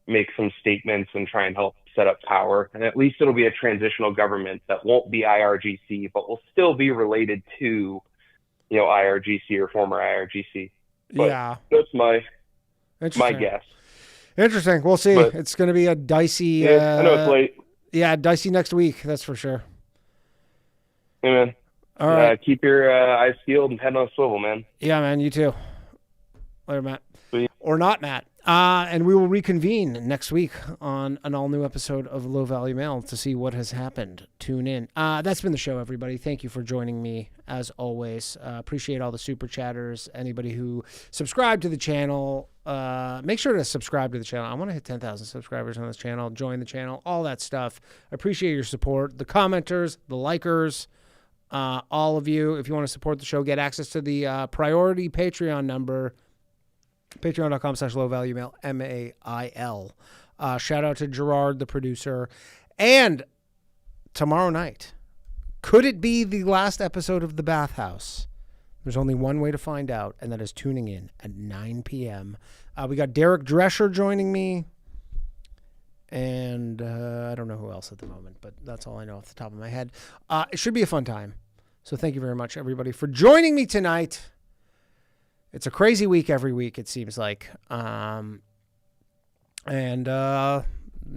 make some statements and try and help set up power. And at least it'll be a transitional government that won't be IRGC, but will still be related to, IRGC or former IRGC. But yeah. That's my guess. Interesting. We'll see. But it's going to be a dicey. I know it's late. Yeah, dicey next week. That's for sure. Hey, man. All right. Keep your eyes peeled and head on a swivel, man. Yeah, man. You too. Later, Matt. Sweet. Or not, Matt. And we will reconvene next week on an all-new episode of Low Value Mail to see what has happened. Tune in. That's been the show, everybody. Thank you for joining me, as always. Appreciate all the super chatters. Anybody who subscribed to the channel, make sure to subscribe to the channel. I want to hit 10,000 subscribers on this channel. Join the channel, all that stuff. Appreciate your support. The commenters, the likers, all of you. If you want to support the show, get access to the priority Patreon number. Patreon.com/lowvaluemail, MAIL. Shout out to Gerard, the producer. And tomorrow night, could it be the last episode of The Bathhouse? There's only one way to find out, and that is tuning in at 9 p.m. We got Derek Drescher joining me. And I don't know who else at the moment, but that's all I know off the top of my head. It should be a fun time. So thank you very much, everybody, for joining me tonight. It's a crazy week every week, it seems like. And I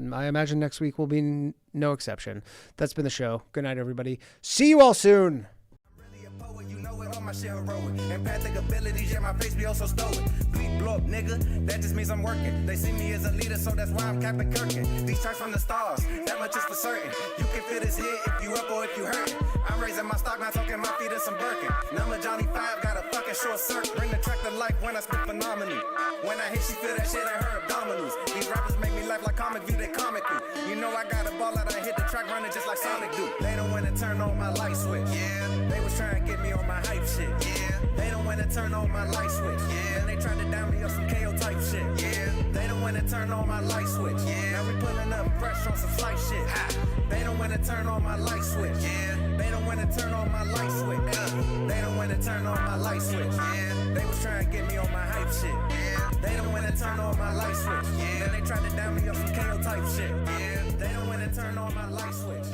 imagine next week will be no exception. That's been the show. Good night, everybody. See you all soon. My shit heroic. Empathic abilities, yeah, my face be also stoic. Bleep, blow up, nigga, that just means I'm working. They see me as a leader, so that's why I'm Captain Kirkin. These tracks from the stars, that much is for certain. You can feel this hit if you up or if you hurt. I'm raising my stock, not talking my feet in some Birkin. Number Johnny 5, got a fucking short circuit. Bring the track to life when I spit phenomenally. When I hit, she feel that shit in her abdominals. These rappers make me laugh like comic view, they comic through. You know I got a ball out, I hit the track running just like Sonic do. They don't wanna turn on my light switch. Yeah, they was trying to get me on my hype shit. Yeah, they don't wanna turn on my light switch. Yeah, and they tried to down me on some KO type shit. Yeah, they don't wanna turn on my light switch. Yeah, now we pulling up fresh on some flight shit. They don't wanna turn on my light switch. Yeah, they don't wanna turn on my light switch. They don't wanna turn on my light switch. Yeah, they was trying to get me on my hype shit. Yeah. They don't wanna turn on my light switch. Yeah, they tried to down me up some KO type shit. Yeah, they don't wanna turn on my light switch.